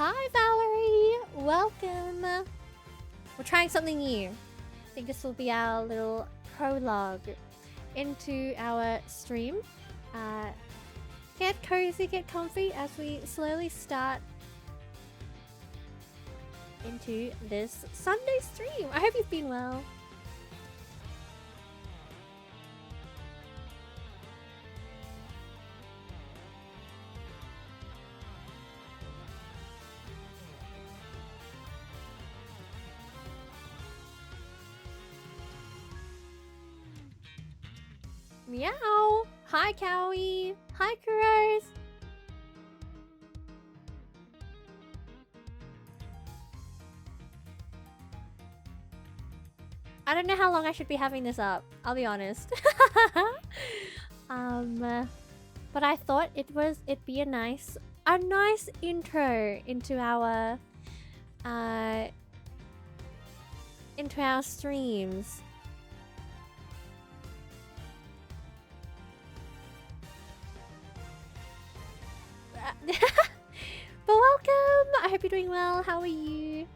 Hi, Valerie. Welcome. We're trying something new. I think this will be our little prologue into our stream. Get cozy, get comfy as we slowly start into this Sunday stream. I hope you've been well. Meow. Hi, Cowie. Hi, Kuros. I don't know how long I should be having this up. I'll be honest. But I thought it'd be a nice intro into our streams. But welcome! I hope you're doing well. How are you?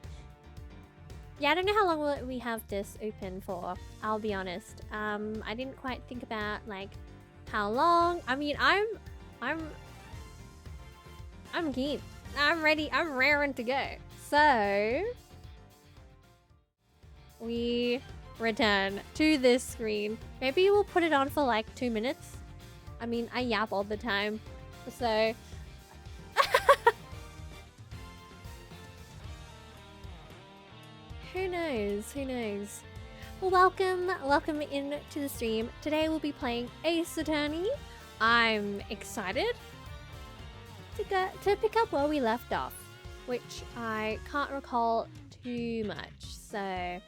Yeah, I don't know how long we have this open for. I'll be honest. I didn't quite think about like how long. I mean, I'm keen. I'm ready. I'm raring to go. So we return to this screen. Maybe we'll put it on for like 2 minutes. I mean, I yap all the time, so. Who knows? Who knows? Well, welcome in to the stream. Today we'll be playing Ace Attorney. I'm excited to pick up where we left off, which I can't recall too much. So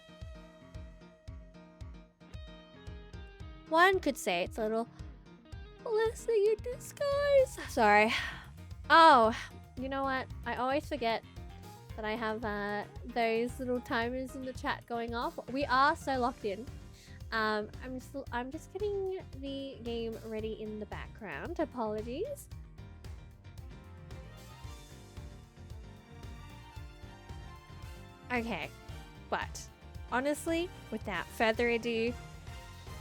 one could say it's a little blessing in disguise. Sorry. Oh, you know what? I always forget that I have those little timers in the chat going off. We are so locked in. I'm just getting the game ready in the background. Apologies. Okay, but honestly, without further ado,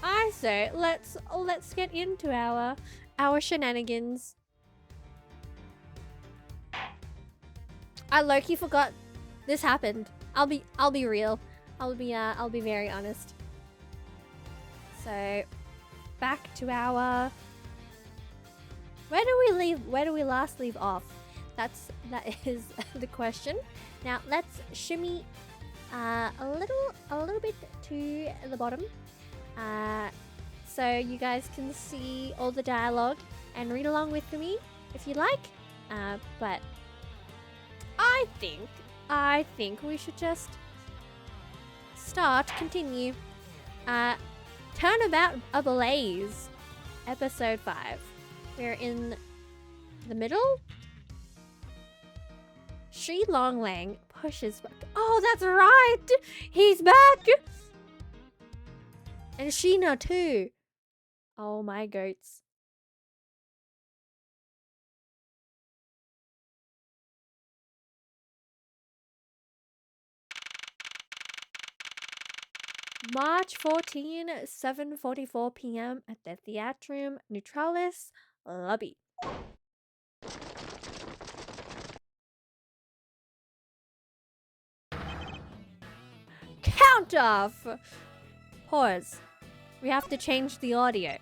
I say let's get into our shenanigans. I low-key forgot this happened. I'll be real. I'll be very honest. So back to our where do we last leave off? That is the question. Now let's shimmy a little bit to the bottom. So you guys can see all the dialogue and read along with me if you like. But I think we should just continue. Turnabout Ablaze, episode 5. We're in the middle. Shi Longlang pushes back. Oh, that's right! He's back! And Sheena too. Oh my goats. March 14, 7:44 p.m. at the Theatrum Neutralis lobby. Count off! Pause. We have to change the audio.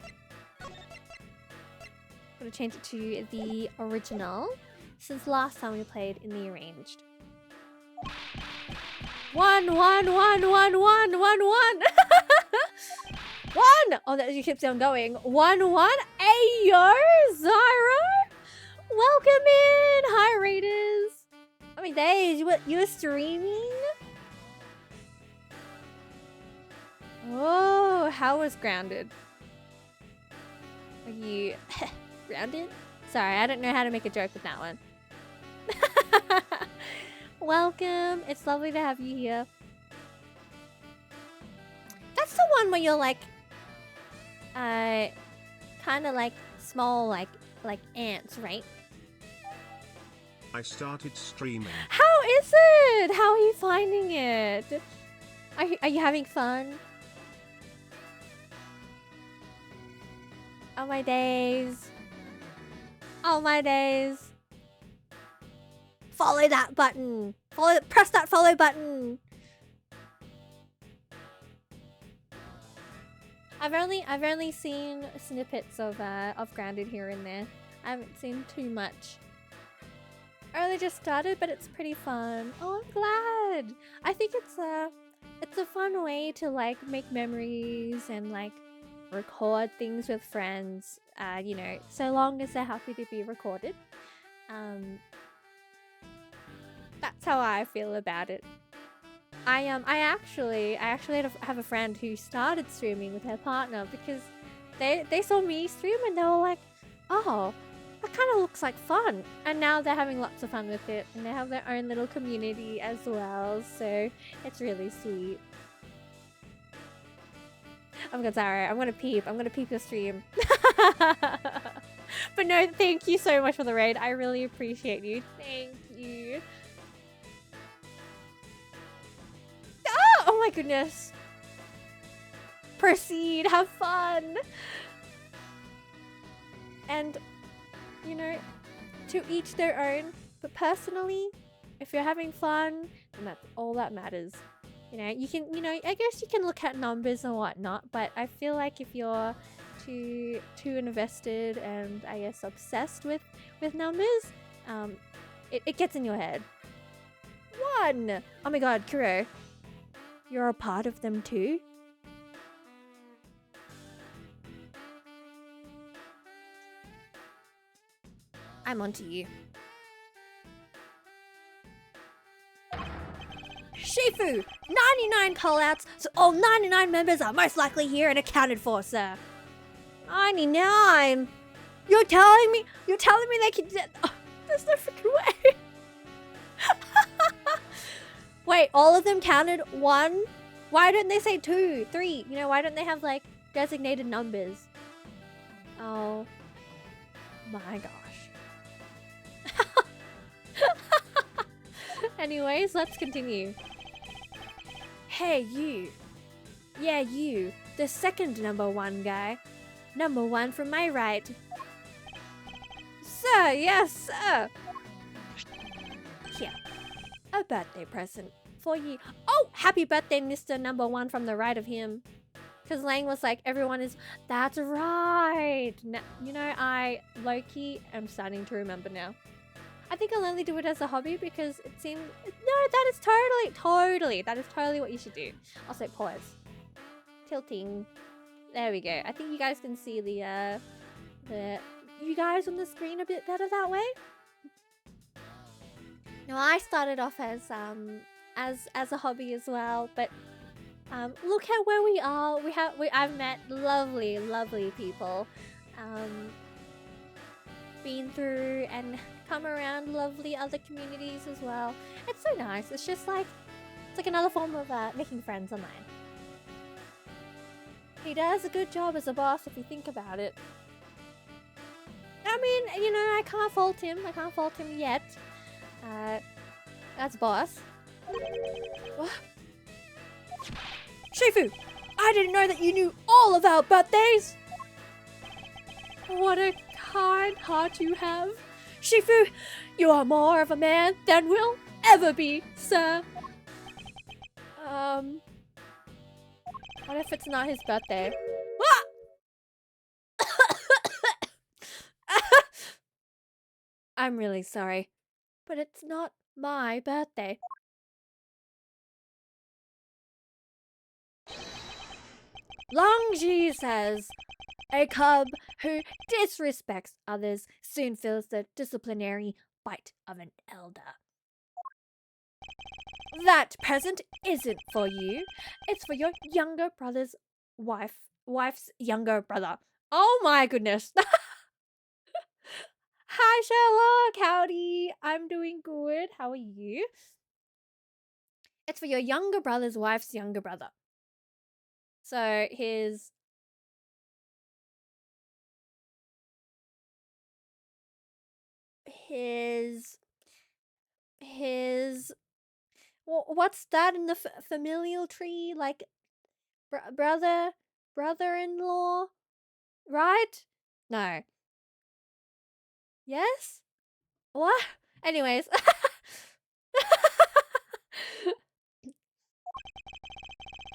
I'm gonna change it to the original since last time we played in the arranged. 1 1 1 1 1 1 1 1! Oh, that just keeps on going. 1 1. Ayo, Zyro! Welcome in! Hi, Raiders! I mean, days, you were streaming? Oh, how was Grounded? Are you grounded? Sorry, I don't know how to make a joke with that one. Welcome. It's lovely to have you here. That's the one where you're like, kind of like small, like ants, right? I started streaming. How is it? How are you finding it? Are you having fun? Oh my days. Oh my days. Follow that button. Press that follow button. I've only seen snippets of Grounded here and there. I haven't seen too much. I only just started, but it's pretty fun. Oh, I'm glad. I think it's a fun way to like make memories and like record things with friends. You know, so long as they're happy to be recorded. That's how I feel about it. I actually have a friend who started streaming with her partner because they saw me stream and they were like, oh, that kind of looks like fun. And now they're having lots of fun with it and they have their own little community as well. So it's really sweet. Oh my god, Zara, I'm gonna peep your stream. But no, thank you so much for the raid. I really appreciate you. Thank you. Oh my goodness. Proceed, have fun. And, you know, to each their own. But personally, if you're having fun, then that's all that matters. You know, you can, you know, I guess you can look at numbers and whatnot, but I feel like if you're too invested and I guess obsessed with numbers, it gets in your head. 1! Oh my god, Kuro. You're a part of them too? I'm onto you. Shifu! 99 callouts, so all 99 members are most likely here and accounted for, sir. 99? You're telling me they can... Oh, there's no freaking way. Wait, all of them counted 1? Why don't they say 2, 3? You know, why don't they have, like, designated numbers? Oh. My gosh. Anyways, let's continue. Hey, you. Yeah, you. The second #1 guy. #1 from my right. Sir, yes, sir. Here. A birthday present for you. Oh, happy birthday, Mr. #1 from the right of him. Because Lang was like, everyone is... That's right. Now, you know, I, low-key, am starting to remember now. I think I'll only do it as a hobby because it seemed... No, that is totally... That is totally what you should do. I'll say pause. Tilting. There we go. I think you guys can see the you guys on the screen a bit better that way. Now, I started off as a hobby as well, but look at where we are. I've met lovely people, been through and come around lovely other communities as well. It's so nice. It's just like another form of making friends online. He does a good job as a boss if you think about it. I mean, you know, I can't fault him. I can't fault him yet. That's boss. What? Shifu! I didn't know that you knew all of our birthdays! What a kind heart you have. Shifu, you are more of a man than we'll ever be, sir. What if it's not his birthday? Ah! I'm really sorry, but it's not my birthday. Longji says, a cub who disrespects others soon feels the disciplinary bite of an elder. That present isn't for you. It's for your younger brother's wife's younger brother. Oh my goodness. Hi Sherlock, howdy. I'm doing good. How are you? It's for your younger brother's wife's younger brother. So his his what's that in the familial tree? Like brother-in-law, right? No. Yes? What? Anyways.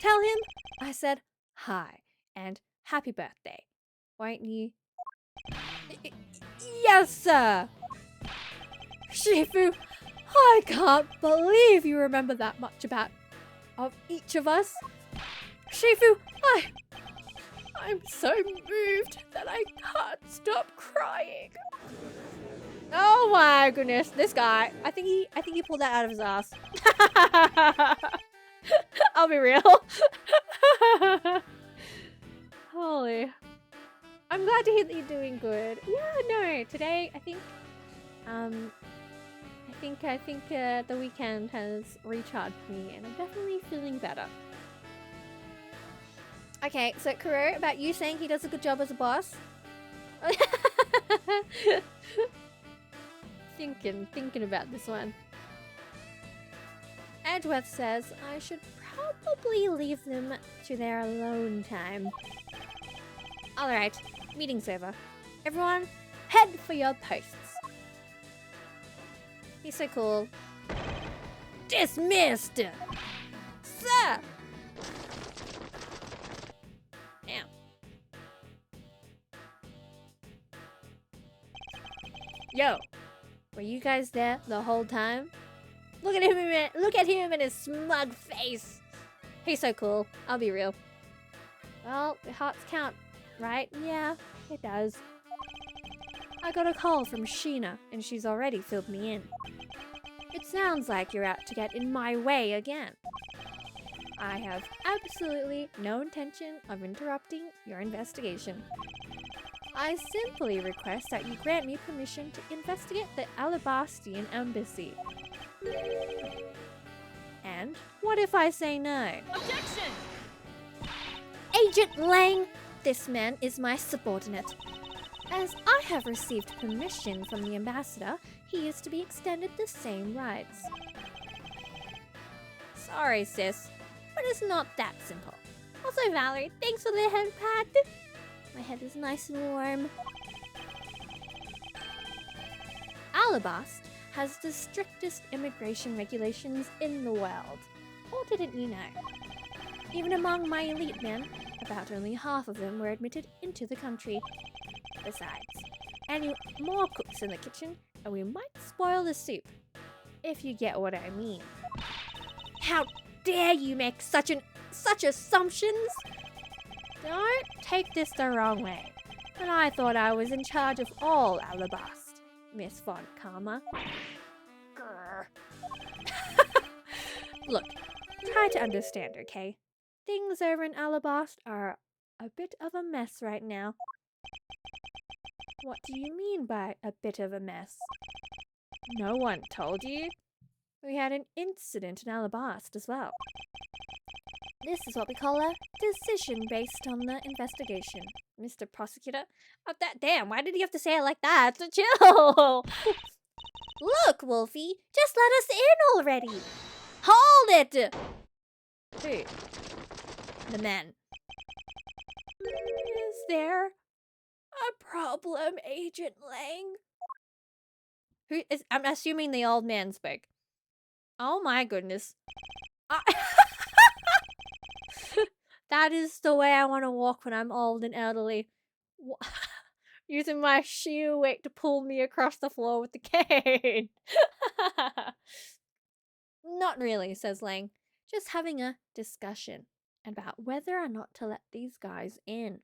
Tell him I said hi and happy birthday. Won't you? Yes, sir. Shifu, I can't believe you remember that much about of each of us. Shifu, I'm so moved that I can't stop crying. Oh my goodness, this guy. I think he pulled that out of his ass. I'll be real. Holy. I'm glad to hear that you're doing good. Yeah, no, today I think the weekend has recharged me and I'm definitely feeling better. Okay, so Kuro, about you saying he does a good job as a boss. Thinking about this one. Edgeworth says I should probably leave them to their alone time. Alright, meeting's over. Everyone, head for your posts. He's so cool. Dismissed! Sir! Damn. Yo, were you guys there the whole time? Look at him and his smug face. He's so cool. I'll be real. Well, the hearts count, right? Yeah, it does. I got a call from Sheena, and she's already filled me in. It sounds like you're out to get in my way again. I have absolutely no intention of interrupting your investigation. I simply request that you grant me permission to investigate the Alabastian embassy. And what if I say no? Objection! Agent Lang, this man is my subordinate. As I have received permission from the ambassador, he is to be extended the same rights. Sorry, sis, but it's not that simple. Also, Valerie, thanks for the head pat. My head is nice and warm. Alabast has the strictest immigration regulations in the world. Or didn't you know? Even among my elite men, about only half of them were admitted into the country. Besides, any more cooks in the kitchen, and we might spoil the soup. If you get what I mean. How dare you make such assumptions? Don't take this the wrong way, but I thought I was in charge of all Alabast, Miss Von Karma. Grr. Look, try to understand, okay? Things over in Alabast are a bit of a mess right now. What do you mean by a bit of a mess? No one told you? We had an incident in Alabast as well. This is what we call a decision based on the investigation, Mr. Prosecutor. Oh, damn, why did you have to say it like that? So chill! Look, Wolfie, just let us in already! Hold it! Who? The men. Is there a problem, Agent Lang? Who is? I'm assuming the old man spoke. Oh my goodness. That is the way I want to walk when I'm old and elderly. Using my sheer weight to pull me across the floor with the cane. Not really, says Lang. Just having a discussion about whether or not to let these guys in.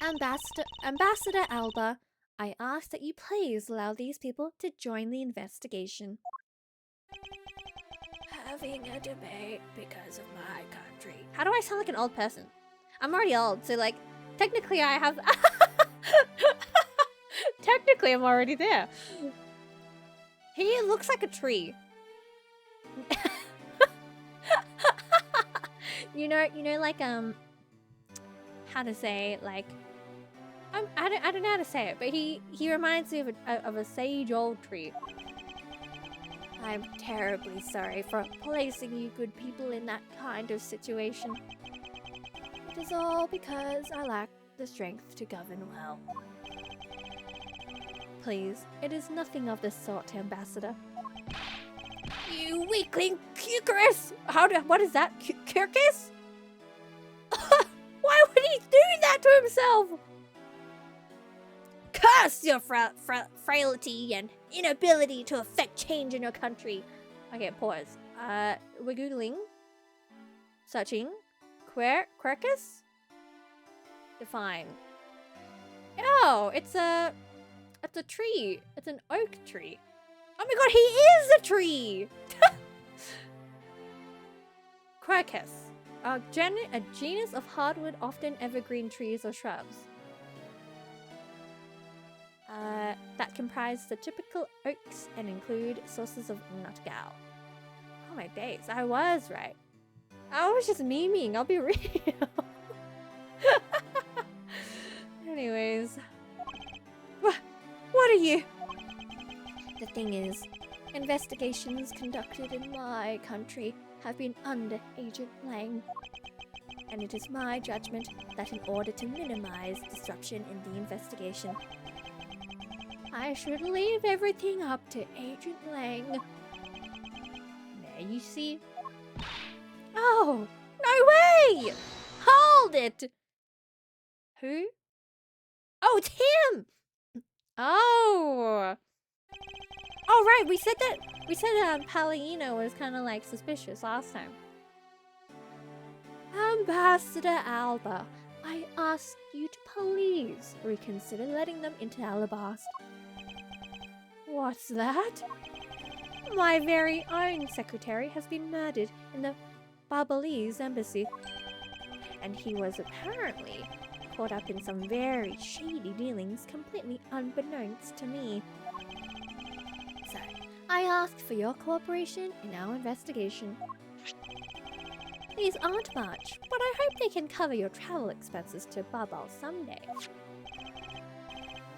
Ambassador Alba, I ask that you please allow these people to join the investigation. Having a debate because of my country. How do I sound like an old person? I'm already old, so like, technically I have... Technically I'm already there. He looks like a tree. you know, like, how to say, like, I don't know how to say it, but he reminds me of a sage old tree. I'm terribly sorry for placing you good people in that kind of situation. It is all because I lack the strength to govern well. Please, it is nothing of the sort, Ambassador. You weakling Cucurus! What is that? Kirkus? Why would he do that to himself? Curse your frailty and inability to effect change in your country. Okay, pause. We're Googling. Searching. Quercus? Define. Oh, it's a tree. It's an oak tree. Oh my god, he is a tree! Quercus. A genus of hardwood, often evergreen trees or shrubs. That comprise the typical oaks and include sources of nutgal. Oh my days, I was right. I was just memeing, I'll be real. Anyways. What are you? The thing is, investigations conducted in my country have been under Agent Lang. And it is my judgment that in order to minimize disruption in the investigation, I should leave everything up to Agent Lang. There you see. Oh, no way! Hold it! Who? Oh, it's him! Oh! Oh, right, we said Palladino was kind of like suspicious last time. Ambassador Alba, I ask you to please reconsider letting them into Alabast. What's that? My very own secretary has been murdered in the Babalese embassy. And he was apparently caught up in some very shady dealings completely unbeknownst to me. So, I ask for your cooperation in our investigation. These aren't much, but I hope they can cover your travel expenses to Babal someday.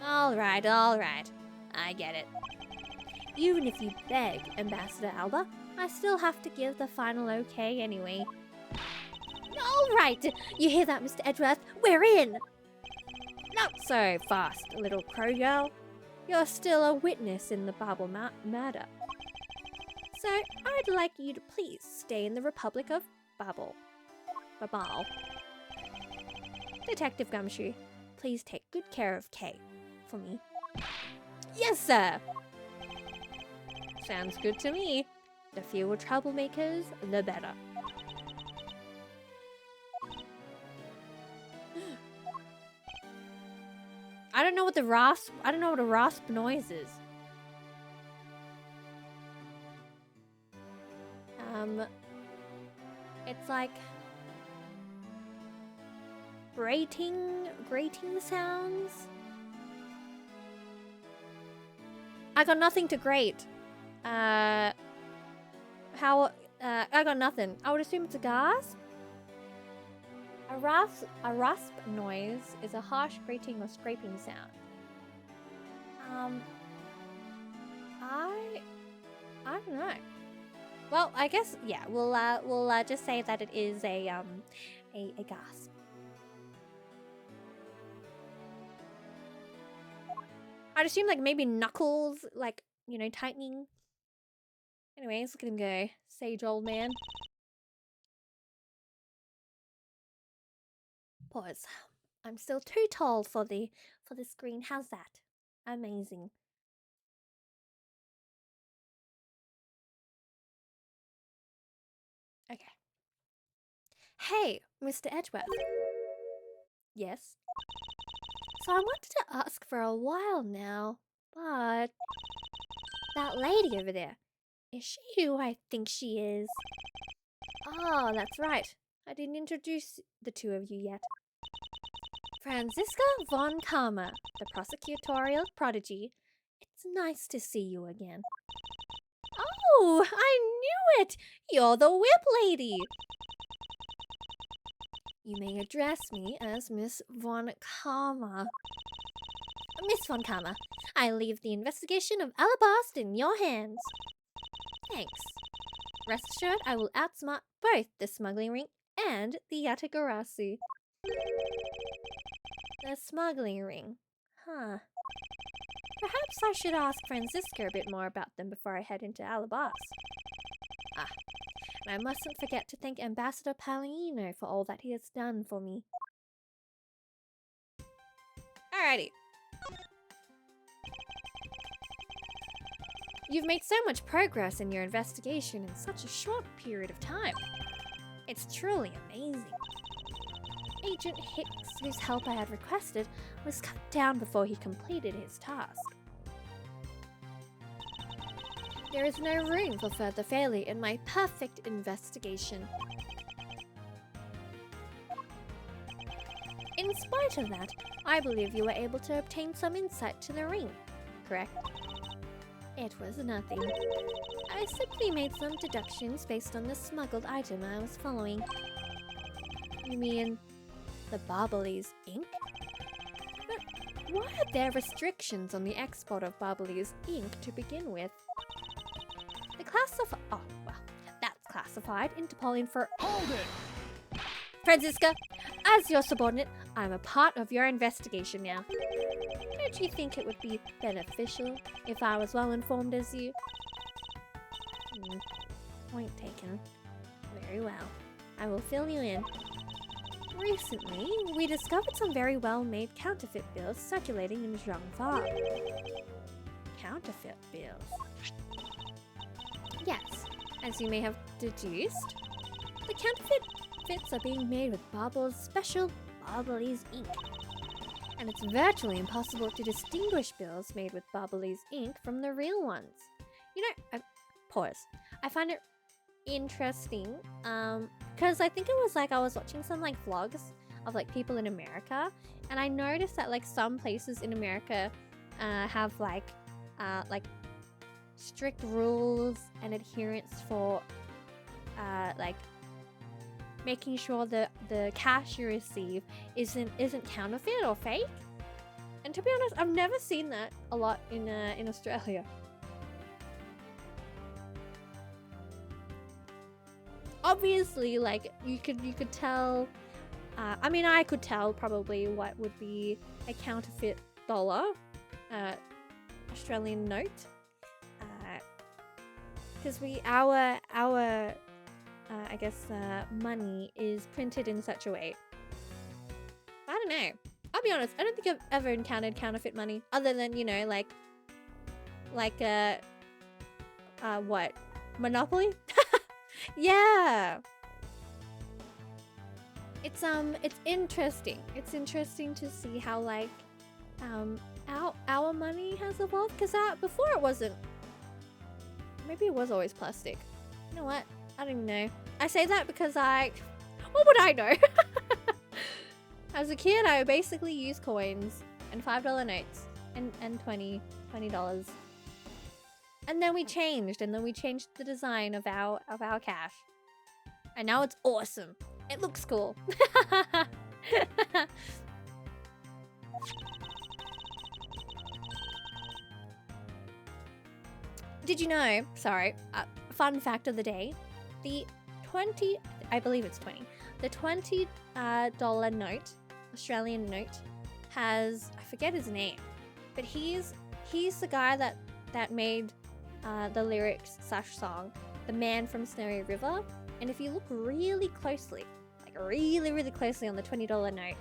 Alright. I get it. Even if you beg, Ambassador Alba, I still have to give the final okay anyway. Alright! You hear that, Mr. Edgeworth? We're in! Not so fast, little crow girl. You're still a witness in the Babel murder. So, I'd like you to please stay in the Republic of Babel. Detective Gumshoe, please take good care of Kay for me. Yes, sir! Sounds good to me. The fewer troublemakers, the better. I don't know what a rasp noise is. It's like grating sounds. I got nothing to grate. I got nothing. I would assume it's a gasp. A rasp noise is a harsh grating or scraping sound. I don't know. Well, I guess yeah. We'll just say that it is a gasp. I'd assume like maybe knuckles, like, you know, tightening. Anyways, look at him go, sage old man. Pause. I'm still too tall for the screen. How's that? Amazing. Okay. Hey, Mr. Edgeworth. Yes? So I wanted to ask for a while now, but that lady over there, is she who I think she is? Oh, that's right. I didn't introduce the two of you yet. Franziska von Karma, the prosecutorial prodigy. It's nice to see you again. Oh, I knew it! You're the whip lady! You may address me as Miss von Karma. Miss von Karma, I leave the investigation of Alabast in your hands. Thanks. Rest assured, I will outsmart both the smuggling ring and the Yatagarasu. The smuggling ring. Huh. Perhaps I should ask Franziska a bit more about them before I head into Alabas. Ah, and I mustn't forget to thank Ambassador Palomino for all that he has done for me. Alrighty. You've made so much progress in your investigation in such a short period of time. It's truly amazing. Agent Hicks, whose help I had requested, was cut down before he completed his task. There is no room for further failure in my perfect investigation. In spite of that, I believe you were able to obtain some insight to the ring, correct? It was nothing. I simply made some deductions based on the smuggled item I was following. You mean the Barbalese ink? But why are there restrictions on the export of Barbalese ink to begin with? Oh, well, that's classified. Interpol for— Hold it! Franziska, as your subordinate, I'm a part of your investigation now. Don't you think it would be beneficial if I was well informed as you? Point taken. Very well. I will fill you in. Recently, we discovered some very well-made counterfeit bills circulating in Zhangfa. Counterfeit bills? Yes, as you may have deduced, the counterfeits are being made with Barbal's special Barbalese ink. And it's virtually impossible to distinguish bills made with Barbalese ink from the real ones. You know, pause. I find it interesting, because I think it was like I was watching some like vlogs of like people in America, and I noticed that like some places in America have like strict rules and adherence for like making sure that the cash you receive isn't counterfeit or fake. And to be honest, I've never seen that a lot in Australia. Obviously, like you could tell. I mean, I could tell probably what would be a counterfeit dollar, Australian note, because our I guess money is printed in such a way. I don't know. I'll be honest. I don't think I've ever encountered counterfeit money other than, you know, like what? Monopoly? Yeah. It's interesting. It's interesting to see how like our money has evolved, because before it wasn't. Maybe it was always plastic. You know what? I don't even know. I say that because what would I know? As a kid, I basically used coins and $5 notes and $20. And then we changed, the design of our cash. And now it's awesome. It looks cool. Did you know, sorry, fun fact of the day, the 20, I believe it's 20, the $20 note, Australian note, has, I forget his name, but he's the guy that made the lyrics / song, The Man from Snowy River. And if you look really closely, like really, really closely on the $20 note,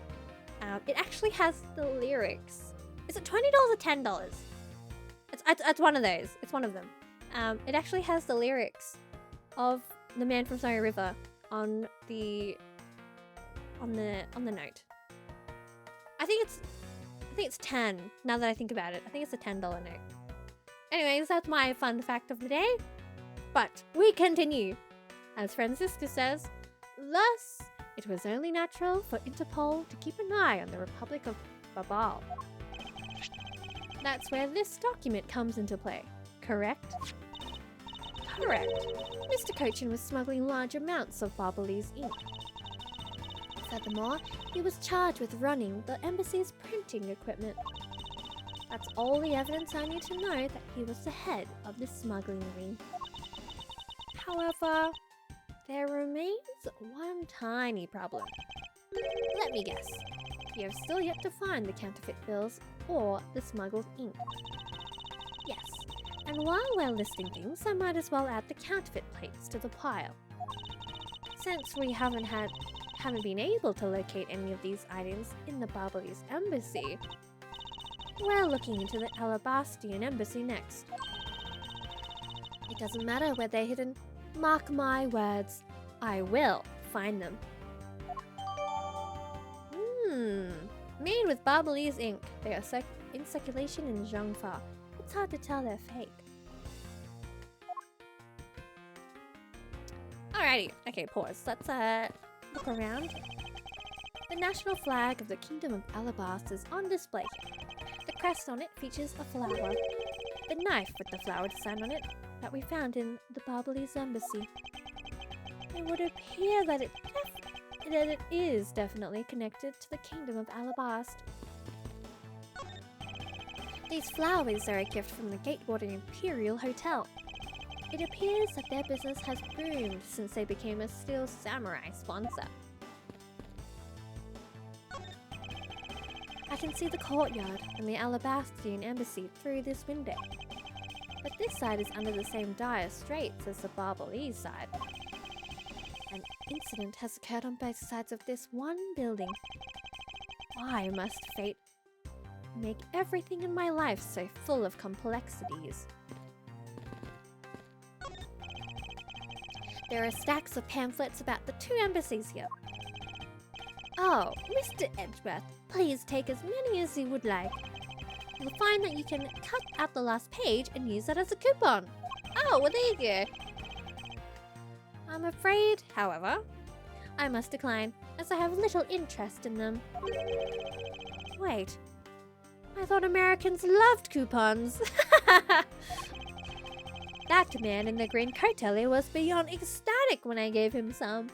it actually has the lyrics. Is it $20 or $10? It's one of those. It's one of them. It actually has the lyrics of The Man from Snowy River on the note. I think it's 10. Now that I think about it, I think it's a $10 note. Anyways, that's my fun fact of the day. But we continue. As Franziska says, thus, it was only natural for Interpol to keep an eye on the Republic of Barbal. That's where this document comes into play, correct? Correct. Mr. Cochin was smuggling large amounts of Barbalese ink. Furthermore, he was charged with running the embassy's printing equipment. That's all the evidence I need to know that he was the head of the smuggling ring. However, there remains one tiny problem. Let me guess. You have still yet to find the counterfeit bills or the smuggled ink. Yes, and while we're listing things, I might as well add the counterfeit plates to the pile. Since we haven't been able to locate any of these items in the Barbalese embassy, we're looking into the Alabastian embassy next. It doesn't matter where they're hidden. Mark my words, I will find them. Made with Barbalese ink. They are in circulation in Zhongfa. It's hard to tell they're fake. Alrighty, okay, pause. Let's look around. The national flag of the Kingdom of Alabast is on display here. The crest on it features a flower. The knife with the flower design on it that we found in the Barbalese embassy. It would appear that it is definitely connected to the Kingdom of Alabast. These flowers are a gift from the Gatewater Imperial Hotel. It appears that their business has boomed since they became a Steel Samurai sponsor. I can see the courtyard and the Alabastian embassy through this window. But this side is under the same dire straits as the Barbalese side. An incident has occurred on both sides of this one building. Why must fate make everything in my life so full of complexities? There are stacks of pamphlets about the two embassies here. Oh, Mr. Edgeworth, please take as many as you would like. You'll find that you can cut out the last page and use that as a coupon. Oh, well there you go. I'm afraid, however, I must decline, as I have little interest in them. Wait, I thought Americans loved coupons. That man in the green coat earlier was beyond ecstatic when I gave him some.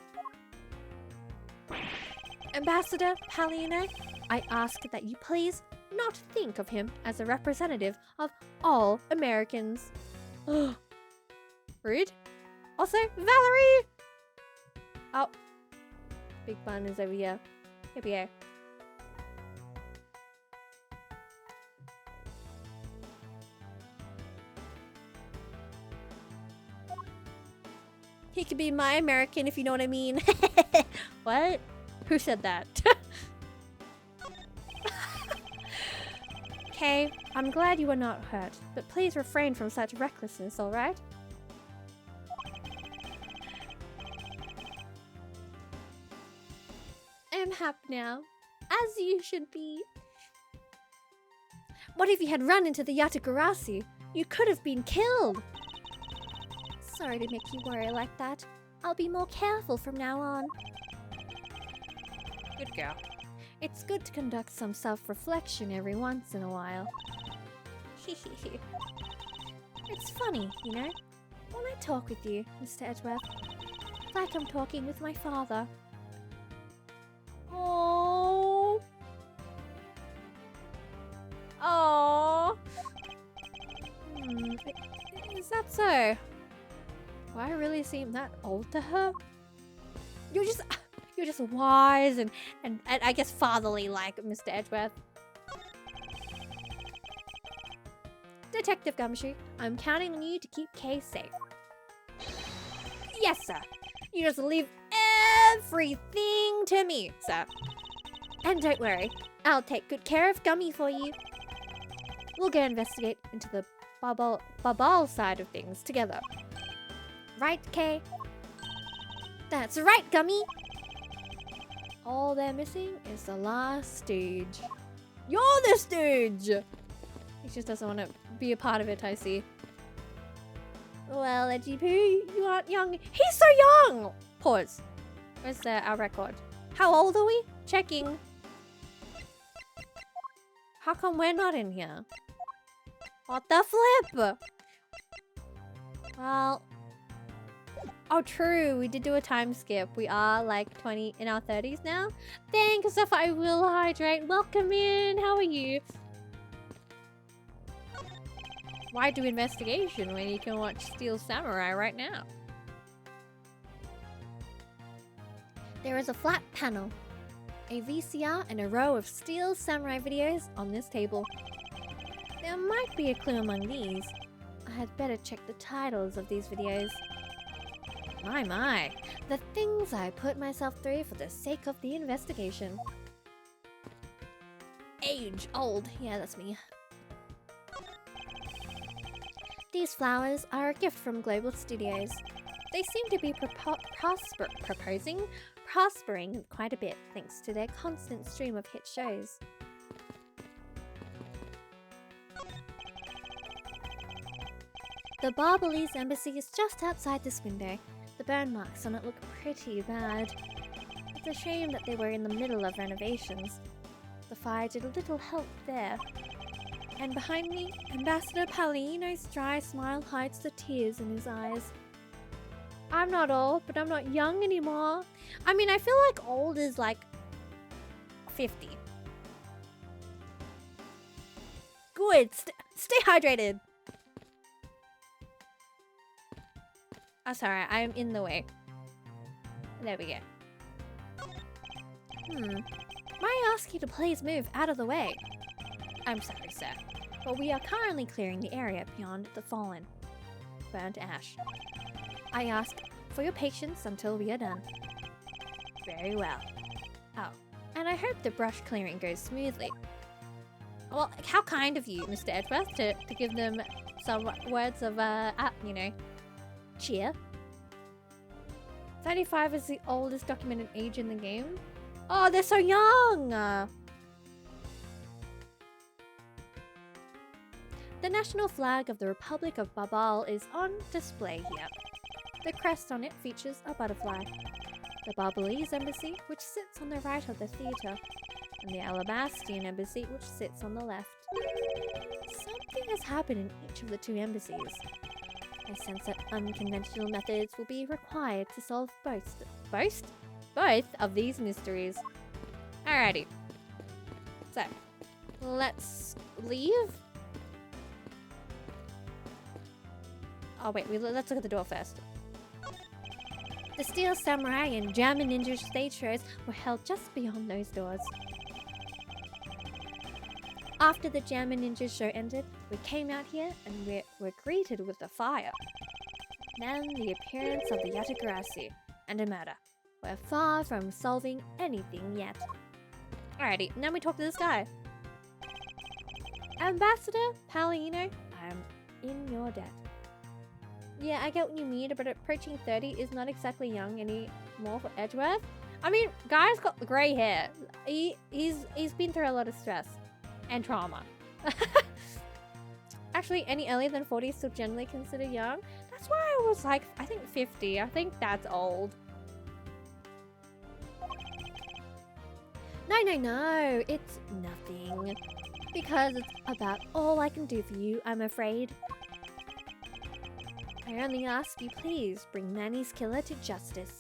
Ambassador Palino, I ask that you please not think of him as a representative of all Americans. Rude. Also, Valerie! Oh. Big Bun is over here. Here we go. He could be my American if you know what I mean. What? Who said that? Okay, I'm glad you were not hurt, but please refrain from such recklessness, alright? I am happy now, as you should be. What if you had run into the Yatagarasi? You could have been killed! Sorry to make you worry like that. I'll be more careful from now on. Good girl. It's good to conduct some self-reflection every once in a while. It's funny, you know? When I talk with you, Mr. Edgeworth, it's like I'm talking with my father. Oh. Oh. Is that so? Do I really seem that old to her? You're just wise and I guess fatherly like Mr. Edgeworth. Detective Gumshoe, I'm counting on you to keep Kay safe. Yes, sir. You just leave everything to me, sir. And don't worry, I'll take good care of Gummy for you. We'll go investigate into the Babal side of things together. Right, Kay? That's right, Gummy! All they're missing is the last stage. You're the stage! He just doesn't want to be a part of it, I see. Well, Edgy Poo, you aren't young. He's so young! Pause. Where's our record? How old are we? Checking. How come we're not in here? What the flip? Well... Oh, true. We did do a time skip. We are like 20 in our 30s now. Thanks, stuff. I will hydrate. Welcome in. How are you? Why do investigation when you can watch Steel Samurai right now? There is a flat panel, a VCR, and a row of Steel Samurai videos on this table. There might be a clue among these. I had better check the titles of these videos. My, the things I put myself through for the sake of the investigation. Age, old, yeah, that's me. These flowers are a gift from Global Studios. They seem to be prospering quite a bit thanks to their constant stream of hit shows. The Barbalese embassy is just outside this window. The burn marks on it look pretty bad. It's a shame that they were in the middle of renovations. The fire did a little help there. And behind me, Ambassador Palleino's dry smile hides the tears in his eyes. I'm not old, but I'm not young anymore. I mean, I feel like old is like 50. Good. Stay hydrated. Oh, sorry, I am in the way. There we go. May I ask you to please move out of the way? I'm sorry, sir, but we are currently clearing the area beyond the fallen. Burnt ash. I ask for your patience until we are done. Very well. Oh, and I hope the brush clearing goes smoothly. Well, how kind of you, Mr. Edgeworth, to give them some words of, cheer. 35 is the oldest documented age in the game. Oh, they're so young! The national flag of the Republic of Babal is on display here. The crest on it features a butterfly. The Barbalese embassy, which sits on the right of the theatre, and the Alabastian embassy, which sits on the left. Something has happened in each of the two embassies. I sense that unconventional methods will be required to solve both of these mysteries. Alrighty. So, let's leave. Oh wait, let's look at the door first. The Steel Samurai and Jammin Ninja stage shows were held just beyond those doors. After the Jammin Ninja show ended, we came out here and we were greeted with a fire. Then the appearance of the Yatagarasi and a murder. We're far from solving anything yet. Alrighty, now we talk to this guy. Ambassador Palleino, I'm in your debt. Yeah, I get what you mean, but approaching 30 is not exactly young anymore for Edgeworth. I mean, guy's got grey hair. He's been through a lot of stress and trauma. Actually, any earlier than 40 is still generally considered young. That's why I was like, I think 50. I think that's old. No, it's nothing. Because it's about all I can do for you, I'm afraid. I only ask you please bring Manny's killer to justice.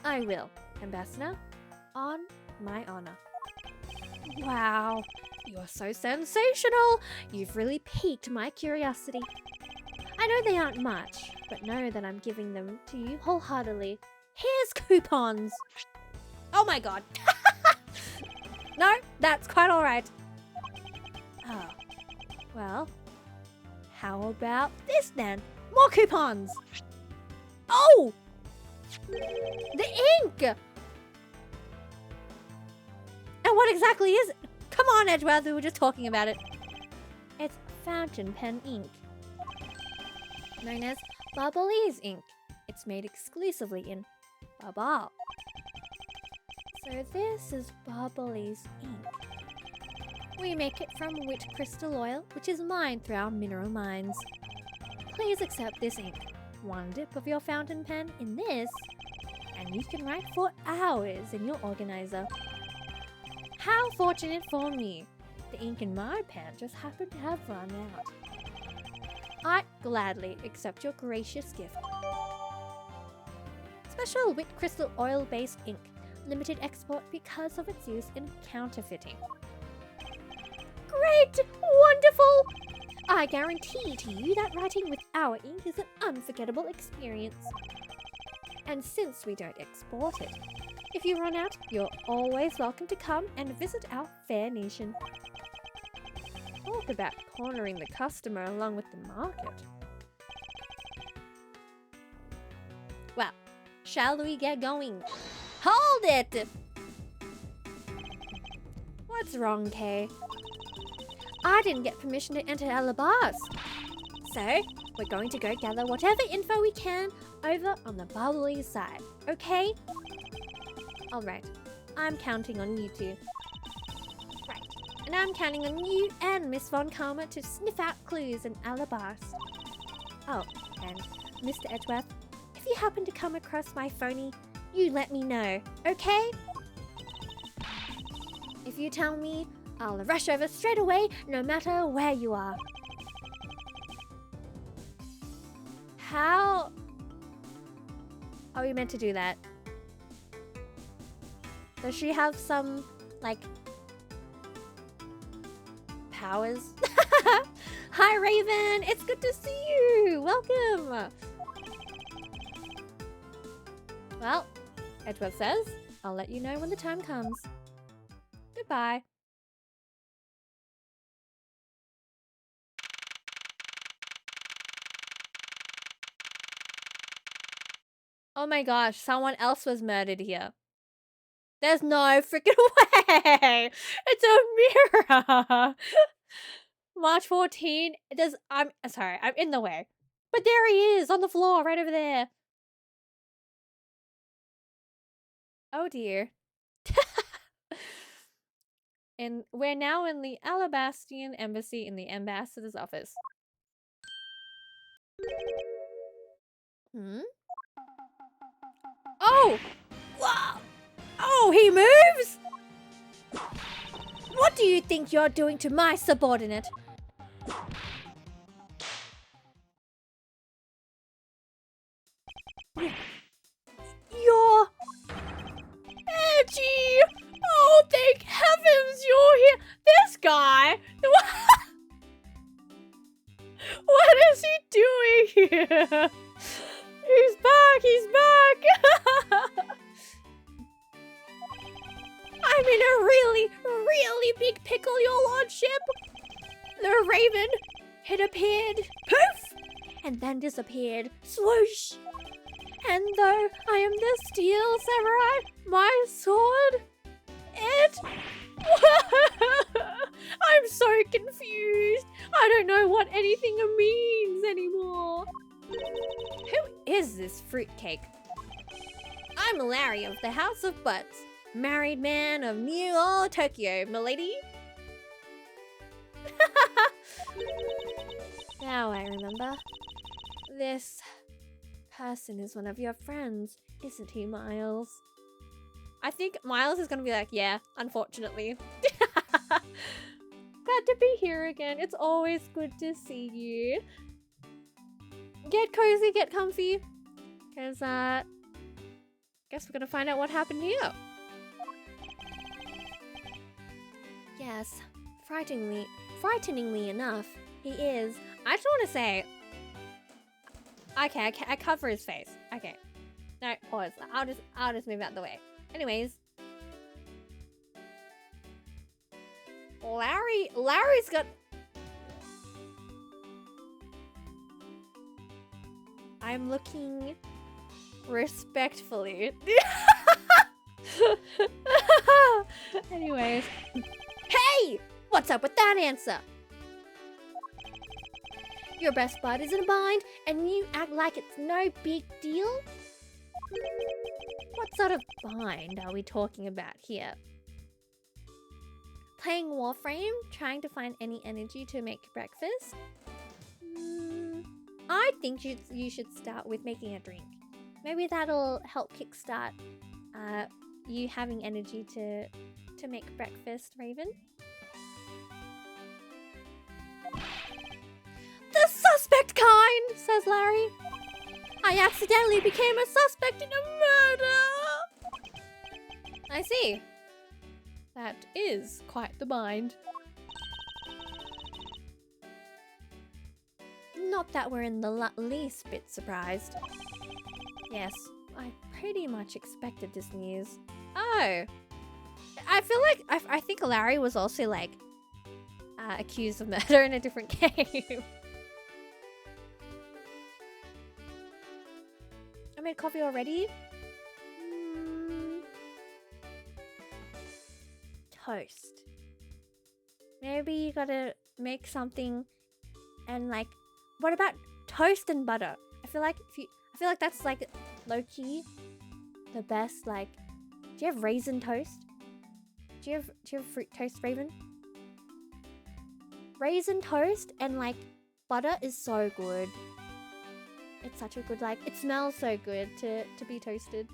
I will, Ambassador. On my honor. Wow, you're so sensational. You've really piqued my curiosity. I know they aren't much, but know that I'm giving them to you wholeheartedly. Here's coupons. Oh my god. No, that's quite alright. Oh, well, how about this then? More coupons! Oh! The ink! And what exactly is it? Come on, Edgeworth, we were just talking about it. It's fountain pen ink. Known as Barbalese ink. It's made exclusively in Babal. So this is Barbalese ink. We make it from witch crystal oil, which is mined through our mineral mines. Please accept this ink. One dip of your fountain pen in this, and you can write for hours in your organizer. How fortunate for me! The ink in my pen just happened to have run out. I gladly accept your gracious gift. Special wit crystal oil-based ink. Limited export because of its use in counterfeiting. Great! Wonderful! I guarantee to you that writing with our ink is an unforgettable experience. and since we don't export it. If you run out, you're always welcome to come and visit our fair nation. Talk about cornering the customer along with the market. Well, shall we get going? Hold it! What's wrong, Kay? I didn't get permission to enter Alabas. So, we're going to go gather whatever info we can over on the bubbly side, okay? Alright, I'm counting on you two. Right, and I'm counting on you and Miss Von Karma to sniff out clues in Alabas. Oh, and Mr. Edgeworth, if you happen to come across my phony, you let me know, okay? If you tell me, I'll rush over straight away, no matter where you are. How are we meant to do that? Does she have some, like, powers? Hi, Raven! It's good to see you! Welcome! Well, Edgeworth says, I'll let you know when the time comes. Goodbye. Oh my gosh, someone else was murdered here. There's no freaking way! It's a mirror! March 14, I'm sorry, I'm in the way. But there he is, on the floor, right over there. Oh dear. And we're now in the Alabastian Embassy in the ambassador's office. Hmm? Oh! Wow! Oh, he moves? What do you think you're doing to my subordinate? You're... Edgy! Oh, thank heavens you're here! This guy! What is he doing here? He's back! He's back! I'm in a really, really big pickle, your lordship! The raven had appeared, poof! And then disappeared, swoosh! And though I am the steel samurai, my sword, it... I'm so confused. I don't know what anything means anymore. Who is this fruitcake? I'm Larry of the House of Butts, married man of New Old Tokyo, milady. Now I remember. This person is one of your friends, isn't he, Miles? I think Miles is gonna be like, yeah, unfortunately. Glad to be here again. It's always good to see you. Get cozy, get comfy. Because, guess we're gonna find out what happened here. Yes, frighteningly enough, he is. I just want to say... Okay, I cover his face. Okay. No, pause. I'll just move out the way. Anyways. Larry's got... I'm looking respectfully. Anyways. Hey! What's up with that answer? Your best bud is in a bind, and you act like it's no big deal? What sort of bind are we talking about here? Playing Warframe? Trying to find any energy to make breakfast? I think you should start with making a drink. Maybe that'll help kickstart you having energy to make breakfast, Raven. The suspect kind, says Larry. I accidentally became a suspect in a murder. I see. That is quite the bind. Not that we're in the least bit surprised. Yes, I pretty much expected this news. Oh. I feel like, I think Larry was also like, accused of murder in a different game. I made coffee already. Toast. Maybe you gotta make something and like, what about toast and butter? I feel like that's like low-key the best. Like, do you have raisin toast? Do you have fruit toast, Raven? Raisin toast and like butter is so good. It's such a good, like, it smells so good to be toasted.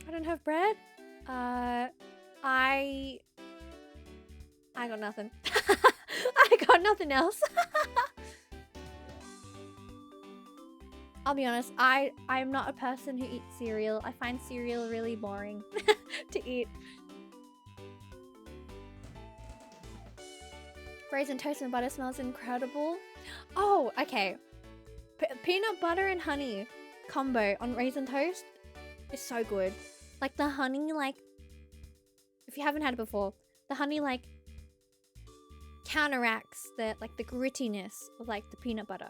I don't have bread. I got nothing. I got nothing else. I'll be honest, I'm not a person who eats cereal. I find cereal really boring to eat. Raisin toast and butter smells incredible. Oh, okay. Peanut butter and honey combo on raisin toast is so good. Like the honey, like, if you haven't had it before, the honey like counteracts the grittiness of like the peanut butter.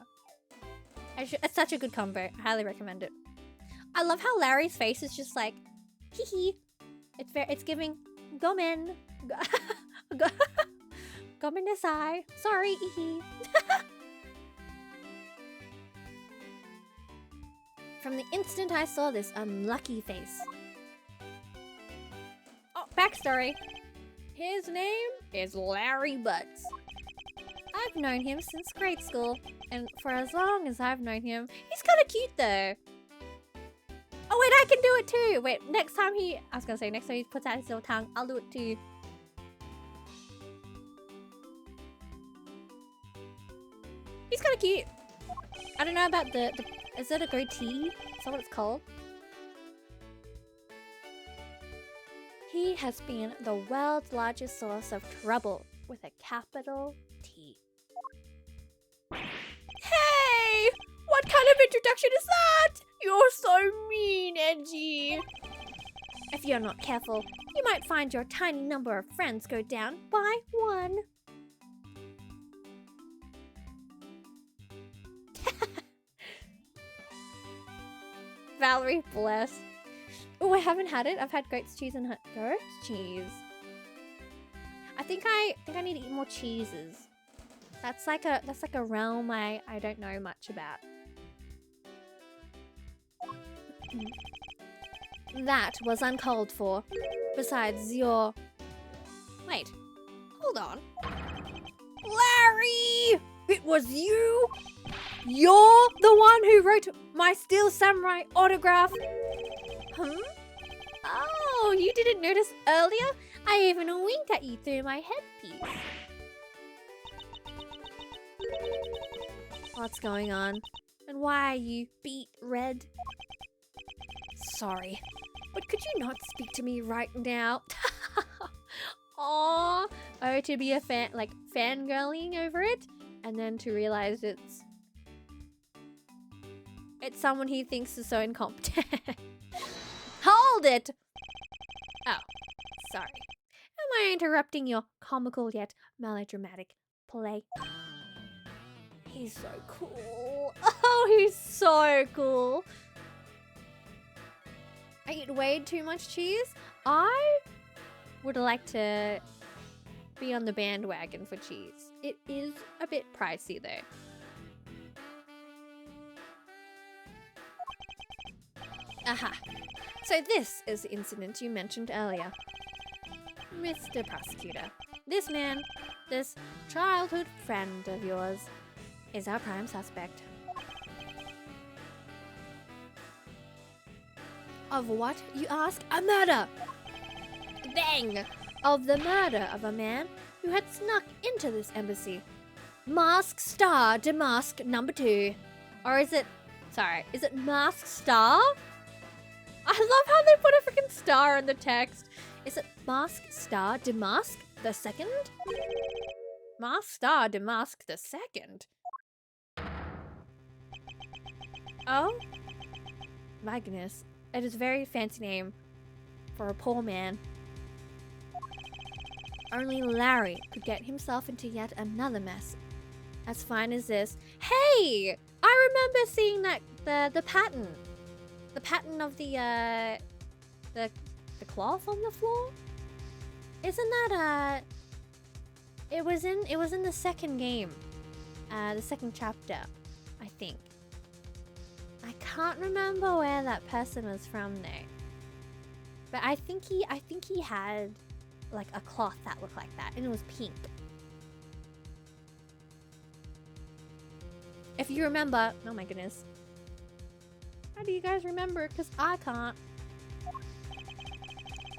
It's such a good combo. I highly recommend it. I love how Larry's face is just like, hee hee. It's giving gomen. Gomen nasai. Sorry, hee. From the instant I saw this unlucky face. Oh, backstory. His name is Larry Butts. I've known him since grade school, and for as long as I've known him, he's kind of cute though. Oh wait, I can do it too. Wait, next time he puts out his little tongue, I'll do it too. He's kind of cute. I don't know about is it a goatee? Is that what it's called? He has been the world's largest source of trouble with a capital T. Hey! What kind of introduction is that? You're so mean, Edgy. If you're not careful, you might find your tiny number of friends go down by one. Valerie, bless. Oh, I haven't had it. I've had goat's cheese and goat's cheese. I think I need to eat more cheeses. That's like a realm I don't know much about. That was uncalled for. Besides, you're... Wait. Hold on. Larry! It was you? You're the one who wrote my Steel Samurai autograph? Oh, you didn't notice earlier? I even winked at you through my headpiece. What's going on? And why are you beet red? Sorry, but could you not speak to me right now? Aww. Oh, to be a fan, like fangirling over it, and then to realize it's someone he thinks is so incompetent. Hold it! Oh, sorry. Am I interrupting your comical yet melodramatic play? He's so cool. Oh, he's so cool. I eat way too much cheese. I would like to be on the bandwagon for cheese. It is a bit pricey though. Aha. So this is the incident you mentioned earlier. Mr. Prosecutor, this man, this childhood friend of yours, is our prime suspect. Of what, you ask? A murder! Bang! Of the murder of a man who had snuck into this embassy. Mask Star Damask number 2. Or is it Mask Star? I love how they put a freaking star in the text. Is it Mask Star Damask the 2nd? Masked Star Damask the Second. Oh? My goodness. It is a very fancy name for a poor man. Only Larry could get himself into yet another mess as fine as this. Hey! I remember seeing that the pattern. The pattern of the cloth on the floor? Isn't that it was in the second game. The second chapter, I think. I can't remember where that person was from though. But I think he had like a cloth that looked like that and it was pink. If you remember, oh my goodness. How do you guys remember? Because I can't.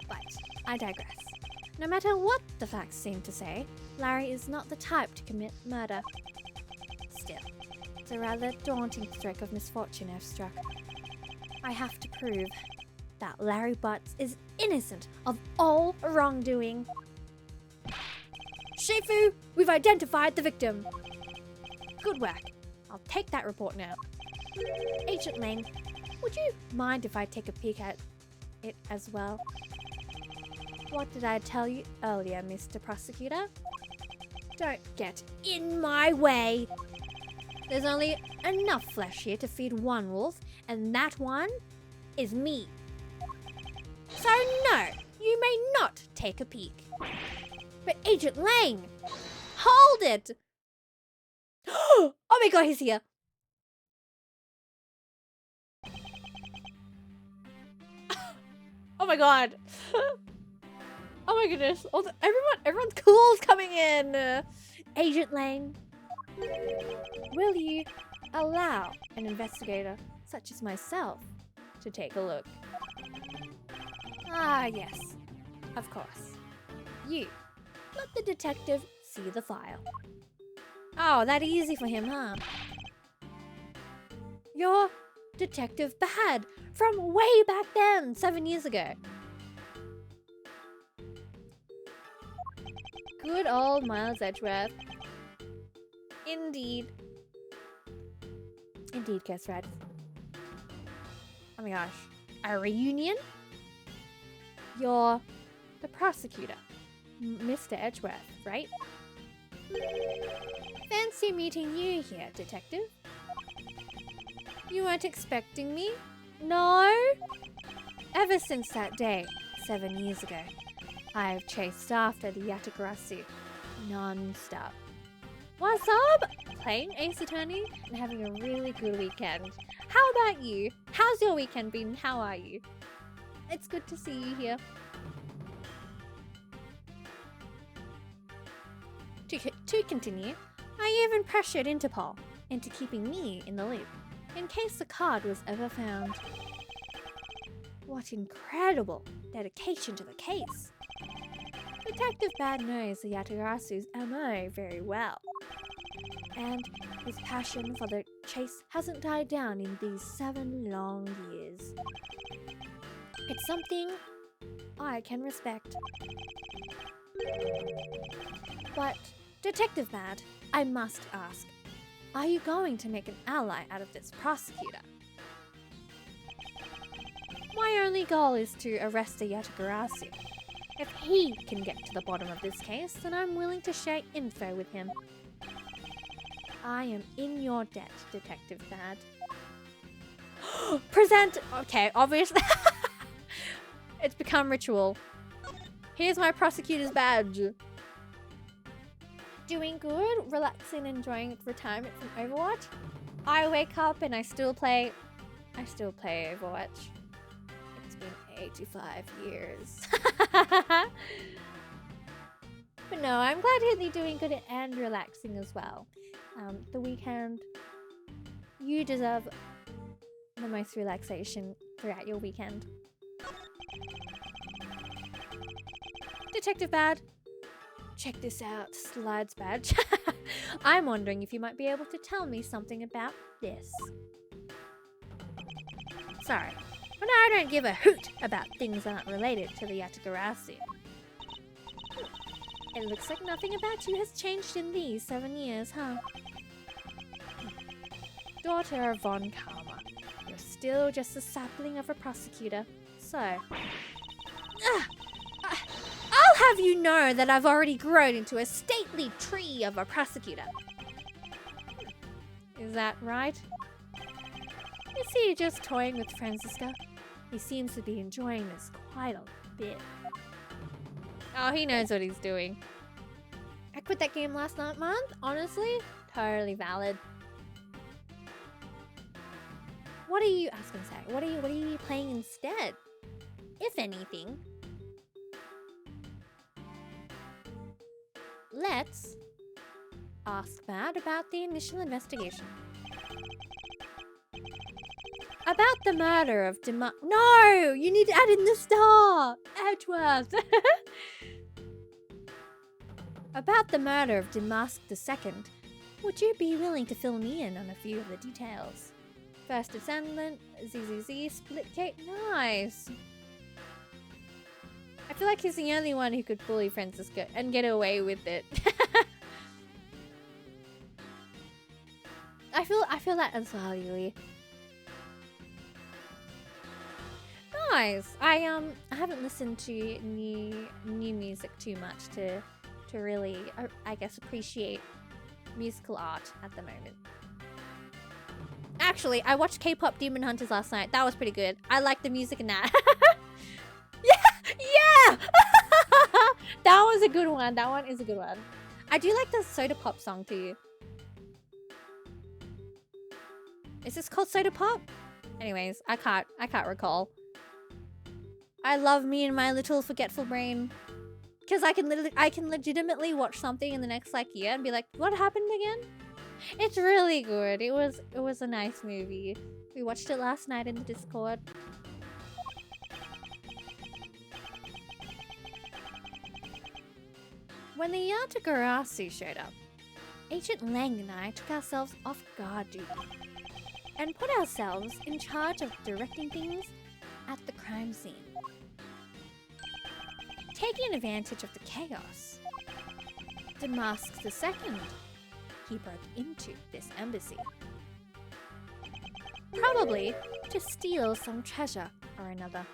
But I digress. No matter what the facts seem to say, Larry is not the type to commit murder. Still, it's a rather daunting stroke of misfortune I've struck. I have to prove that Larry Butts is innocent of all wrongdoing. Shifu, we've identified the victim. Good work. I'll take that report now. Agent Lang, would you mind if I take a peek at it as well? What did I tell you earlier, Mr. Prosecutor? Don't get in my way. There's only enough flesh here to feed one wolf, and that one is me. So no, you may not take a peek. But Agent Lang, hold it! Oh my god, he's here. Oh my god. Oh my goodness. Everyone's cool's coming in. Agent Lang, will you allow an investigator such as myself to take a look? Ah, yes. Of course. You. Let the detective see the file. Oh, that easy for him, huh? You're Detective Bad from way back then, 7 years ago. Good old Miles Edgeworth. Indeed. Indeed, guess right. Oh my gosh. A reunion? You're the prosecutor, Mr. Edgeworth, right? Fancy meeting you here, Detective. You weren't expecting me? No? Ever since that day, 7 years ago, I've chased after the Yatagarasu non-stop. What's up? Playing Ace Attorney and having a really good weekend. How about you? How's your weekend been? How are you? It's good to see you here. To continue, I even pressured Interpol into keeping me in the loop, in case the card was ever found. What incredible dedication to the case. Detective Bad knows the Yatagarasu's MO very well, and his passion for the chase hasn't died down in these 7 long years. It's something I can respect. But, Detective Bad, I must ask, are you going to make an ally out of this prosecutor? My only goal is to arrest the Yatagarasu. If he can get to the bottom of this case, then I'm willing to share info with him. I am in your debt, Detective Bad. Present! Okay, obviously. It's become ritual. Here's my prosecutor's badge. Doing good, relaxing, enjoying retirement from Overwatch. I wake up and I still play Overwatch. It's been 85 years. But no, I'm glad you're doing good and relaxing as well. The weekend, you deserve the most relaxation throughout your weekend. Detective Bad, check this out, Slides badge. I'm wondering if you might be able to tell me something about this. Sorry, but I don't give a hoot about things that aren't related to the Yatagarasu. It looks like nothing about you has changed in these 7 years, huh? Daughter of Von Karma, you're still just a sapling of a prosecutor. So, I'll have you know that I've already grown into a stately tree of a prosecutor. Is that right? Is he just toying with Franziska? He seems to be enjoying this quite a bit. Oh, he knows what he's doing. I quit that game last month. Honestly, totally valid. What are you? I was gonna say, what are you playing instead? If anything, let's ask Matt about the initial investigation. About the murder of No! You need to add in the star! Edgeworth! About the murder of Damask II, would you be willing to fill me in on a few of the details? First Descendant, ZZZ, Splitgate, nice! I feel like he's the only one who could bully Franziska and get away with it. I feel that as well, Yui. Nice. I haven't listened to new music too much to really, I guess, appreciate musical art at the moment. Actually, I watched K-pop Demon Hunters last night. That was pretty good. I like the music in that. Yeah! That was a good one. That one is a good one. I do like the Soda Pop song too. Is this called Soda Pop? Anyways, I can't recall. I love me and my little forgetful brain. Because I can legitimately watch something in the next like year and be like, what happened again? It's really good. It was a nice movie. We watched it last night in the Discord. When the Yatagarasu showed up, Agent Lang and I took ourselves off guard duty and put ourselves in charge of directing things at the crime scene. Taking advantage of the chaos, Damask II, he broke into this embassy. Probably to steal some treasure or another.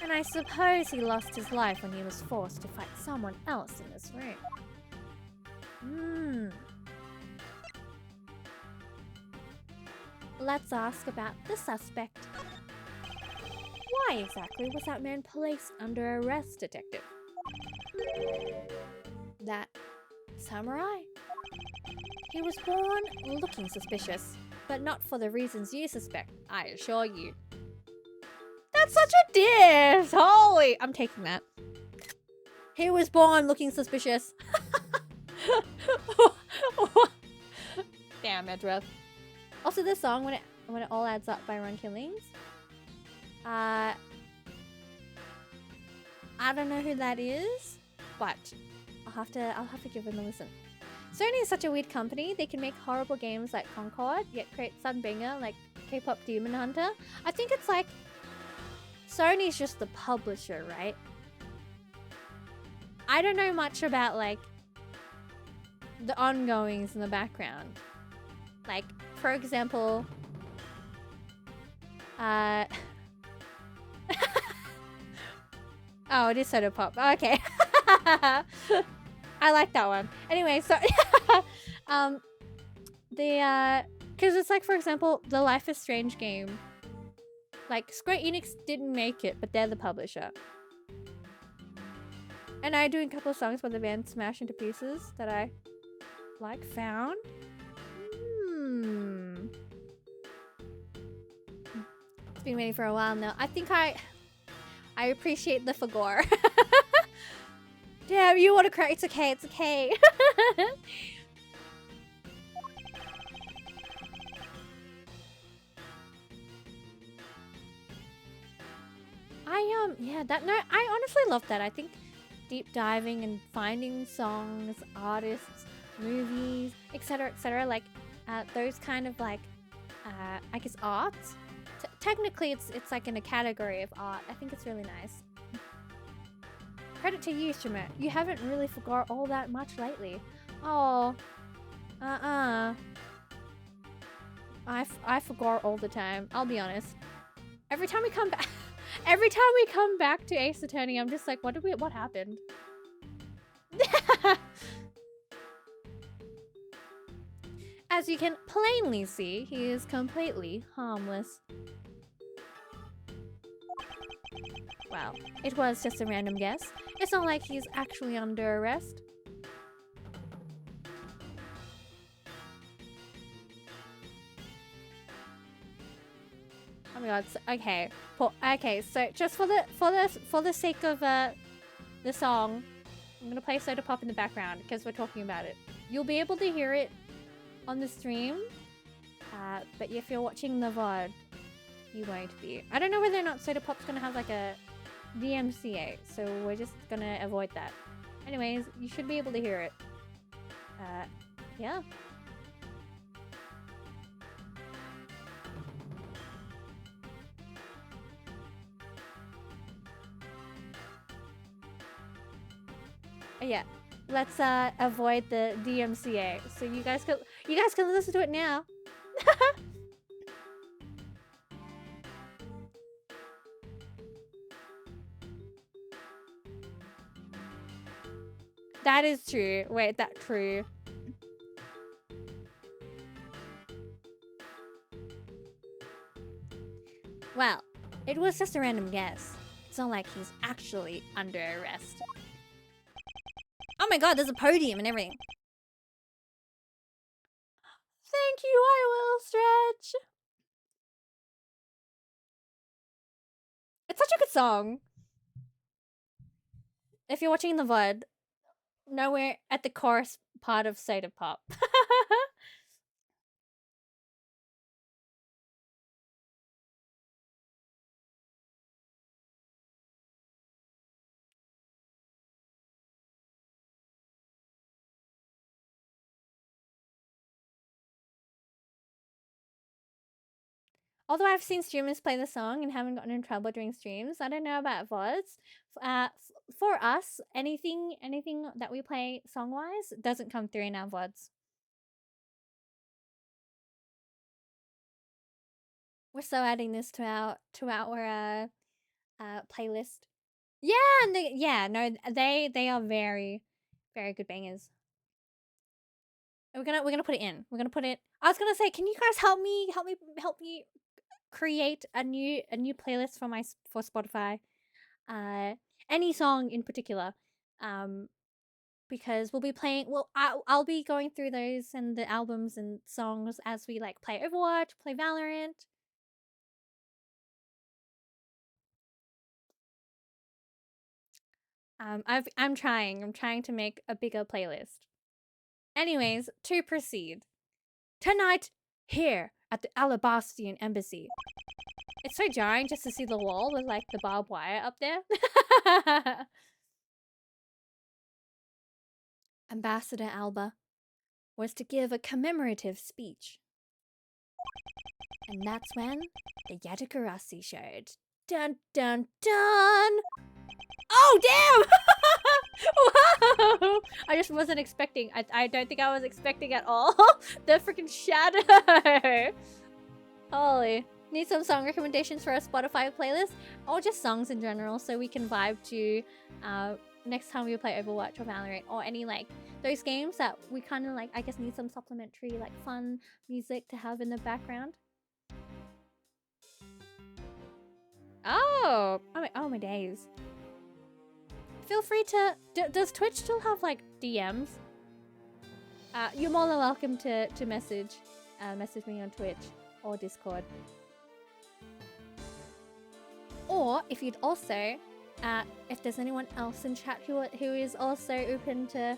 And I suppose he lost his life when he was forced to fight someone else in this room. Let's ask about the suspect. Why exactly was that man placed under arrest, Detective? That samurai? He was born looking suspicious, but not for the reasons you suspect, I assure you. That's such a diss! Holy! I'm taking that. He was born looking suspicious. Damn, Edgeworth. Also, this song, when it all adds up by Run Killings. I don't know who that is, but I'll have to give them a listen. Sony is such a weird company. They can make horrible games like Concord, yet create some banger like K-pop Demon Hunter. I think it's like Sony's just the publisher, right? I don't know much about like the ongoings in the background. Like, for example, oh, it is Soda Pop. Okay. I like that one. Anyway, so because it's like, for example, the Life is Strange game. Like, Square Enix didn't make it, but they're the publisher. And I do a couple of songs by the band Smash Into Pieces that I like found. It's been waiting for a while now. I think I appreciate the Fagor. Damn, you want to cry? It's okay, it's okay. I honestly love that. I think deep diving and finding songs, artists, movies, etc., like those kind of like I guess arts. Technically, it's like in a category of art. I think it's really nice. Credit to you, Shimmer. You haven't really forgot all that much lately. Oh. I forgot all the time. I'll be honest. Every time we come back, every time we come back to Ace Attorney, I'm just like, what happened? As you can plainly see, he is completely harmless. Well, it was just a random guess. It's not like he's actually under arrest. Oh my god, okay. Okay, so just for the sake of the song, I'm gonna play Soda Pop in the background because we're talking about it. You'll be able to hear it on the stream, but if you're watching the VOD, you won't be. I don't know whether or not Soda Pop's gonna have like a DMCA, so we're just gonna avoid that. Anyways, you should be able to hear it. Yeah. Yeah, let's avoid the DMCA. So you guys can listen to it now. That is true. Wait, that's true. Well, it was just a random guess. It's not like he's actually under arrest. Oh my god, there's a podium and everything. Thank you, I will stretch. It's such a good song. If you're watching the VOD, nowhere at the chorus part of Soda Pop. Although I've seen streamers play the song and haven't gotten in trouble during streams, I don't know about VODs. For us, anything that we play song-wise doesn't come through in our VODs. We're so adding this to our playlist. Yeah, and they are very, very good bangers. We're gonna put it in. We're gonna put it. I was gonna say, can you guys help me create a new playlist for Spotify? Any song in particular, because we'll be playing. Well, I'll be going through those and the albums and songs as we like play Overwatch, play Valorant. I'm trying to make a bigger playlist. Anyways, to proceed. Tonight, here at the Alabastian Embassy. It's so jarring just to see the wall with like the barbed wire up there. Ambassador Alba was to give a commemorative speech. And that's when the Yatakarasi showed. Dun dun dun! Oh, damn! Whoa! I just wasn't expecting. I don't think I was expecting at all. The freaking shadow! Holy. Need some song recommendations for a Spotify playlist? Or just songs in general so we can vibe to next time we play Overwatch or Valorant. Or any like those games that we kind of like, I guess, need some supplementary like fun music to have in the background. Oh my days. Feel free to... does Twitch still have, like, DMs? You're more than welcome to message me on Twitch or Discord. Or, if you'd also... if there's anyone else in chat who is also open to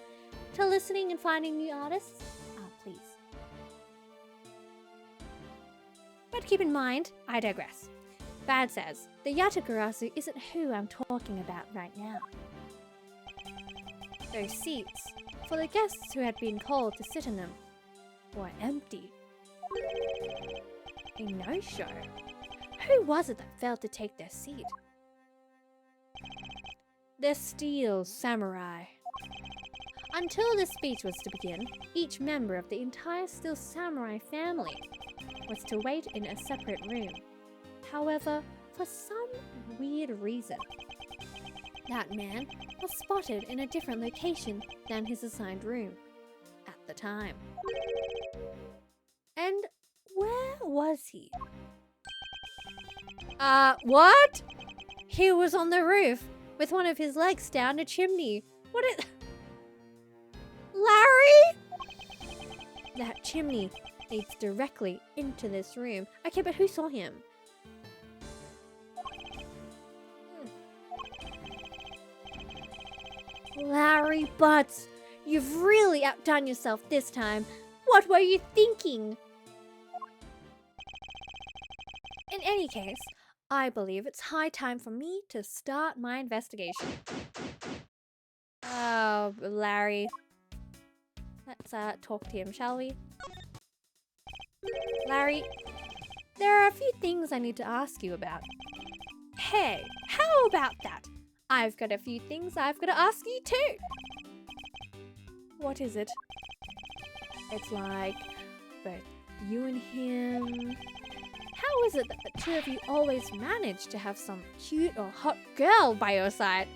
listening and finding new artists, please. But keep in mind, I digress. Bad says, the Yatagarasu isn't who I'm talking about right now. Those seats, for the guests who had been called to sit in them, were empty. A no-show. Who was it that failed to take their seat? the Steel Samurai. Until the speech was to begin, each member of the entire Steel Samurai family was to wait in a separate room. However, for some weird reason, that man was spotted in a different location than his assigned room at the time. And where was he? What? He was on the roof with one of his legs down a chimney. What it... Larry? That chimney leads directly into this room. Okay, but who saw him? Larry Butts, you've really outdone yourself this time. What were you thinking? In any case, I believe it's high time for me to start my investigation. Oh, Larry. Let's talk to him, shall we? Larry, there are a few things I need to ask you about. Hey, how about that? I've got a few things I've got to ask you too. What is it? It's like both you and him. How is it that the two of you always manage to have some cute or hot girl by your side?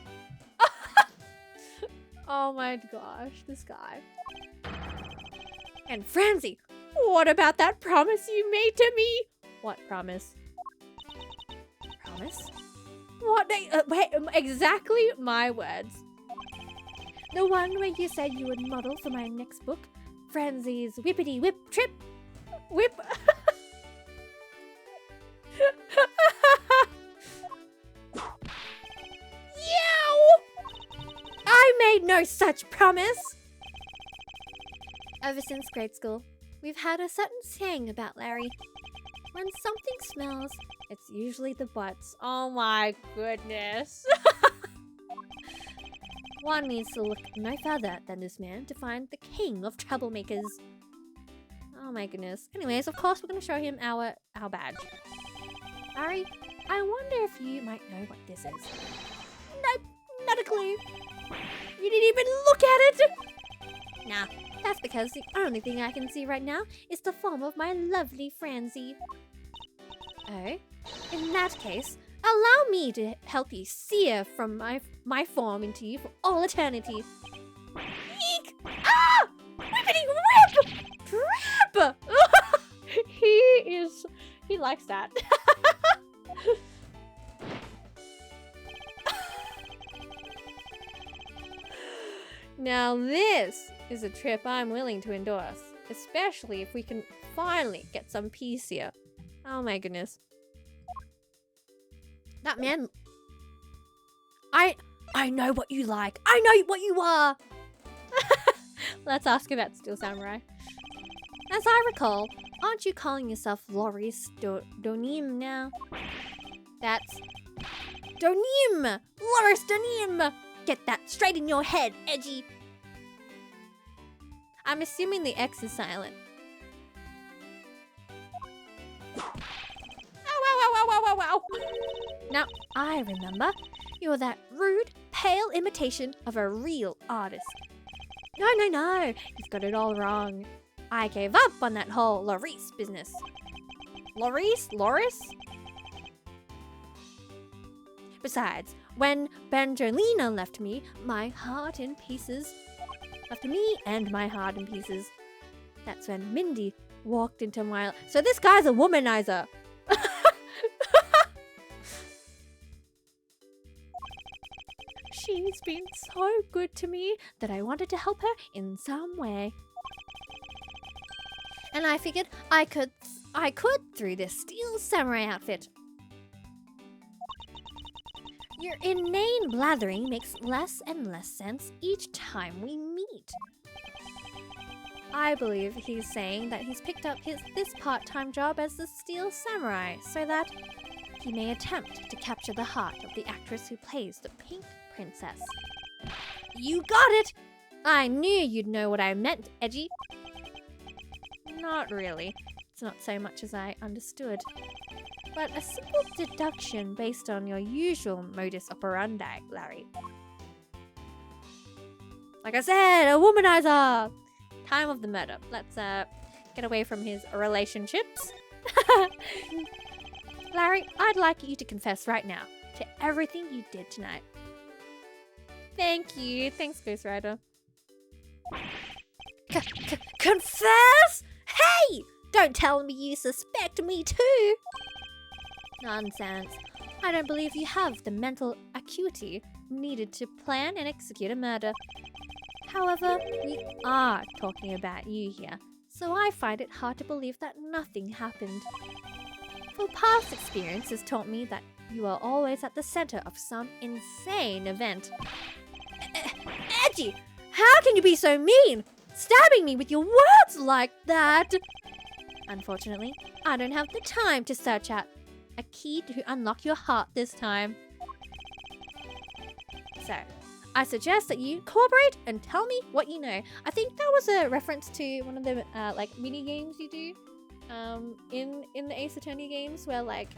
Oh my gosh, this guy. And Francie, what about that promise you made to me? What promise? Promise? What? Wait, exactly my words. The one where you said you would model for my next book, Francie's Whippity Whip Trip. Whip. Yow! I made no such promise. Ever since grade school, we've had a certain saying about Larry. When something smells, it's usually the butts. Oh my goodness. One needs to look no further than this man to find the king of troublemakers. Oh my goodness. Anyways, of course we're going to show him our badge. Larry, I wonder if you might know what this is. Nope, not a clue. You didn't even look at it. Nah, that's because the only thing I can see right now is the form of my lovely Francie. Oh, in that case, allow me to help you sear from my form into you for all eternity. Eek! Ah! Whippity whip! Trip! He likes that. Now this is a trip I'm willing to endorse, especially if we can finally get some peace here. Oh my goodness. That man... I know what you like. I know what you are. Let's ask about Steel Samurai. As I recall, aren't you calling yourself Loris Donim now? That's... Donim! Loris Donim! Get that straight in your head, Edgy. I'm assuming the X is silent. Ow. Now, I remember. You're that rude, pale imitation of a real artist. No. You've got it all wrong. I gave up on that whole Loris business. Loris? Besides, when Banjolina left me and my heart in pieces, that's when Mindy walked into my... So this guy's a womanizer. She's been so good to me that I wanted to help her in some way. And I figured I could through this Steel Samurai outfit. Your inane blathering makes less and less sense each time we meet. I believe he's saying that he's picked up this part-time job as the Steel Samurai so that he may attempt to capture the heart of the actress who plays the Pink Princess. You got it! I knew you'd know what I meant, Edgy. Not really. It's not so much as I understood. But a simple deduction based on your usual modus operandi, Larry. Like I said, a womanizer! Time of the murder. Let's get away from his relationships. Larry, I'd like you to confess right now to everything you did tonight. Thank you. Thanks, Ghost Rider. Confess? Hey! Don't tell me you suspect me too! Nonsense. I don't believe you have the mental acuity needed to plan and execute a murder. However, we are talking about you here, so I find it hard to believe that nothing happened. For past experience has taught me that you are always at the center of some insane event. Edgy! How can you be so mean? Stabbing me with your words like that! Unfortunately, I don't have the time to search out a key to unlock your heart this time. So, I suggest that you cooperate and tell me what you know. I think that was a reference to one of the like mini games you do in the Ace Attorney games, where like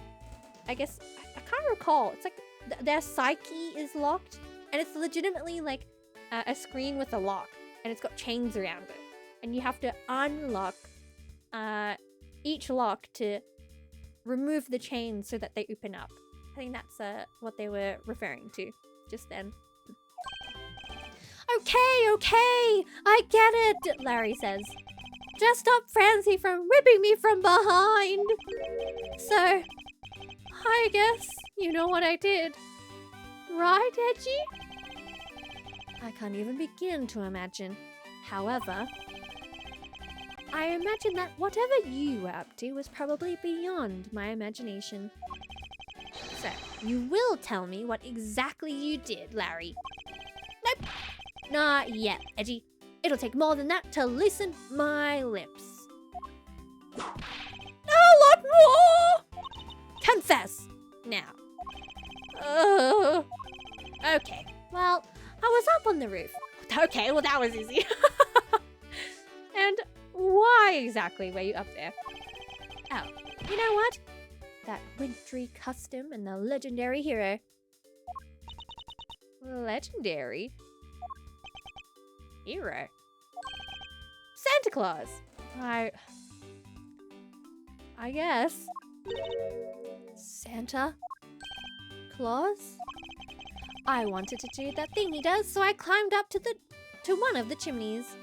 I guess I can't recall. It's like their psyche is locked, and it's legitimately like a screen with a lock, and it's got chains around it, and you have to unlock each lock to remove the chains so that they open up. I think that's what they were referring to just then. Okay, I get it, Larry says. Just stop Francie from ripping me from behind. So, I guess you know what I did. Right, Edgy? I can't even begin to imagine. However, I imagine that whatever you were up to was probably beyond my imagination. So, you will tell me what exactly you did, Larry. Nope. Not yet, Edgy. It'll take more than that to loosen my lips. A lot more! Confess! Now. Okay. Well, I was up on the roof. Okay, well that was easy. And why exactly were you up there? Oh, you know what? That wintry custom and the legendary hero. Legendary? Hero? Santa Claus! I guess. Santa Claus? I wanted to do that thing he does, so I climbed up to one of the chimneys.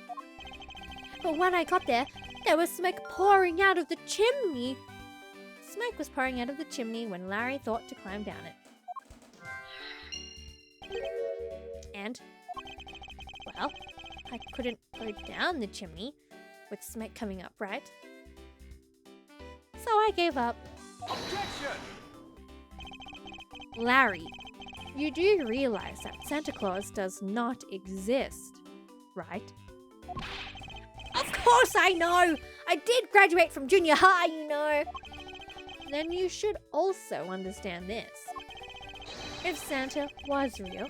But when I got there, there was smoke pouring out of the chimney. Smoke was pouring out of the chimney when Larry thought to climb down it. And, well, I couldn't go down the chimney with smoke coming up, right? So I gave up. Objection! Larry, you do realize that Santa Claus does not exist, right? Of course I know! I did graduate from junior high, you know! Then you should also understand this. If Santa was real,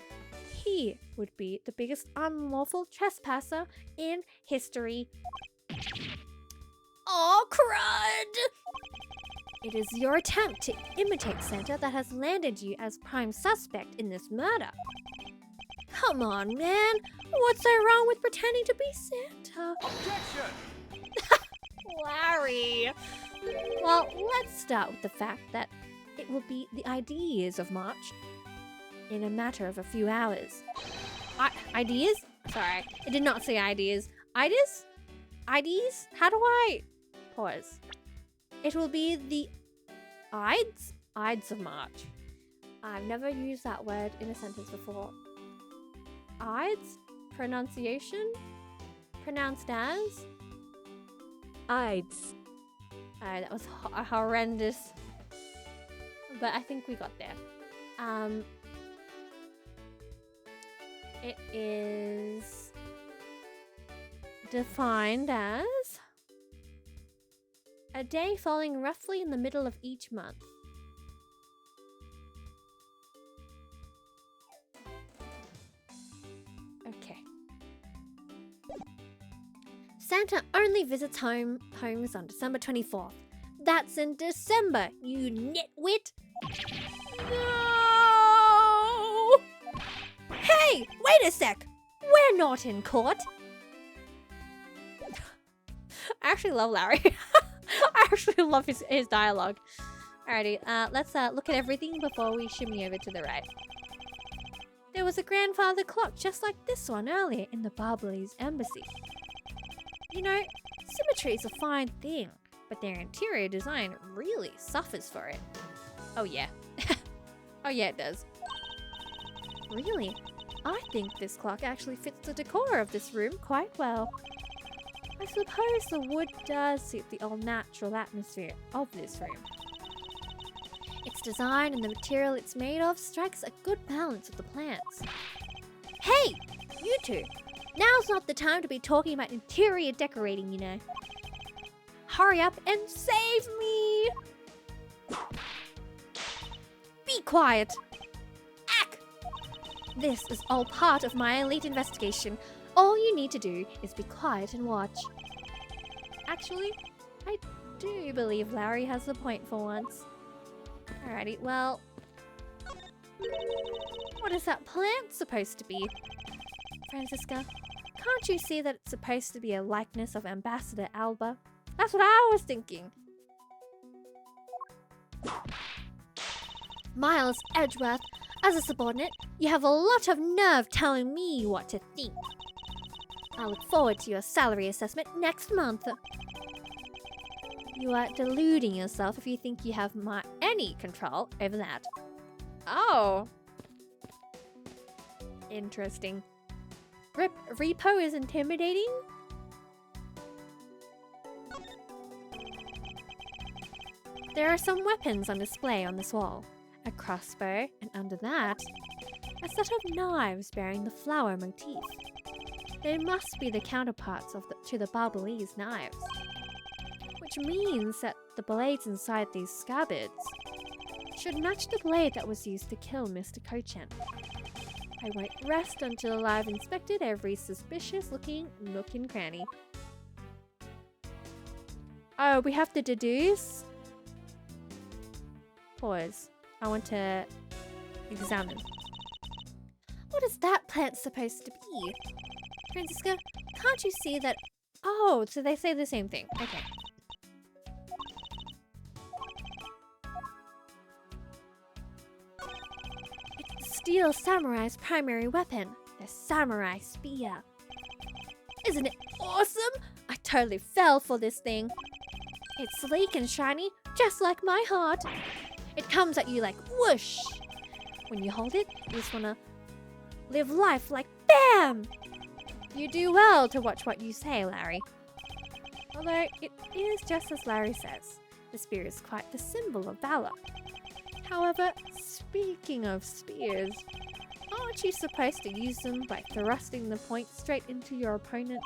he would be the biggest unlawful trespasser in history. Oh, crud! It is your attempt to imitate Santa that has landed you as prime suspect in this murder. Come on, man. What's so wrong with pretending to be Santa? Objection! Larry. Well, let's start with the fact that it will be the ideas of March in a matter of a few hours. Ideas? Sorry, it did not say ideas. Ideas? IDs? How do I... Pause. It will be the Ides? Ides of March. I've never used that word in a sentence before. Ides? Pronunciation? Pronounced as? Ides. That was horrendous. But I think we got there. It is defined as a day falling roughly in the middle of each month. Okay. Santa only visits homes on December 24th. That's in December, you nitwit! No! Hey, wait a sec! We're not in court. I actually love Larry. I actually love his dialogue. Alrighty, let's look at everything before we shimmy over to the right. There was a grandfather clock just like this one earlier in the Barbalese embassy. You know, symmetry is a fine thing, but their interior design really suffers for it. Oh yeah. Oh yeah, it does. Really? I think this clock actually fits the decor of this room quite well. I suppose the wood does suit the all-natural atmosphere of this room. Its design and the material it's made of strikes a good balance with the plants. Hey! You two! Now's not the time to be talking about interior decorating, you know. Hurry up and save me! Be quiet! Ack! This is all part of my elite investigation. All you need to do is be quiet and watch. Actually, I do believe Larry has a point for once. Alrighty, well... What is that plant supposed to be? Franziska, can't you see that it's supposed to be a likeness of Ambassador Alba? That's what I was thinking. Miles Edgeworth, as a subordinate, you have a lot of nerve telling me what to think. I look forward to your salary assessment next month. You are deluding yourself if you think you have any control over that. Oh. Interesting. Repo is intimidating? There are some weapons on display on this wall. A crossbow, and under that, a set of knives bearing the flower motif. They must be the counterparts to the Barbalese knives. Which means that the blades inside these scabbards should match the blade that was used to kill Mr. Kochen. I won't rest until I've inspected every suspicious-looking nook and cranny. Oh, we have to deduce? Pause. I want to examine. What is that plant supposed to be? Franziska, can't you see that? Oh, so they say the same thing. Okay. It's the Steel Samurai's primary weapon, the Samurai Spear. Isn't it awesome? I totally fell for this thing. It's sleek and shiny, just like my heart. It comes at you like whoosh. When you hold it, you just want to live life like BAM! You do well to watch what you say, Larry. Although it is just as Larry says, the spear is quite the symbol of valor. However, speaking of spears, aren't you supposed to use them by thrusting the point straight into your opponent?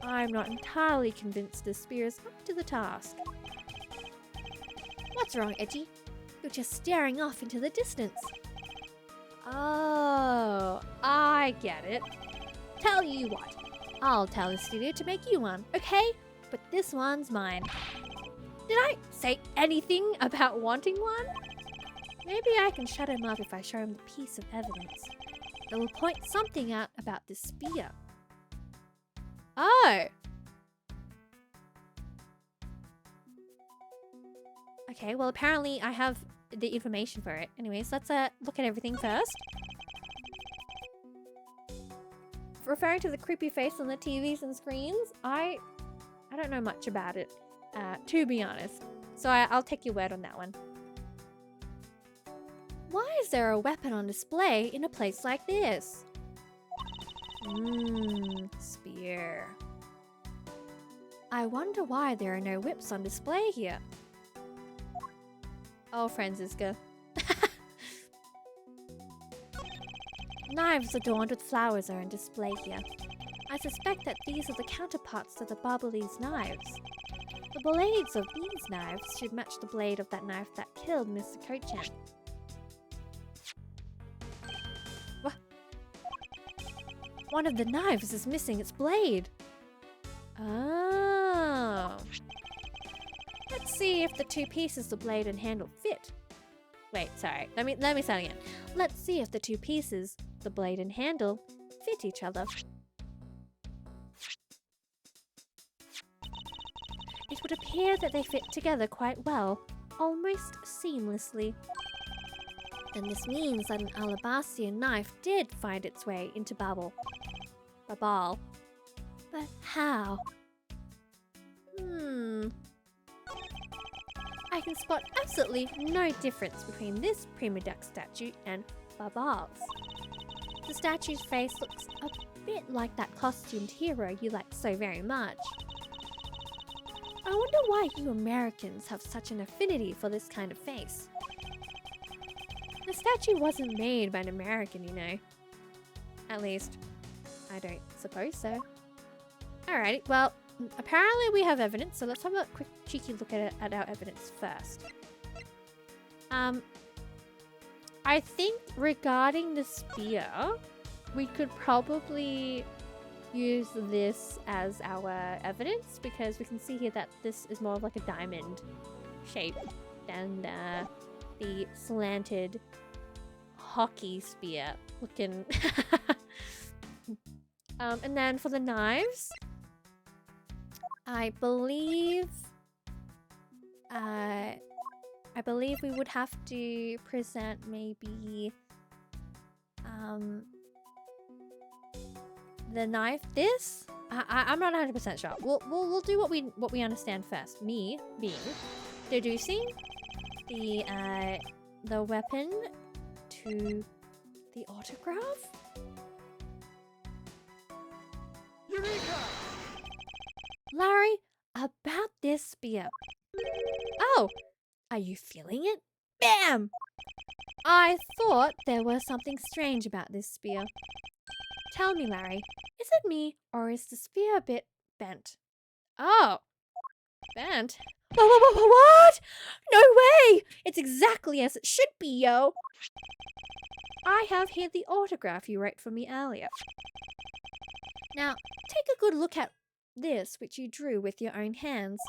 I'm not entirely convinced the spear is up to the task. What's wrong, Edgy? You're just staring off into the distance. Oh, I get it. Tell you what, I'll tell the studio to make you one, okay? But this one's mine. Did I say anything about wanting one? Maybe I can shut him up if I show him the piece of evidence. It will point something out about this spear. Oh! Okay, well apparently I have the information for it. Anyways, let's look at everything first. Referring to the creepy face on the TVs and screens, I don't know much about it, to be honest. So I'll take your word on that one. Why is there a weapon on display in a place like this? Spear. I wonder why there are no whips on display here. Oh, Franziska. Knives adorned with flowers are on display here. I suspect that these are the counterparts to the Barbalese knives. The blades of these knives should match the blade of that knife that killed Mr. Kochen. What? One of the knives is missing its blade. Oh. Let's see if the two pieces, the blade and handle, fit. Wait, sorry. Let me start again. Let's see if the two pieces, the blade and handle, fit each other. It would appear that they fit together quite well, almost seamlessly. And this means that an Alabastian knife did find its way into Babal. But how? I can spot absolutely no difference between this Prima Duck statue and Babal's. The statue's face looks a bit like that costumed hero you like so very much. I wonder why you Americans have such an affinity for this kind of face. The statue wasn't made by an American, you know. At least, I don't suppose so. Alrighty, well, apparently we have evidence, so let's have a quick cheeky look at our evidence first. I think regarding the spear, we could probably use this as our evidence because we can see here that this is more of like a diamond shape than the slanted hockey spear looking. And then for the knives, I believe we would have to present maybe the knife. This I'm not 100% sure. We'll do what we understand first. Me being deducing the weapon to the autograph. Eureka! Larry, about this spear. Oh, are you feeling it? Bam! I thought there was something strange about this spear. Tell me, Larry, is it me or is the spear a bit bent? Oh, bent? What? No way! It's exactly as it should be, yo! I have here the autograph you wrote for me earlier. Now, take a good look at this, which you drew with your own hands.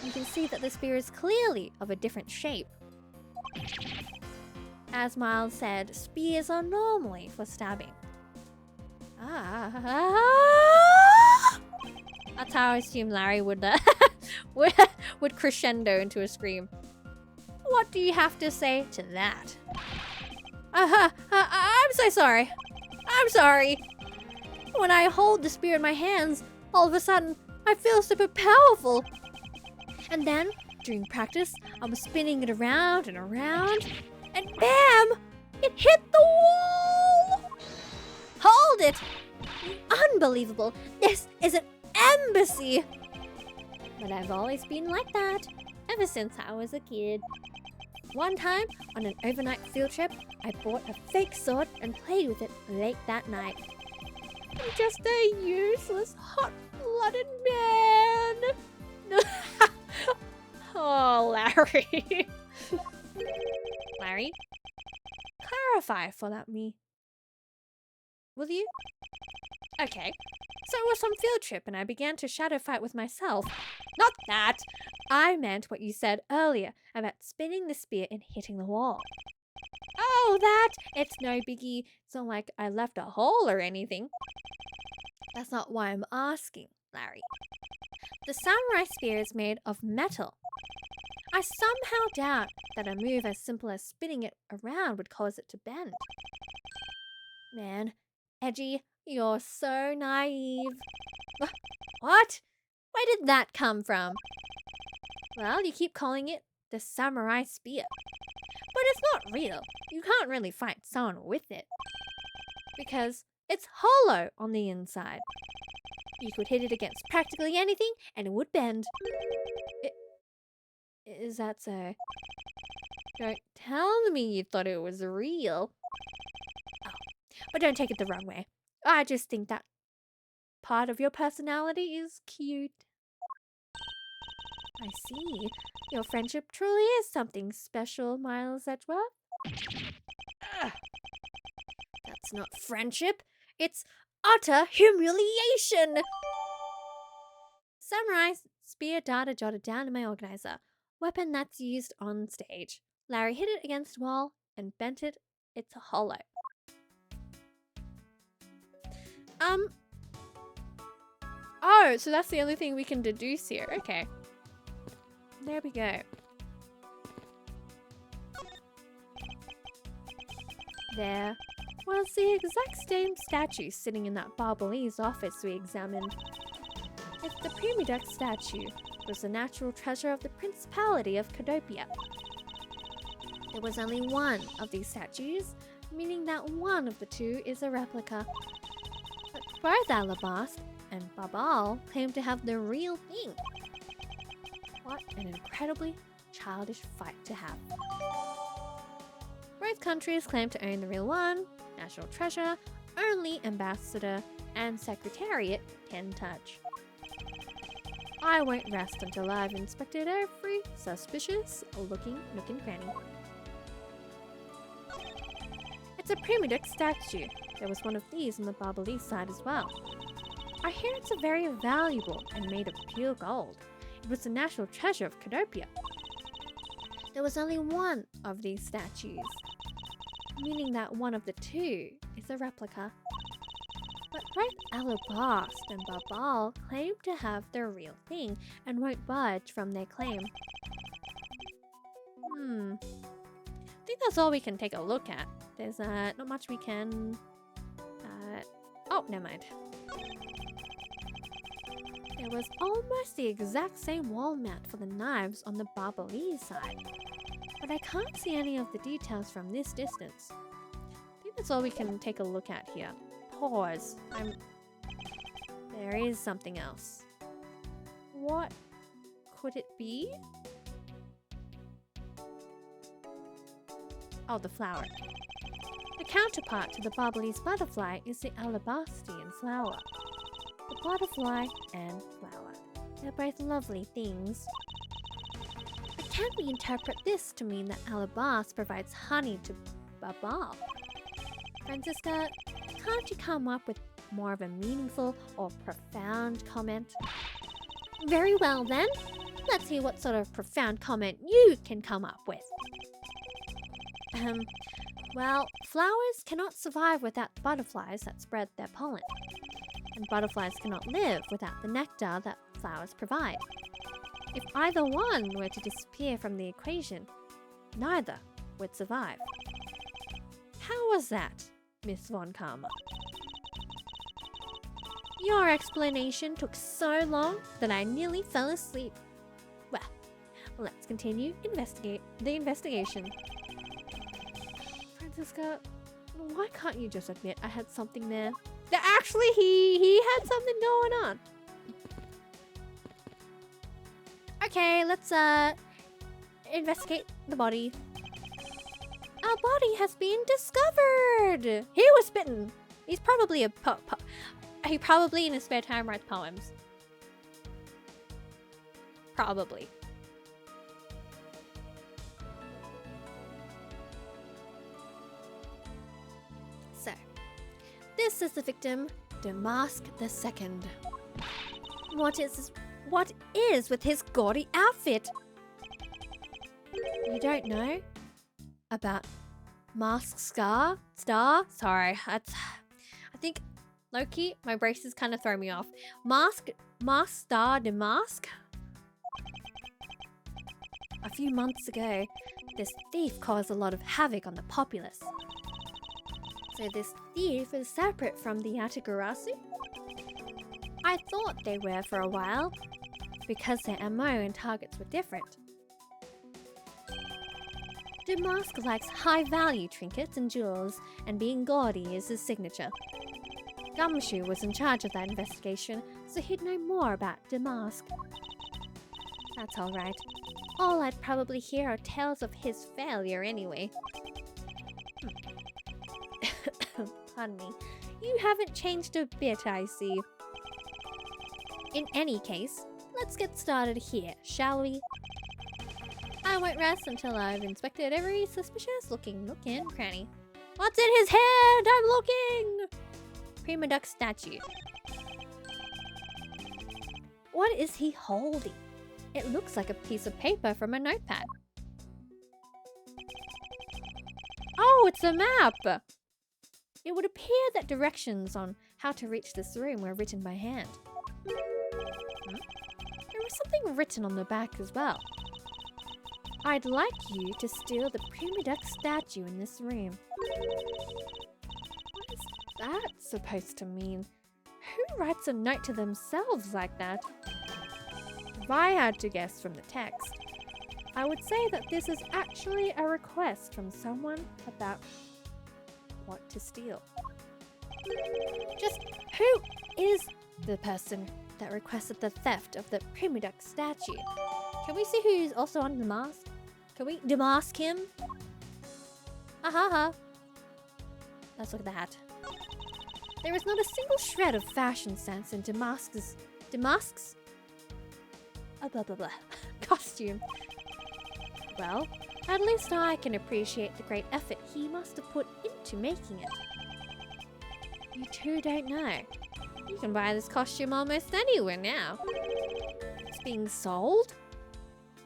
You can see that the spear is clearly of a different shape. As Miles said, spears are normally for stabbing. That's how I assume Larry would would crescendo into a scream. What do you have to say to that? I'm so sorry. I'm sorry. When I hold the spear in my hands, all of a sudden, I feel super powerful. And then, during practice, I was spinning it around and around, and bam! It hit the wall! Hold it! Unbelievable! This is an embassy! But I've always been like that, ever since I was a kid. One time, on an overnight field trip, I bought a fake sword and played with it late that night. I'm just a useless, hot-blooded man! Oh, Larry. Larry? Clarify for that me. Will you? Okay. So it was some field trip and I began to shadow fight with myself. Not that! I meant what you said earlier about spinning the spear and hitting the wall. Oh, that! It's no biggie. It's not like I left a hole or anything. That's not why I'm asking, Larry. The samurai spear is made of metal. I somehow doubt that a move as simple as spinning it around would cause it to bend. Man, Edgy, you're so naive. What? Where did that come from? Well, you keep calling it the samurai spear. But it's not real. You can't really fight someone with it. Because it's hollow on the inside. You could hit it against practically anything and it would bend. Is that so? Don't tell me you thought it was real. Oh, but don't take it the wrong way. I just think that part of your personality is cute. I see. Your friendship truly is something special, Miles Edgeworth. That's not friendship. It's utter humiliation. Samurai spear data jotted down in my organizer. Weapon that's used on stage. Larry hit it against the wall and bent it. It's hollow. Oh, so that's the only thing we can deduce here. Okay. There we go. There was the exact same statue sitting in that Barbalese office we examined. If the Primiduck statue was the natural treasure of the Principality of Cadopia, there was only one of these statues, meaning that one of the two is a replica. But both Alabast and Babal claim to have the real thing. What an incredibly childish fight to have. Both countries claim to own the real one, national treasure, only ambassador and secretariat can touch. I won't rest until I've inspected every suspicious looking nook and cranny. It's a Primiduck statue. There was one of these on the Barbalese side as well. I hear it's a very valuable and made of pure gold. It was the national treasure of Cadopia. There was only one of these statues, meaning that one of the two is a replica. But both Alabast and Babal claim to have the real thing and won't budge from their claim. I think that's all we can take a look at. There's not much we can... oh, never mind. There was almost the exact same wall mat for the knives on the Barbalese side, but I can't see any of the details from this distance. I think that's all we can take a look at here. Pause. There is something else. What could it be? Oh, the flower. The counterpart to the Barbalese butterfly is the Alabastian flower. The butterfly and flower. They're both lovely things. But can we interpret this to mean that Alabast provides honey to Babal? Franziska, can't you come up with more of a meaningful or profound comment? Very well then. Let's see what sort of profound comment you can come up with. Well, flowers cannot survive without butterflies that spread their pollen. And butterflies cannot live without the nectar that flowers provide. If either one were to disappear from the equation, neither would survive. How was that, Miss Von Karma? Your explanation took so long that I nearly fell asleep. Well, let's continue the investigation. Franziska, why can't you just admit I had something there? Actually, he had something going on. Okay, let's investigate the body. Our body has been discovered. He was bitten. He's probably he probably in his spare time writes poems. Probably. So, this is the victim, Damask II. What is with his gaudy outfit? You don't know about Mask Star? Sorry, I think Loki, my braces kind of throw me off. Mask Star Damask? A few months ago, this thief caused a lot of havoc on the populace. So this thief is separate from the Yatagarasu? I thought they were for a while, because their MO and targets were different. Damask likes high-value trinkets and jewels, and being gaudy is his signature. Gumshoe was in charge of that investigation, so he'd know more about Damask. That's alright. All I'd probably hear are tales of his failure anyway. Pardon me. You haven't changed a bit, I see. In any case, let's get started here, shall we? I won't rest until I've inspected every suspicious looking nook and cranny. What's in his head? I'm looking! Primiduck statue. What is he holding? It looks like a piece of paper from a notepad. Oh, it's a map! It would appear that directions on how to reach this room were written by hand. There was something written on the back as well. I'd like you to steal the Primaduck statue in this room. What is that supposed to mean? Who writes a note to themselves like that? If I had to guess from the text, I would say that this is actually a request from someone about what to steal. Just who is the person that requested the theft of the Primaduck statue? Can we see who's also on the mask? Can we demask him? Ahaha. Let's look at the hat. There is not a single shred of fashion sense in Damask's blah blah blah costume. Well, at least I can appreciate the great effort he must have put into making it. You two don't know. You can buy this costume almost anywhere now. It's being sold?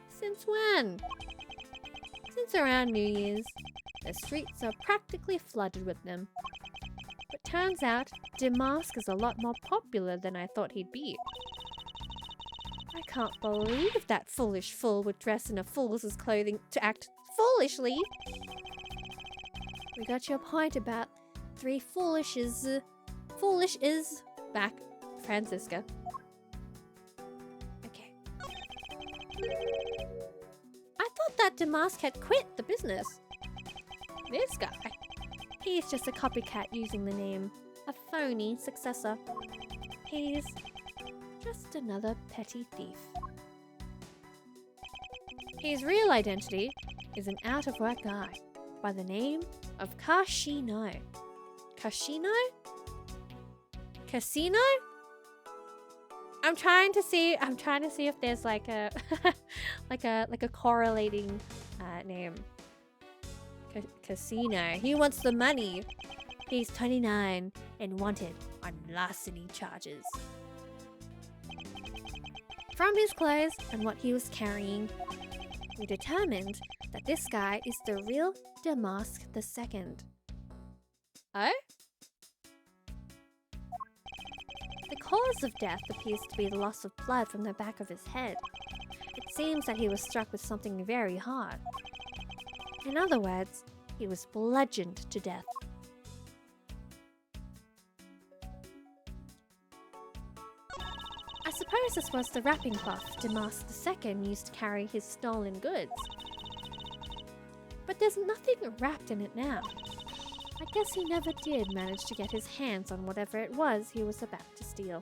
Since when? Since around New Year's. The streets are practically flooded with them. But turns out, Damask is a lot more popular than I thought he'd be. I can't believe that foolish fool would dress in a fool's clothing to act foolishly. We got your point about 3 foolish is back, Franziska. Okay. I thought that Damask had quit the business. This guy, he's just a copycat using the name, a phony successor. He's just another petty thief. His real identity is an out-of-work guy by the name of Kashino. Kashino? Casino? I'm trying to see if there's like a like a correlating name. Casino. He wants the money. He's 29 and wanted on larceny charges. From his clothes and what he was carrying, we determined that this guy is the real Damask II. Oh? The cause of death appears to be the loss of blood from the back of his head. It seems that he was struck with something very hard. In other words, he was bludgeoned to death. I suppose this was the wrapping cloth Damask II used to carry his stolen goods. But there's nothing wrapped in it now. I guess he never did manage to get his hands on whatever it was he was about to steal.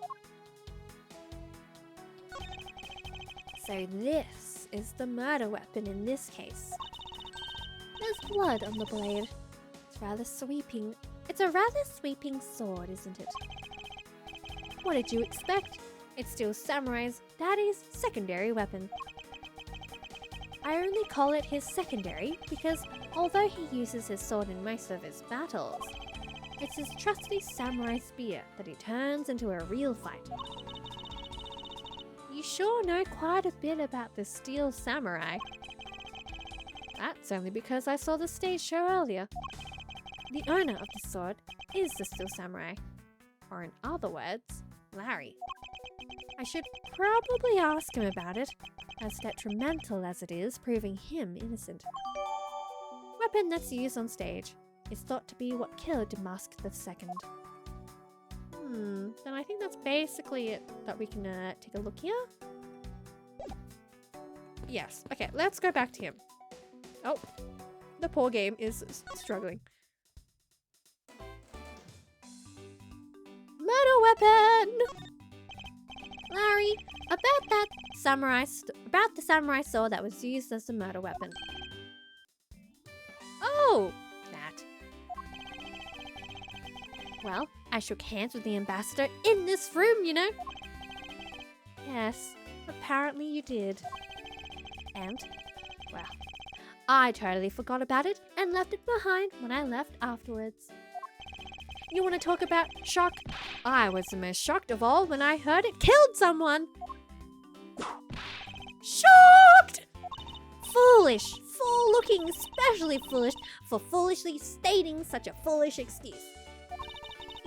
So this is the murder weapon in this case. There's blood on the blade. It's a rather sweeping sword, isn't it? What did you expect? It's still Samurai's daddy's secondary weapon. I only call it his secondary because although he uses his sword in most of his battles, it's his trusty samurai spear that he turns into a real fight. You sure know quite a bit about the Steel Samurai. That's only because I saw the stage show earlier. The owner of the sword is the Steel Samurai, or in other words, Larry. I should probably ask him about it, as detrimental as it is proving him innocent. Weapon that's used on stage is thought to be what killed Damask II. Then I think that's basically it that we can take a look here. Yes, okay, let's go back to him. Oh, the poor game is struggling. Murder weapon! Larry, about the samurai sword that was used as a murder weapon. Oh, that. Well, I shook hands with the ambassador in this room, you know. Yes, apparently you did. And, well, I totally forgot about it and left it behind when I left afterwards. You want to talk about shock? I was the most shocked of all when I heard it killed someone. Shocked! Foolish, fool-looking, especially foolish for foolishly stating such a foolish excuse.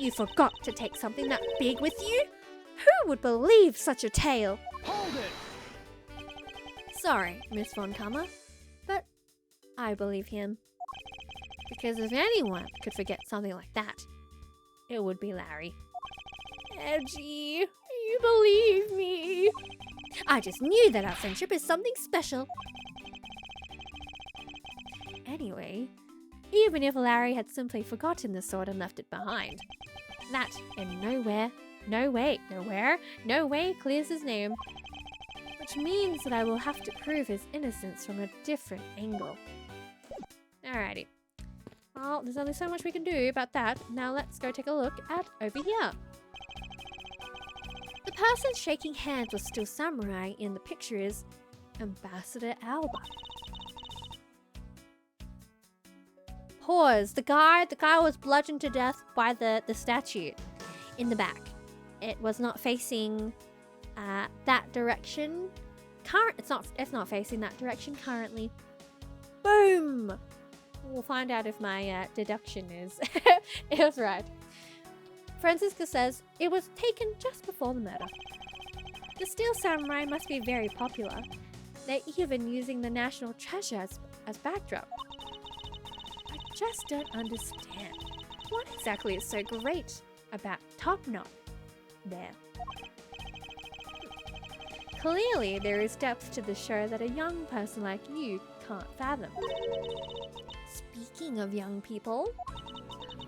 You forgot to take something that big with you? Who would believe such a tale? Hold it! Sorry, Miss Von Karma, but I believe him. Because if anyone could forget something like that, it would be Larry. Edgy, you believe me? I just knew that our friendship is something special. Anyway, even if Larry had simply forgotten the sword and left it behind, that in no way clears his name. Which means that I will have to prove his innocence from a different angle. Alrighty. Well, there's only so much we can do about that. Now let's go take a look at over here. The person shaking hands with Steel Samurai in the picture is Ambassador Alba. Pause. The guy was bludgeoned to death by the statue in the back. It was not facing that direction. It's not facing that direction currently. Boom. We'll find out if my deduction is it was right. Francisca says it was taken just before the murder. The Steel Samurai must be very popular. They're even using the national treasure as backdrop. I just don't understand. What exactly is so great about Top Knot there? Clearly, there is depth to the show that a young person like you can't fathom. Speaking of young people,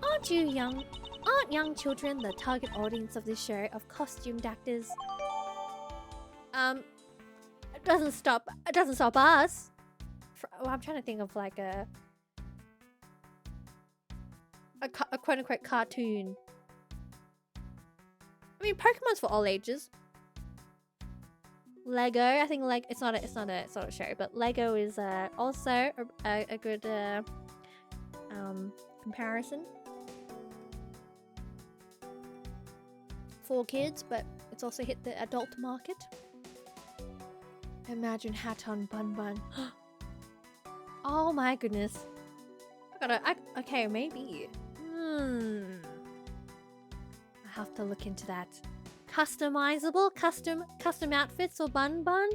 aren't young children the target audience of this show of costumed actors? It doesn't stop us. Well, I'm trying to think of like a quote-unquote cartoon. I mean, Pokemon's for all ages. Lego, I think it's not a show, but Lego is also a good comparison for kids, but it's also hit the adult market. Imagine Hatton Bun Bun. Oh my goodness. Okay, maybe. I have to look into that. Customizable custom outfits or Bun Bun.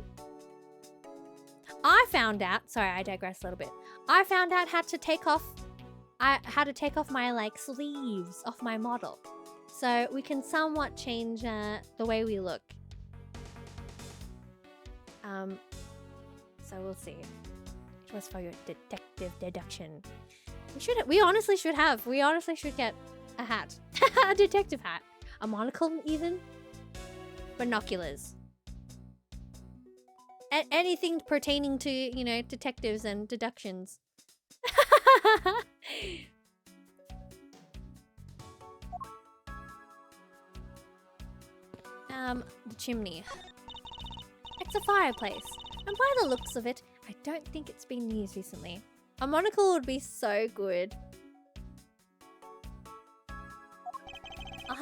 I found out. Sorry, I digress a little bit. I found out how to take off my like sleeves off my model, so we can somewhat change the way we look. So we'll see. It was for your detective deduction. We honestly should get a hat, a detective hat, a monocle even. Binoculars. Anything pertaining to, you know, detectives and deductions. The chimney. It's a fireplace. And by the looks of it, I don't think it's been used recently. A monocle would be so good. I'll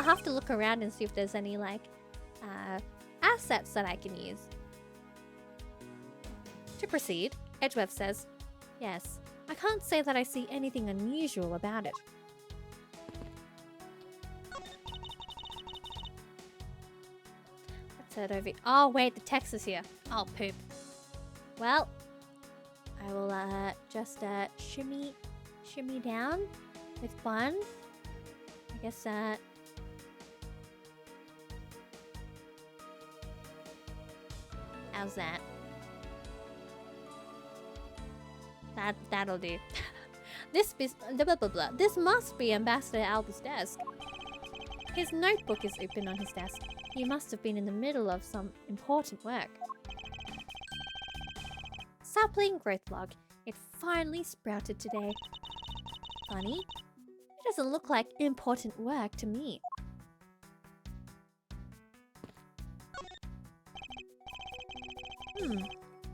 have to look around and see if there's any like assets that I can use. To proceed, Edgeworth says, yes, I can't say that I see anything unusual about it. Let's head over. Oh wait, the text is here. Oh poop. Well, I will just shimmy down with one. I guess how's that? That'll do. This must be Ambassador Alba's desk. His notebook is open on his desk. He must have been in the middle of some important work. Sapling growth log. It finally sprouted today. Funny. It doesn't look like important work to me.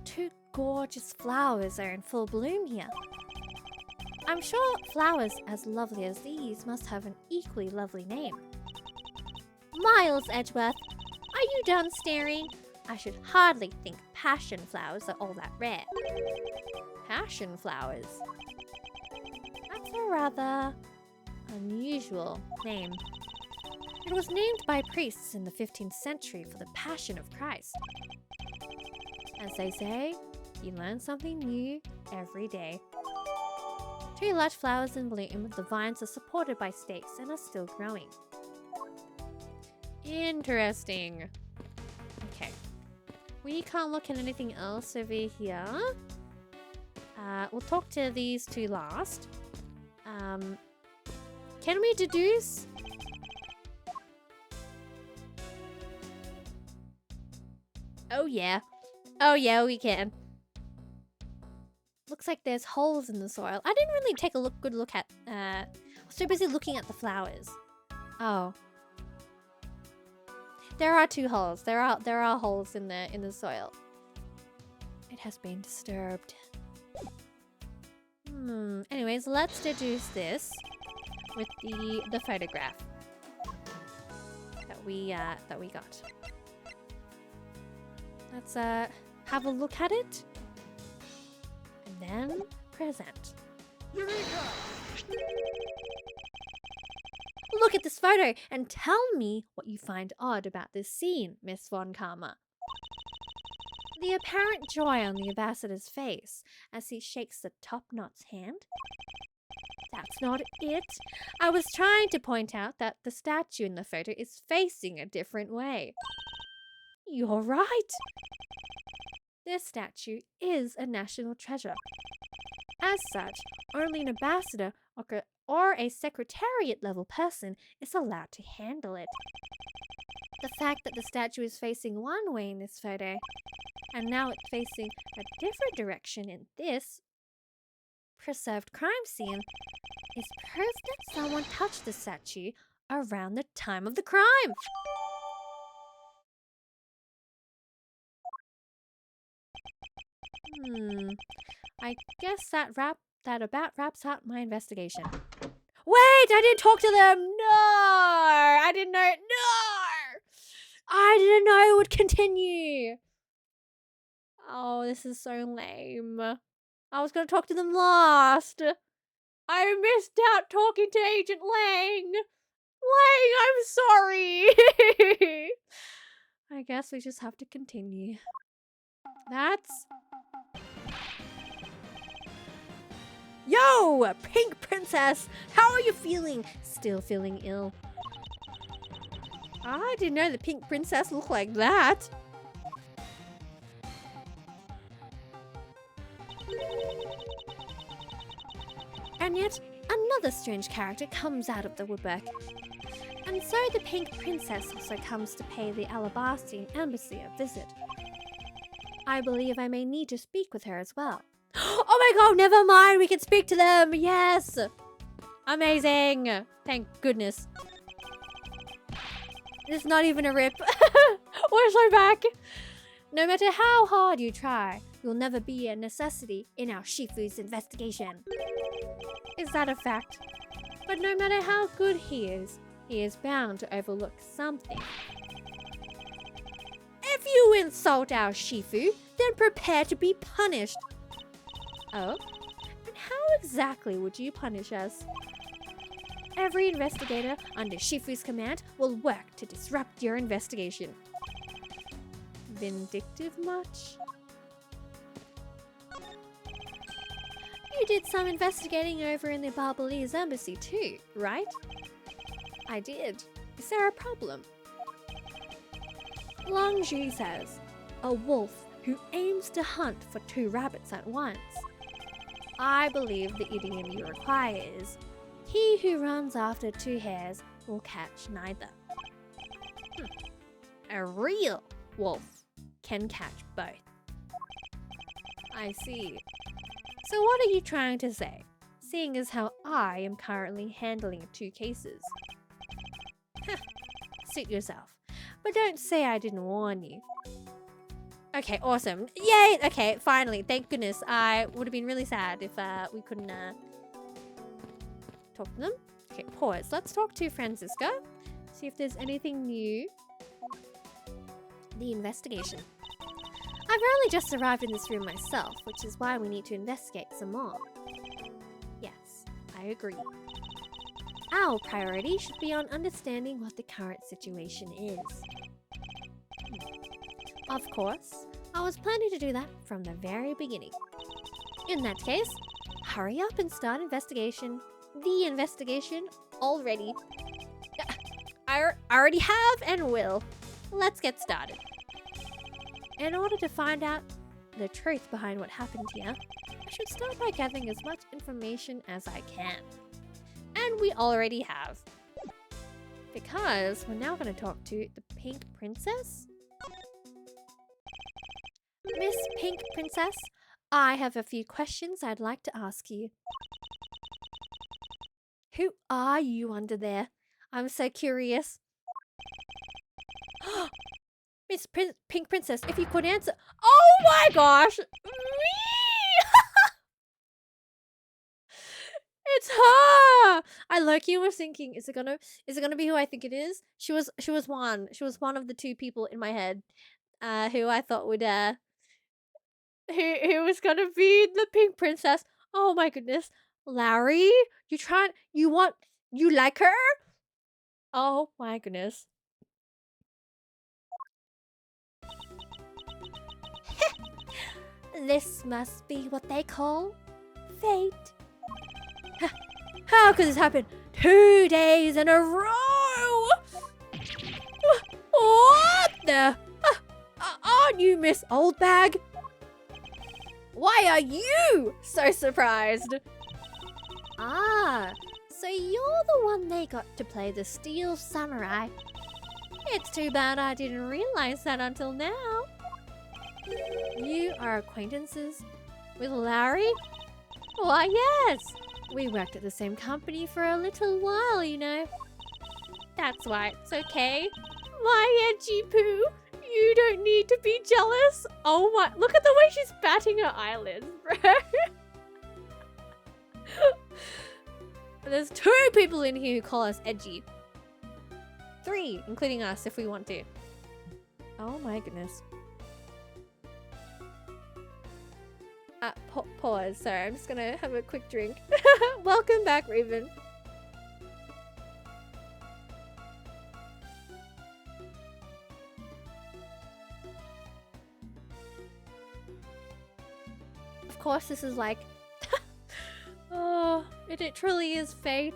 Two gorgeous flowers are in full bloom here. I'm sure flowers as lovely as these must have an equally lovely name. Miles Edgeworth, are you done staring? I should hardly think passion flowers are all that rare. Passion flowers? That's a rather unusual name. It was named by priests in the 15th century for the Passion of Christ. As they say, you learn something new every day. 2 large flowers in bloom, the vines are supported by stakes and are still growing. Interesting. Okay. We can't look at anything else over here. We'll talk to these 2 last. Can we deduce? Oh yeah. Oh yeah, we can. Looks like there's holes in the soil. I didn't really take a good look at... I was so busy looking at the flowers. Oh. There are 2 holes. There are holes in the soil. It has been disturbed. Anyways, let's deduce this with the photograph that we got. Let's have a look at it and then present. Eureka! Look at this photo and tell me what you find odd about this scene, Miss Von Karma. The apparent joy on the ambassador's face as he shakes the top knot's hand. That's not it. I was trying to point out that the statue in the photo is facing a different way. You're right. This statue is a national treasure. As such, only an ambassador or a secretariat level person is allowed to handle it. The fact that the statue is facing one way in this photo, and now it's facing a different direction in this preserved crime scene, is proof that someone touched the statue around the time of the crime. I guess that about wraps up my investigation. Wait, I didn't talk to them. No, I didn't know. No, I didn't know it would continue. Oh, this is so lame. I was going to talk to them last. I missed out talking to Agent Lang. Lang, I'm sorry. I guess we just have to continue. That's... Yo, Pink Princess, how are you feeling? Still feeling ill. I didn't know the Pink Princess looked like that. And yet, another strange character comes out of the woodwork. And so the Pink Princess also comes to pay the Alabastian Embassy a visit. I believe I may need to speak with her as well. Oh my god, never mind, we can speak to them, yes! Amazing! Thank goodness. It's not even a rip. We're so back! No matter how hard you try, you'll never be a necessity in our Shifu's investigation. Is that a fact? But no matter how good he is bound to overlook something. If you insult our Shifu, then prepare to be punished. Oh? And how exactly would you punish us? Every investigator under Shifu's command will work to disrupt your investigation. Vindictive much? You did some investigating over in the Barbalese embassy too, right? I did. Is there a problem? Longzhi says, a wolf who aims to hunt for 2 rabbits at once. I believe the idiom you require is, he who runs after 2 hares will catch neither. A real wolf can catch both. I see. So what are you trying to say, seeing as how I am currently handling 2 cases? Suit yourself. But don't say I didn't warn you. Okay, awesome. Yay! Okay, finally. Thank goodness. I would have been really sad if we couldn't talk to them. Okay, pause. Let's talk to Franziska. See if there's anything new. The investigation. I've only just arrived in this room myself, which is why we need to investigate some more. Yes, I agree. our priority should be on understanding what the current situation is. Of course, I was planning to do that from the very beginning. In that case, hurry up and start investigation. The investigation already. I already have and will. Let's get started. In order to find out the truth behind what happened here, I should start by gathering as much information as I can. And we already have. Because we're now going to talk to the Pink Princess. Miss Pink Princess, I have a few questions I'd like to ask you. Who are you under there? I'm so curious. Miss Pink Princess, if you could answer— Oh my gosh! It's her! I low-key was thinking, is it gonna be who I think it is? She was one of the two people in my head, who I thought would who was gonna be the Pink Princess. Oh my goodness. Larry, you like her? Oh my goodness. This must be what they call fate. How could this happen 2 days in a row? What the? Aren't you Miss Oldbag? Why are you so surprised? Ah, so you're the one they got to play the Steel Samurai. It's too bad I didn't realize that until now. You are acquaintances with Larry? Why, yes. We worked at the same company for a little while, you know. That's why it's okay. My edgy poo. You don't need to be jealous. Oh my, look at the way she's batting her eyelids, bro. There's 2 people in here who call us edgy. 3, including us if we want to. Oh my goodness. Pause. Sorry, I'm just gonna have a quick drink. Welcome back, Raven. Of course, this is like... Oh, it truly is fate.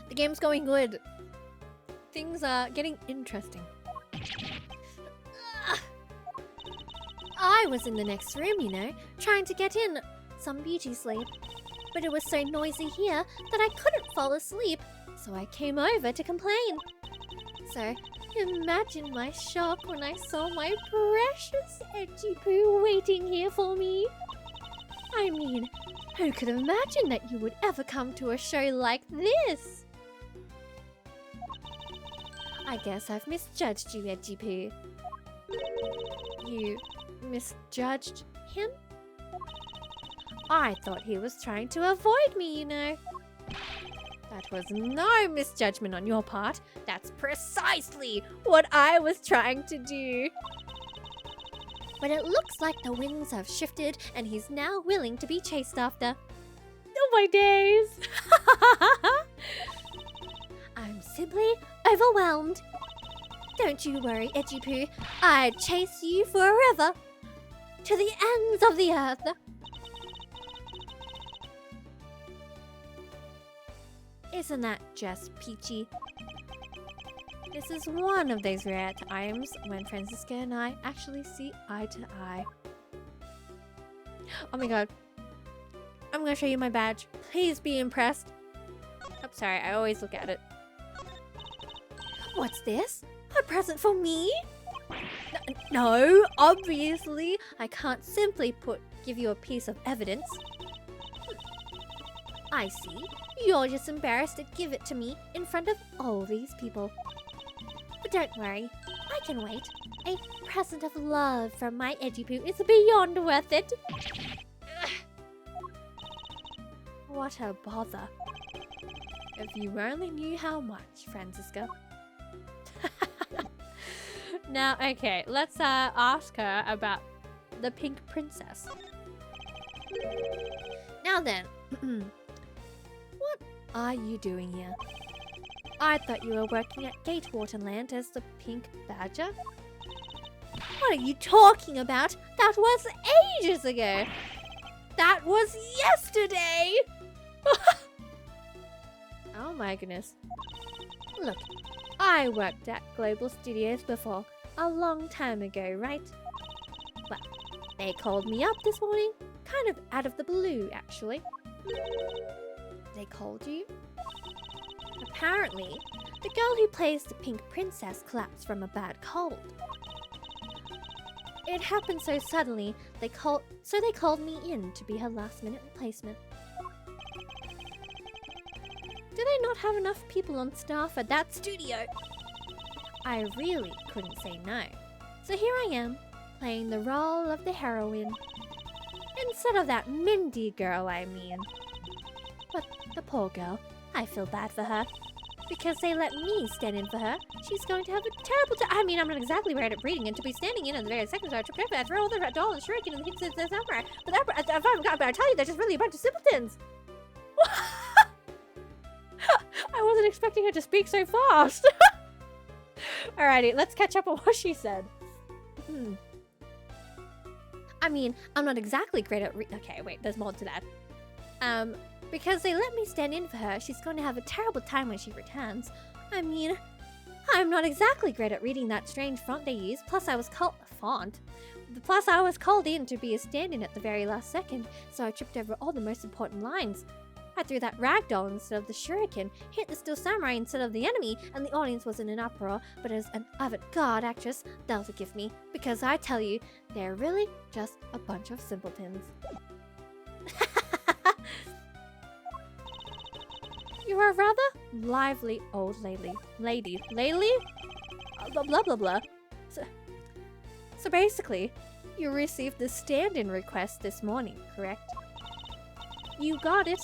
The game's going good. Things are getting interesting. I was in the next room, you know, trying to get in some beauty sleep. But it was so noisy here that I couldn't fall asleep, so I came over to complain. So, imagine my shock when I saw my precious edgy poo waiting here for me. I mean, who could imagine that you would ever come to a show like this? I guess I've misjudged you, edgy poo. You misjudged him? I thought he was trying to avoid me, you know. That was no misjudgment on your part. That's precisely what I was trying to do. But it looks like the winds have shifted and he's now willing to be chased after. Oh my days! I'm simply overwhelmed. Don't you worry, Edgy Poo. I'd chase you forever. To the ends of the earth. Isn't that just peachy? This is one of those rare times when Franziska and I actually see eye to eye. Oh my god. I'm gonna show you my badge. Please be impressed. Oh, sorry, I always look at it. What's this? A present for me? No, obviously. I can't simply give you a piece of evidence. I see. You're just embarrassed to give it to me in front of all these people. But don't worry, I can wait. A present of love from my Edgy Poo is beyond worth it. What a bother. If you only knew how much, Franziska. Now, okay, let's ask her about the Pink Princess. Now then, What are you doing here? I thought you were working at Gatewaterland as the Pink Badger. What are you talking about? That was ages ago. That was yesterday. Oh my goodness. Look, I worked at Global Studios before, a long time ago, right? Well, they called me up this morning, kind of out of the blue, actually. They called you? Apparently, the girl who plays the Pink Princess collapsed from a bad cold. It happened so suddenly, they called me in to be her last-minute replacement. Do they not have enough people on staff at that studio? I really couldn't say no. So here I am, playing the role of the heroine. Instead of that Mindy girl, I mean. But the poor girl, I feel bad for her. Because they let me stand in for her, she's going to have a terrible time. I mean, I'm not exactly right at reading, and to be standing in at the very second, so I tripped over, I throw all the doll and shuriken and hit the samurai. But I tell you, they're just really a bunch of simpletons. I wasn't expecting her to speak so fast. Alrighty, let's catch up on what she said. I mean, I'm not exactly great at okay, wait, there's more to that. Because they let me stand in for her, she's going to have a terrible time when she returns. I mean, I'm not exactly great at reading that strange font they use, plus I was called in to be a stand-in at the very last second, so I tripped over all the most important lines. I threw that ragdoll instead of the shuriken, hit the steel samurai instead of the enemy, and the audience was in an uproar, but as an avant-garde actress, they'll forgive me, because I tell you, they're really just a bunch of simpletons. You're a rather lively old lady. Lady? Blah blah blah. So basically, you received the stand-in request this morning, correct? You got it.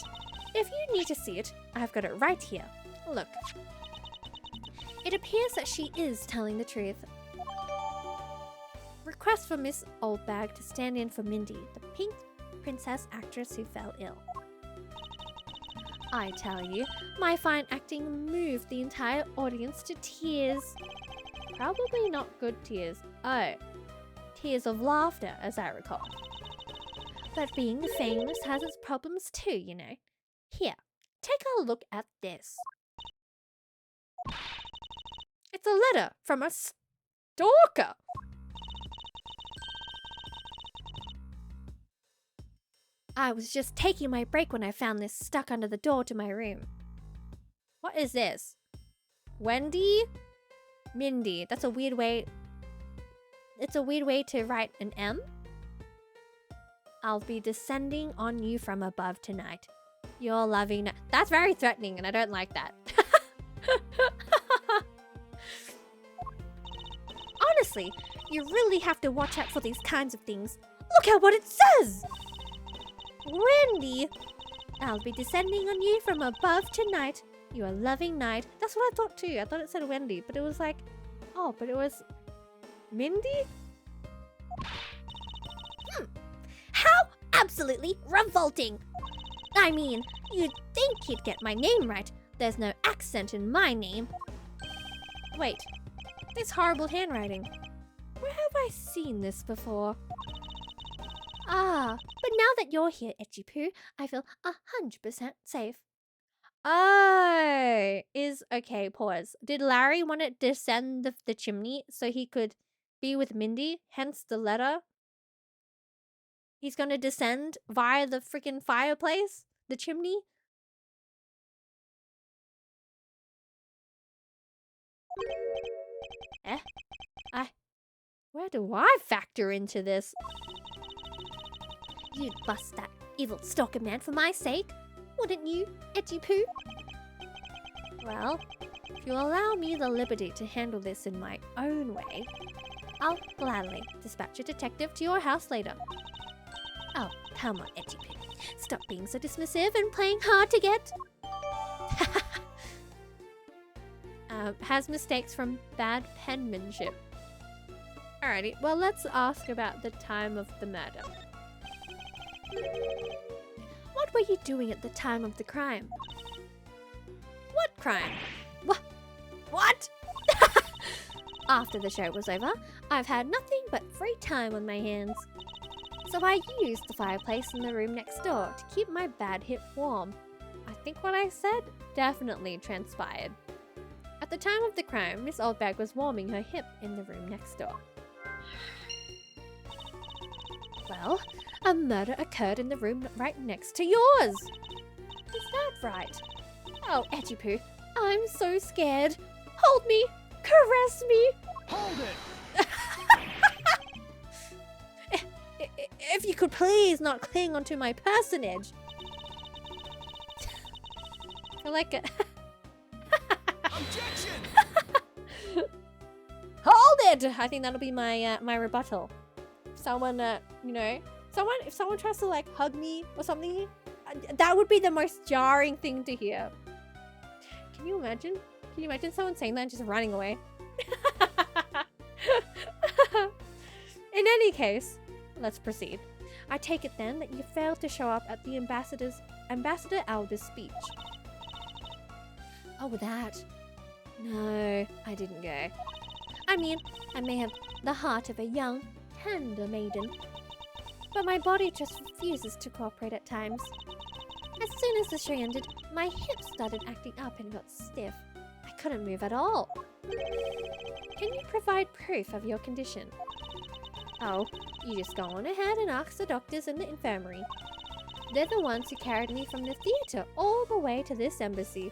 If you need to see it, I've got it right here. Look. It appears that she is telling the truth. Request for Miss Oldbag to stand in for Mindy, the Pink Princess actress who fell ill. I tell you, my fine acting moved the entire audience to tears. Probably not good tears. Oh, tears of laughter, as I recall. But being famous has its problems too, you know. Here, take a look at this. It's a letter from a stalker. I was just taking my break when I found this stuck under the door to my room. What is this? Wendy? Mindy. That's a weird way. It's a weird way to write an M. I'll be descending on you from above tonight. You're loving. That's very threatening, and I don't like that. Honestly, you really have to watch out for these kinds of things. Look at what it says! Wendy, I'll be descending on you from above tonight. Your loving night. That's what I thought too. I thought it said Wendy, but it was like, oh, but it was Mindy? How absolutely revolting! I mean, you'd think you'd get my name right. There's no accent in my name. Wait, this horrible handwriting. Where have I seen this before? Ah, but now that you're here, Etchy Poo, I feel 100% safe. Oh, okay, pause. Did Larry want to descend the chimney so he could be with Mindy? Hence the letter? He's gonna descend via the freaking fireplace? The chimney? Where do I factor into this? You'd bust that evil stalker man for my sake, wouldn't you, Etchy Poo? Well, if you'll allow me the liberty to handle this in my own way, I'll gladly dispatch a detective to your house later. Oh, come on, Etchy Poo. Stop being so dismissive and playing hard to get. Has mistakes from bad penmanship. Alrighty, well, let's ask about the time of the murder. What What were you doing at the time of the crime? What crime? What? After the show was over, I've had nothing but free time on my hands. So I used the fireplace in the room next door to keep my bad hip warm. I think what I said definitely transpired. At the time of the crime, Miss Oldbag was warming her hip in the room next door. Well, a murder occurred in the room right next to yours. Is that right? Oh, Edgy-Poo, I'm so scared. Hold me! Caress me! Hold it! If you could please not cling onto my personage. I like it. Objection! Hold it! I think that'll be my my rebuttal. Someone, if someone tries to like hug me or something, that would be the most jarring thing to hear. Can you imagine? Can you imagine someone saying that and just running away? In any case, let's proceed. I take it then that you failed to show up at the Ambassador Alba's speech. Oh, that. No, I didn't go. I mean, I may have the heart of a young, tender maiden, but my body just refuses to cooperate at times. As soon as the show ended, my hips started acting up and got stiff. I couldn't move at all. Can you provide proof of your condition? Oh, you just go on ahead and ask the doctors in the infirmary. They're the ones who carried me from the theatre all the way to this embassy.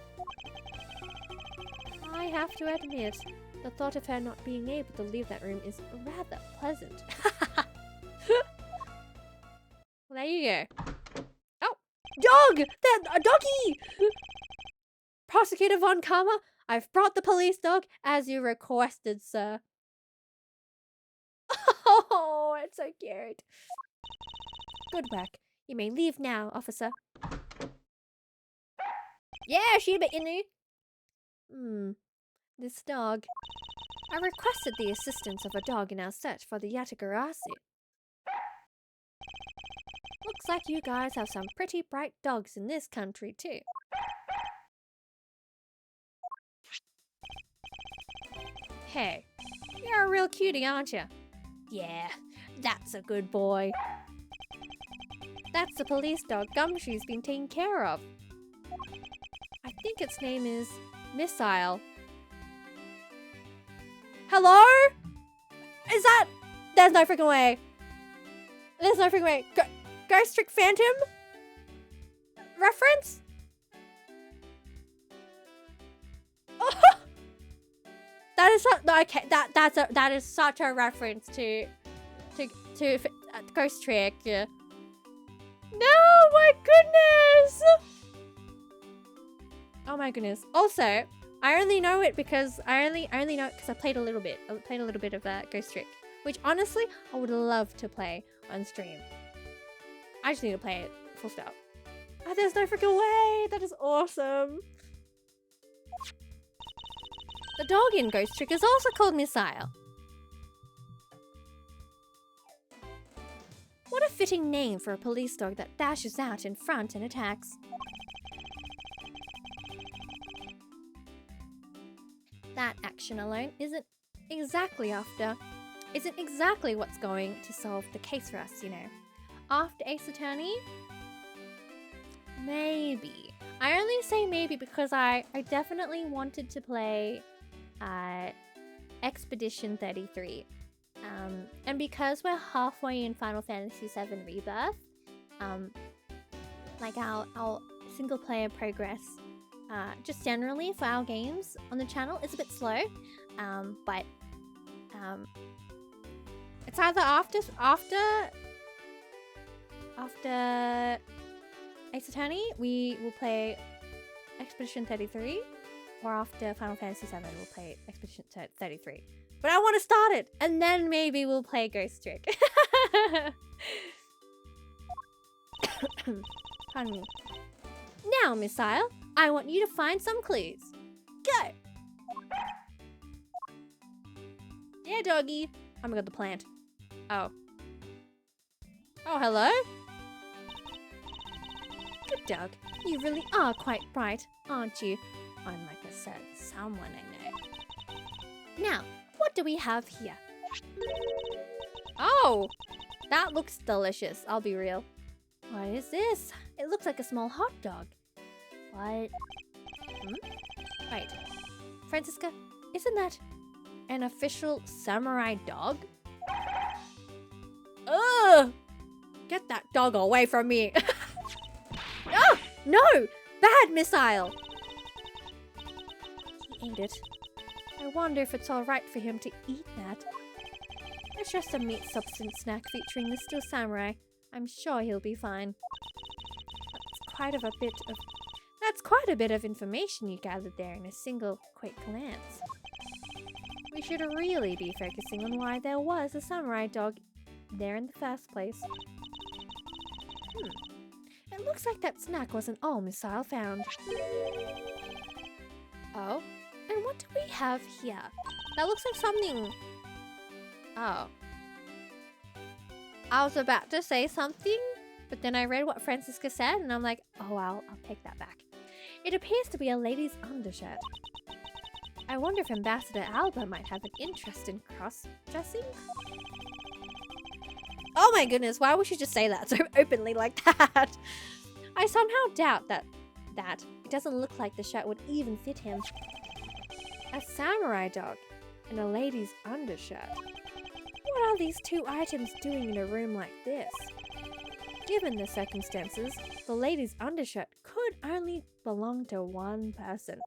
I have to admit, the thought of her not being able to leave that room is rather pleasant. Well, there you go. Oh, dog! A doggy! Prosecutor Von Karma, I've brought the police dog as you requested, sir. Oh, it's so cute. Good work. You may leave now, officer. Yeah, Shiba Inu. This dog. I requested the assistance of a dog in our search for the Yatagarasu. Looks like you guys have some pretty bright dogs in this country too. Hey, you're a real cutie, aren't you? Yeah, that's a good boy. That's the police dog Gumshoe's been taking care of. I think its name is Missile. Hello? Is that... There's no freaking way. There's no freaking way. Ghost Trick Phantom? Reference? Oh! That is okay. That is such a reference to Ghost Trick. Yeah. No, my goodness. Oh my goodness. Also, I only know it because I only know it because I played a little bit. I played a little bit of Ghost Trick, which honestly I would love to play on stream. I just need to play it. Full stop. Oh, there's no freaking way. That is awesome. The dog in Ghost Trick is also called Missile. What a fitting name for a police dog that dashes out in front and attacks. That action alone isn't exactly what's going to solve the case for us, you know. After Ace Attorney? Maybe. I only say maybe because I definitely wanted to play Expedition 33. And because we're halfway in Final Fantasy VII Rebirth, like our single player progress, just generally for our games on the channel, is a bit slow. But it's either after Ace Attorney, we will play Expedition 33, or after Final Fantasy VII, we'll play Expedition 33. But I want to start it, and then maybe we'll play Ghost Trick. Pardon me. Now, Missile, I want you to find some clues. Go! Yeah, doggy. Oh my god, the plant. Oh. Oh, hello? Good dog. You really are quite bright, aren't you? Unlike a certain someone I know. Now, what do we have here? Oh, that looks delicious. I'll be real. What is this? It looks like a small hot dog. What? Wait. Francisca, isn't that an official samurai dog? Ugh! Get that dog away from me! Oh! No! Bad missile! He ate it. I wonder if it's alright for him to eat that. It's just a meat substance snack featuring the Steel Samurai. I'm sure he'll be fine. That's quite a bit of information you gathered there in a single quick glance. We should really be focusing on why there was a samurai dog there in the first place. It looks like that snack wasn't all Missile found. Oh, and what do we have here? That looks like something... Oh. I was about to say something, but then I read what Francisca said, and I'm like, oh, I'll take that back. It appears to be a lady's undershirt. I wonder if Ambassador Alba might have an interest in cross-dressing? Oh my goodness, why would she just say that so openly like that? I somehow doubt that it doesn't look like the shirt would even fit him. A samurai dog and a lady's undershirt. What are these two items doing in a room like this? Given the circumstances, the lady's undershirt could only belong to one person.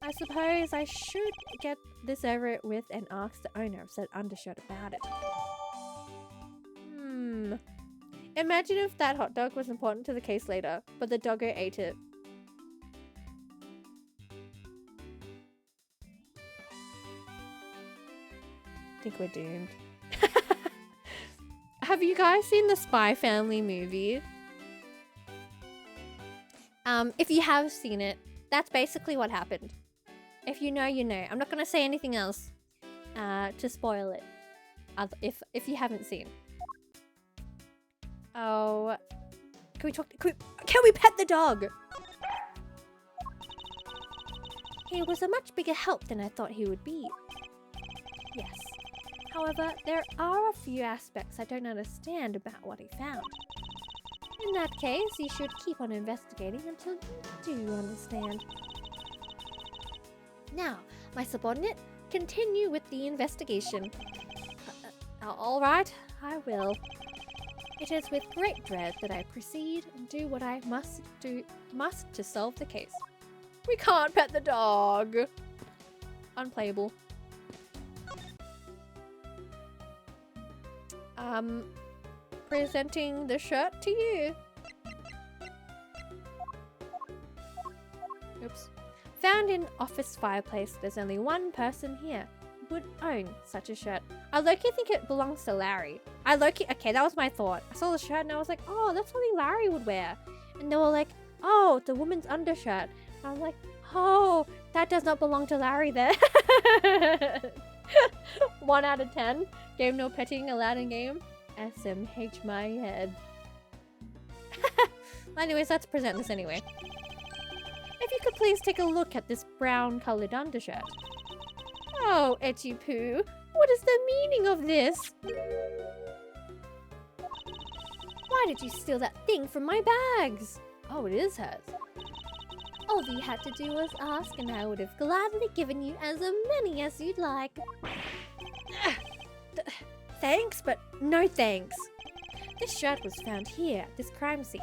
I suppose I should get this over with and ask the owner of said undershirt about it. Imagine if that hot dog was important to the case later, but the doggo ate it. I think we're doomed. Have you guys seen the Spy Family movie? If you have seen it, that's basically what happened. If you know, you know. I'm not gonna say anything else to spoil it. If you haven't seen. Oh, can we talk? Can we pet the dog? He was a much bigger help than I thought he would be. Yes. However, there are a few aspects I don't understand about what he found. In that case, you should keep on investigating until you do understand. Now, my subordinate, continue with the investigation. Alright, I will. It is with great dread that I proceed and do what I must to solve the case. We can't pet the dog! Unplayable. Presenting the shirt to you. Oops. Found in office fireplace, there's only one person here who would own such a shirt. I low-key think it belongs to Larry. Okay, that was my thought. I saw the shirt and I was like, oh, that's something Larry would wear. And they were like, oh, the woman's undershirt. And I'm like, oh, that does not belong to Larry then. 1 out of 10. Game no petting allowed in game. SMH my head. Anyways, let's present this anyway. If you could please take a look at this brown colored undershirt. Oh, Etchy Poo, what is the meaning of this? Why did you steal that thing from my bags? Oh, it is hers. All you had to do was ask and I would have gladly given you as many as you'd like. Thanks, but no thanks. This shirt was found here at this crime scene.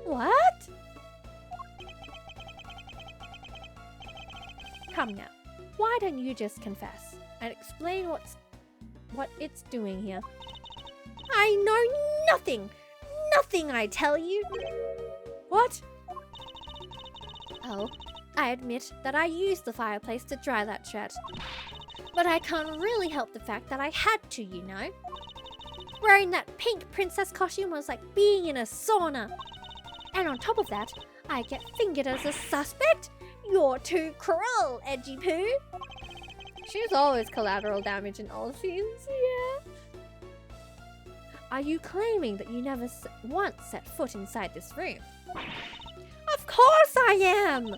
What? Come now, why don't you just confess and explain what it's doing here? I know nothing! Nothing, I tell you! What? Oh, I admit that I used the fireplace to dry that shirt. But I can't really help the fact that I had to, you know? Wearing that pink princess costume was like being in a sauna. And on top of that, I get fingered as a suspect? You're too cruel, Edgy Poo. She's always collateral damage in all scenes, yeah. Are you claiming that you never once set foot inside this room? Of course I am!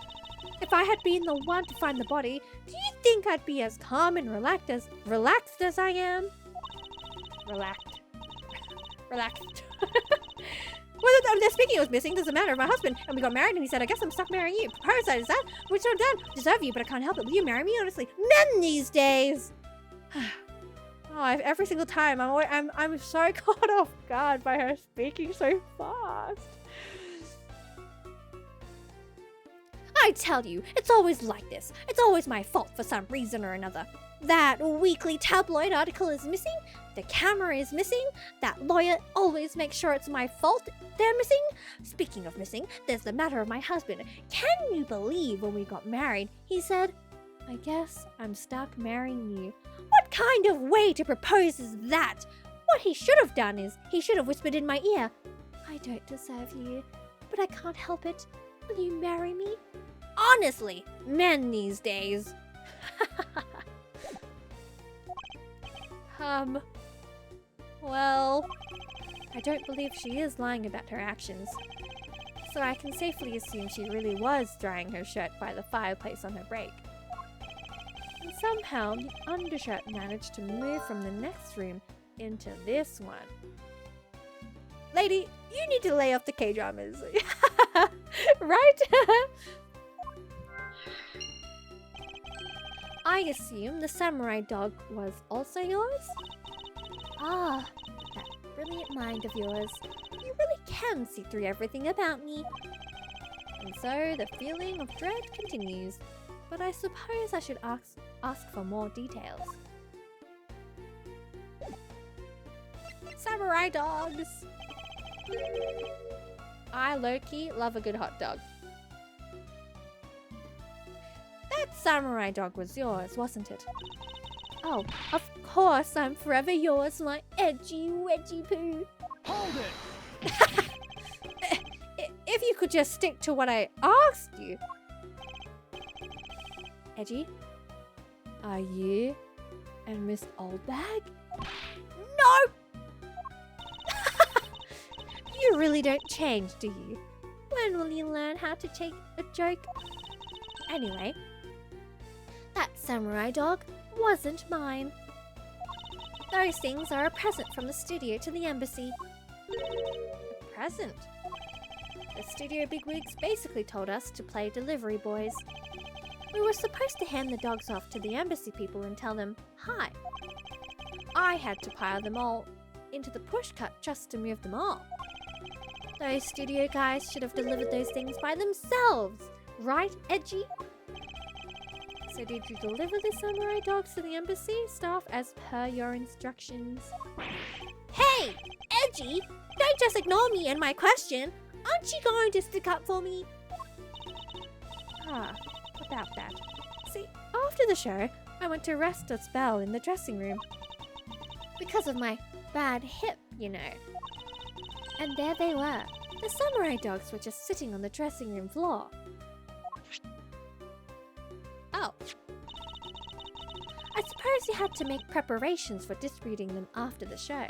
If I had been the one to find the body, do you think I'd be as calm and relaxed as I am? Relaxed. Well, the speaking was missing. There's a matter of my husband, and we got married, and he said, I guess I'm stuck marrying you. Parasite, is that? Which I'm done. Deserve you, but I can't help it. Will you marry me, honestly? Men these days! Every single time, I'm so caught off guard by her speaking so fast. I tell you, it's always like this. It's always my fault for some reason or another. That weekly tabloid article is missing. The camera is missing. That lawyer always makes sure it's my fault they're missing. Speaking of missing, there's the matter of my husband. Can you believe when we got married, he said, I guess I'm stuck marrying you. What kind of way to propose is that? What he should have done is, he should have whispered in my ear, I don't deserve you, but I can't help it. Will you marry me? Honestly, men these days. Well, I don't believe she is lying about her actions. So I can safely assume she really was drying her shirt by the fireplace on her break. And somehow the undershirt managed to move from the next room into this one. Lady, you need to lay off the K-dramas. Right? I assume the samurai dog was also yours? Ah, that brilliant mind of yours. You really can see through everything about me. And so the feeling of dread continues. But I suppose I should ask for more details. Samurai dogs! I low-key love a good hot dog. That samurai dog was yours, wasn't it? Oh, of course, I'm forever yours, my edgy wedgy poo. Hold it! If you could just stick to what I asked you. Edgy, are you and Miss Oldbag? No! You really don't change, do you? When will you learn how to take a joke? Anyway, that samurai dog wasn't mine. Those things are a present from the studio to the embassy. A present? The studio bigwigs basically told us to play delivery boys. We were supposed to hand the dogs off to the embassy people and tell them hi. I had to pile them all into the pushcart just to move them all. Those studio guys should have delivered those things by themselves, right, Edgy? So did you deliver the samurai dogs to the embassy staff as per your instructions? Hey, Edgy! Don't just ignore me and my question! Aren't you going to stick up for me? About that. See, after the show, I went to rest a spell in the dressing room. Because of my bad hip, you know. And there they were. The samurai dogs were just sitting on the dressing room floor. Oh. I suppose you had to make preparations for distributing them after the show.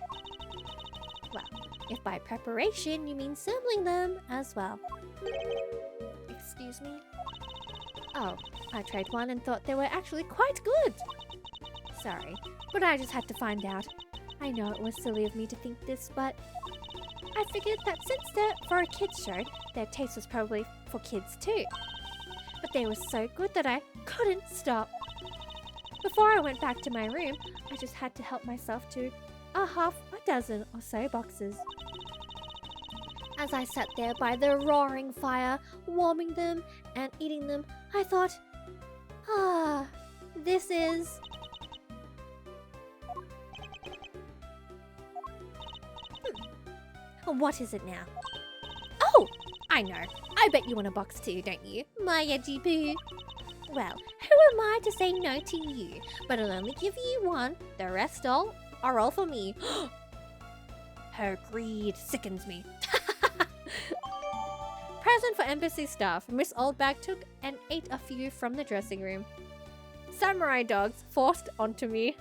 Well, if by preparation you mean assembling them as well. Excuse me? Oh, I tried one and thought they were actually quite good. Sorry, but I just had to find out. I know it was silly of me to think this, but I figured that since they're for a kids show, their taste was probably for kids too. But they were so good that I couldn't stop. Before I went back to my room, I just had to help myself to a half a dozen or so boxes. As I sat there by the roaring fire, warming them and eating them, I thought, this is... What is it now? Oh, I know. I bet you want a box too, don't you? My edgy poo. Well, who am I to say no to you? But I'll only give you one. The rest are all for me. Her greed sickens me. Present for embassy staff. Miss Oldbag took and ate a few from the dressing room. Samurai dogs forced onto me.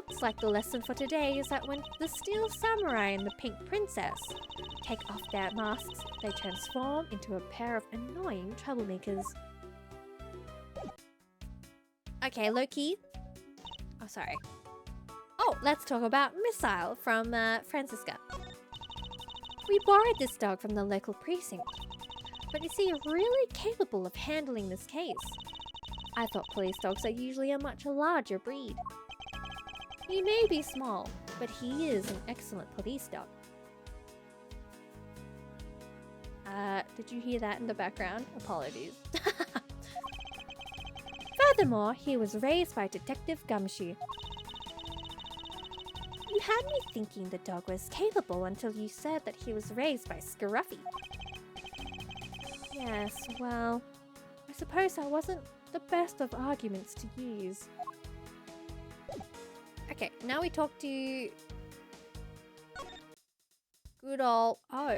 Looks like the lesson for today is that when the Steel Samurai and the Pink Princess take off their masks, they transform into a pair of annoying troublemakers. Okay, Loki. Oh, sorry. Oh, let's talk about Missile from Francisca. We borrowed this dog from the local precinct, but is he really capable of handling this case? I thought police dogs are usually a much larger breed. He may be small, but he is an excellent police dog. Did you hear that in the background? Apologies. Furthermore, he was raised by Detective Gumshoe. You had me thinking the dog was capable until you said that he was raised by Scruffy. Yes, well, I suppose that wasn't the best of arguments to use. Okay, now we talk to good old... Oh,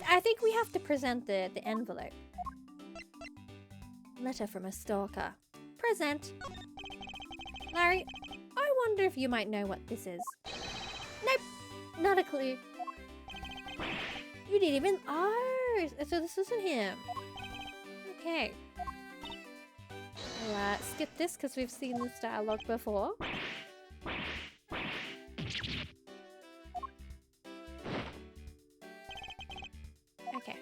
I think we have to present the envelope. Letter from a stalker. Present. Larry, I wonder if you might know what this is. Nope, not a clue. You didn't even... Oh, so this isn't him. Okay. We'll skip this because we've seen this dialogue before. Okay.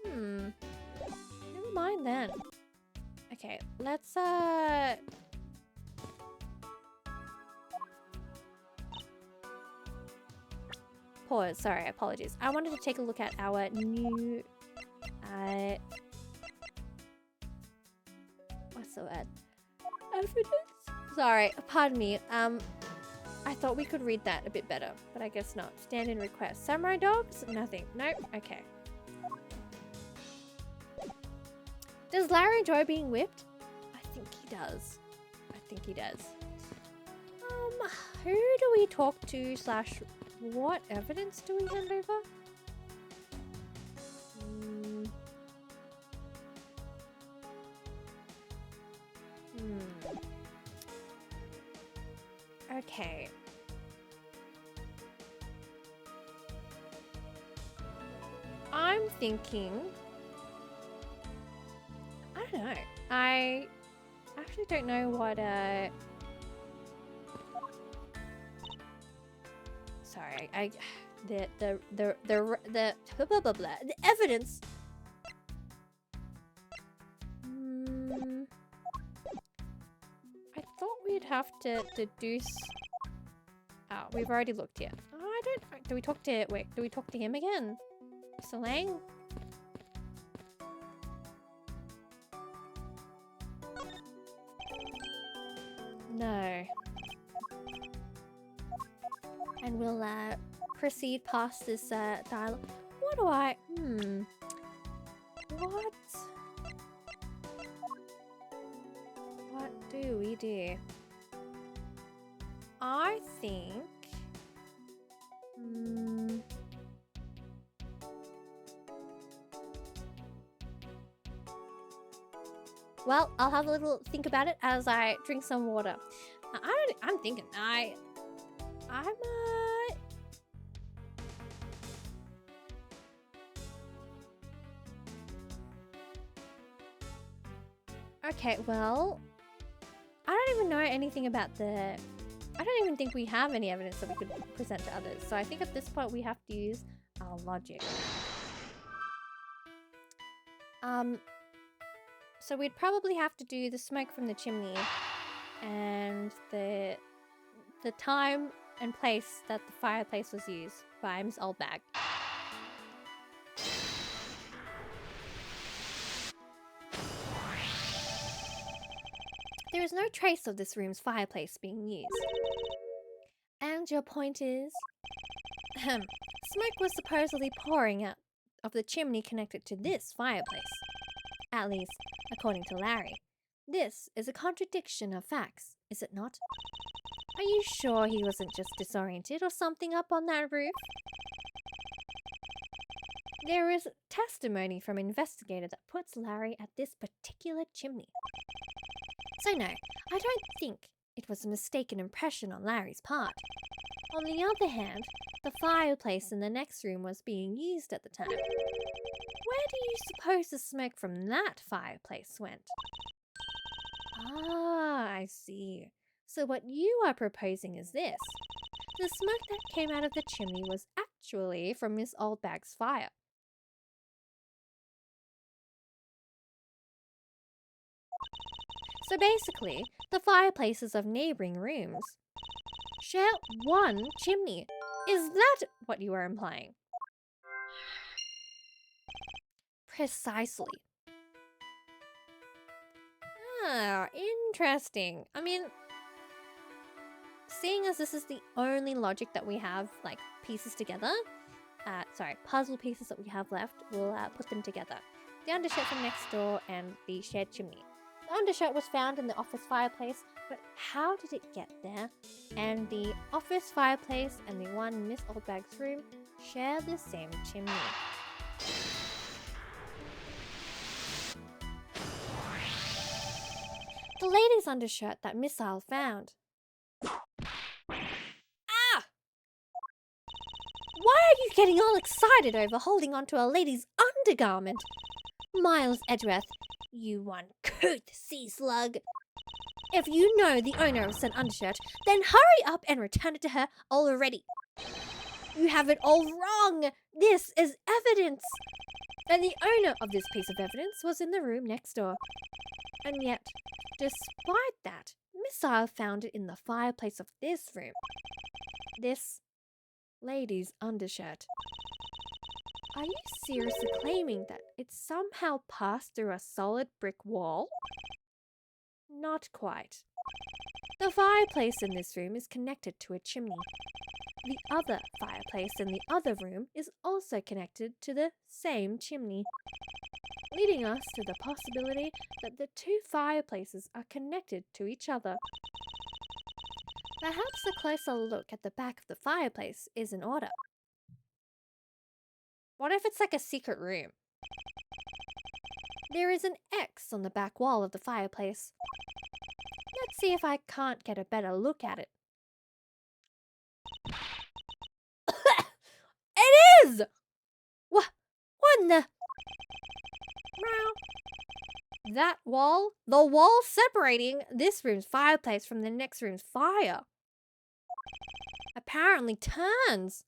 Never mind then. Okay, let's pause. Sorry, apologies. I wanted to take a look at our new what's the word? Evidence? Sorry, pardon me. I thought we could read that a bit better, but I guess not. Stand-in request. Samurai dogs? Nothing. Nope. Okay. Does Larry enjoy being whipped? I think he does. I think he does. Who do we talk to / what evidence do we hand over? Okay. I'm thinking... I don't know. I actually don't know what sorry, the blah blah blah, the evidence. I thought we'd have to deduce. Oh, we've already looked here. Oh, I don't. Do we talk to? Wait, do we talk to him again? Solang? No. And we'll proceed past this dialogue. What do I... What do we do? I think... Well, I'll have a little think about it as I drink some water. I'm thinking, Okay, well, I don't even know anything about the... I don't even think we have any evidence that we could present to others. So I think at this point we have to use our logic. So we'd probably have to do the smoke from the chimney and the time and place that the fireplace was used by Miss Oldbag. There is no trace of this room's fireplace being used. And your point is? Smoke was supposedly pouring out of the chimney connected to this fireplace. At least, according to Larry. This is a contradiction of facts, is it not? Are you sure he wasn't just disoriented or something up on that roof? There is testimony from an investigator that puts Larry at this particular chimney. So no, I don't think it was a mistaken impression on Larry's part. On the other hand, the fireplace in the next room was being used at the time. Where do you suppose the smoke from that fireplace went? Ah, I see. So what you are proposing is this. The smoke that came out of the chimney was actually from Miss Oldbag's fire. So basically, the fireplaces of neighboring rooms share one chimney. Is that what you are implying? Precisely. Ah, interesting. I mean, seeing as this is the only logic that we have, like, pieces together, puzzle pieces that we have left, we'll put them together. The undershirt from next door and the shared chimney. The undershirt was found in the office fireplace, but how did it get there? And the office fireplace and the one in Miss Oldbag's room share the same chimney. The lady's undershirt that Missile found. Ah! Why are you getting all excited over holding onto a lady's undergarment? Miles Edgeworth, you uncouth sea slug. If you know the owner of said undershirt, then hurry up and return it to her already. You have it all wrong. This is evidence. And the owner of this piece of evidence was in the room next door. And yet, despite that, Missile found it in the fireplace of this room. This lady's undershirt. Are you seriously claiming that it somehow passed through a solid brick wall? Not quite. The fireplace in this room is connected to a chimney. The other fireplace in the other room is also connected to the same chimney, leading us to the possibility that the two fireplaces are connected to each other. Perhaps a closer look at the back of the fireplace is in order. What if it's like a secret room? There is an X on the back wall of the fireplace. Let's see if I can't get a better look at it. It is! What in the... Meow. That wall, the wall separating this room's fireplace from the next room's fire, apparently turns.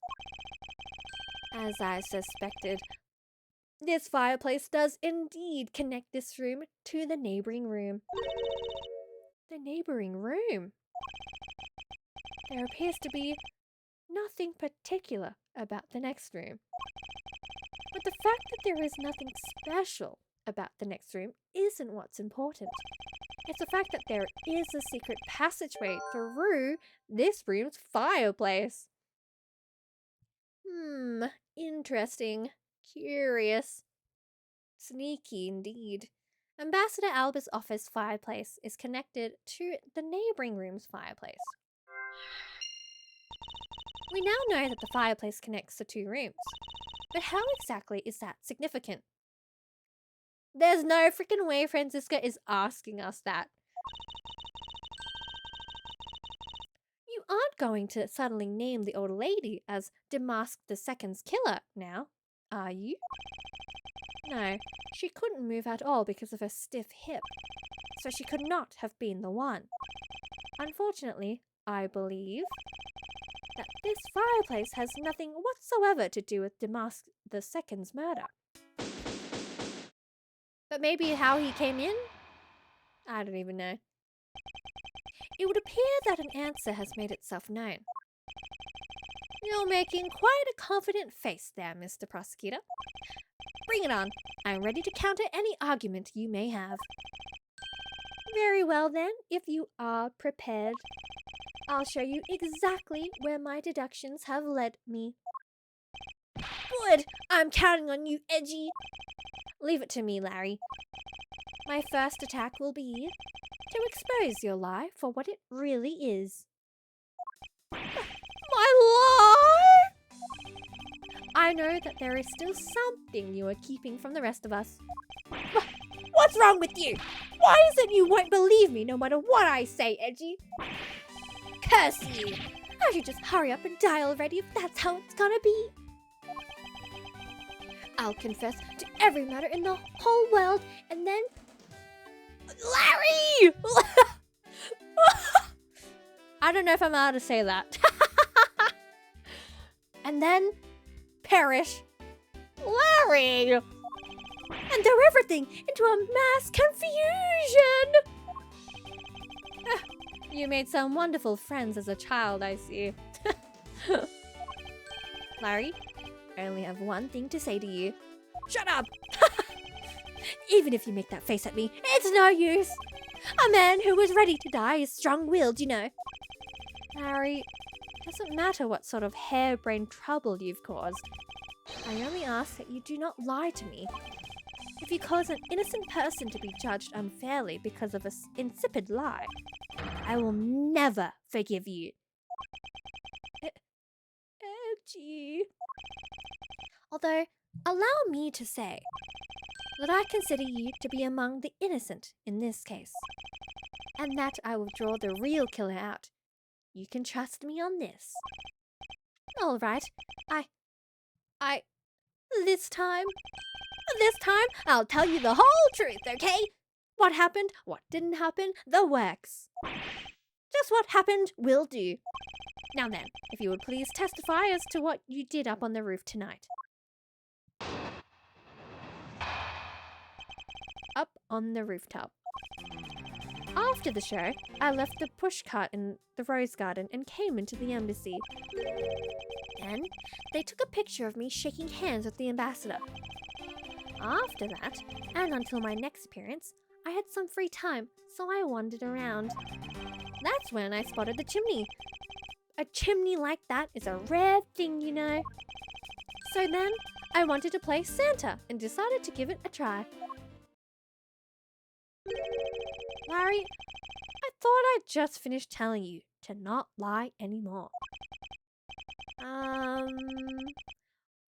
As I suspected, this fireplace does indeed connect this room to the neighboring room. The neighboring room? There appears to be nothing particular about the next room. But the fact that there is nothing special about the next room isn't what's important. It's the fact that there is a secret passageway through this room's fireplace. Interesting. Curious. Sneaky indeed. Ambassador Alba's office fireplace is connected to the neighboring room's fireplace. We now know that the fireplace connects the two rooms. But how exactly is that significant? There's no freaking way Franziska is asking us that. You aren't going to suddenly name the old lady as Damask II's killer now, are you? No, she couldn't move at all because of her stiff hip, so she could not have been the one. Unfortunately, I believe that this fireplace has nothing whatsoever to do with Damask II's murder. But maybe how he came in? I don't even know. It would appear that an answer has made itself known. You're making quite a confident face there, Mr. Prosecutor. Bring it on. I'm ready to counter any argument you may have. Very well then, if you are prepared. I'll show you exactly where my deductions have led me. Good! I'm counting on you, Edgy! Leave it to me, Larry. My first attack will be to expose your lie for what it really is. My lie? I know that there is still something you are keeping from the rest of us. What's wrong with you? Why is it you won't believe me no matter what I say, Edgy? Curse you! I should just hurry up and die already if that's how it's gonna be. I'll confess to every matter in the whole world and then... Larry! I don't know if I'm allowed to say that. And then perish. Larry! And throw everything into a mass confusion! You made some wonderful friends as a child, I see. Larry, I only have one thing to say to you. Shut up! Even if you make that face at me, it's no use. A man who was ready to die is strong-willed, you know. Larry, it doesn't matter what sort of harebrained trouble you've caused. I only ask that you do not lie to me. If you cause an innocent person to be judged unfairly because of an insipid lie, I will never forgive you. Edgy. Although, allow me to say that I consider you to be among the innocent in this case, and that I will draw the real killer out. You can trust me on this. All right, this time, I'll tell you the whole truth, okay? What happened, what didn't happen, the works. Just what happened will do. Now then, if you would please testify as to what you did up on the roof tonight. Up on the rooftop. After the show, I left the pushcart in the rose garden and came into the embassy. Then, they took a picture of me shaking hands with the ambassador. After that, and until my next appearance, I had some free time, so I wandered around. That's when I spotted the chimney. A chimney like that is a rare thing, you know. So then, I wanted to play Santa and decided to give it a try. Larry, I thought I'd just finished telling you to not lie anymore.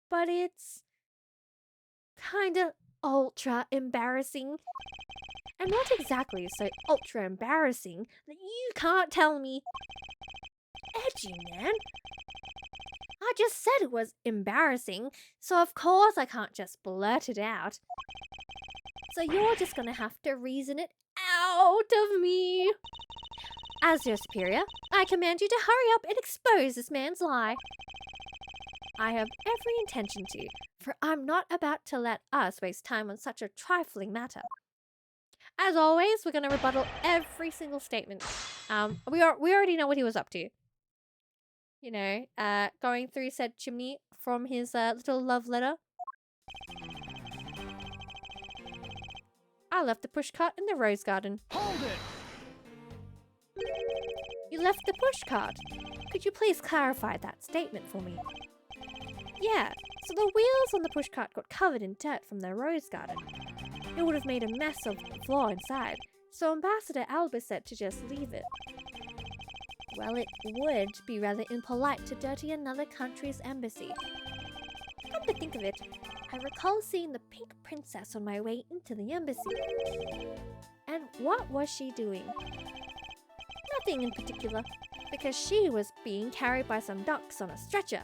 But it's kinda ultra embarrassing. And what exactly is so ultra embarrassing that you can't tell me? Edgy, man. I just said it was embarrassing, so of course I can't just blurt it out. So you're just gonna have to reason it out of me. As your superior, I command you to hurry up and expose this man's lie. I have every intention to, for I'm not about to let us waste time on such a trifling matter. As always, we're going to rebuttal every single statement. We already know what he was up to. You know, going through said chimney from his little love letter. I left the pushcart in the rose garden. Hold it! You left the pushcart? Could you please clarify that statement for me? Yeah, so the wheels on the pushcart got covered in dirt from the rose garden. It would have made a mess of the floor inside, so Ambassador Albus said to just leave it. Well, it would be rather impolite to dirty another country's embassy. Come to think of it, I recall seeing the Pink Princess on my way into the embassy. And what was she doing? Nothing in particular, because she was being carried by some ducks on a stretcher.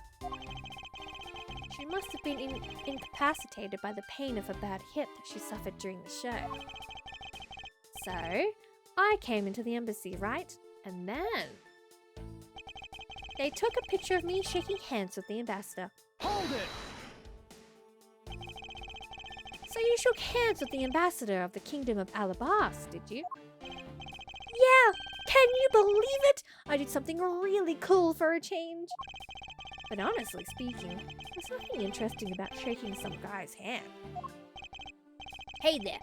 She must have been incapacitated by the pain of a bad hit that she suffered during the show. So, I came into the embassy, right? And then they took a picture of me shaking hands with the ambassador. Hold it! So you shook hands with the ambassador of the Kingdom of Alabas, did you? Yeah! Can you believe it? I did something really cool for a change. But honestly speaking, there's nothing interesting about shaking some guy's hand. Hey there!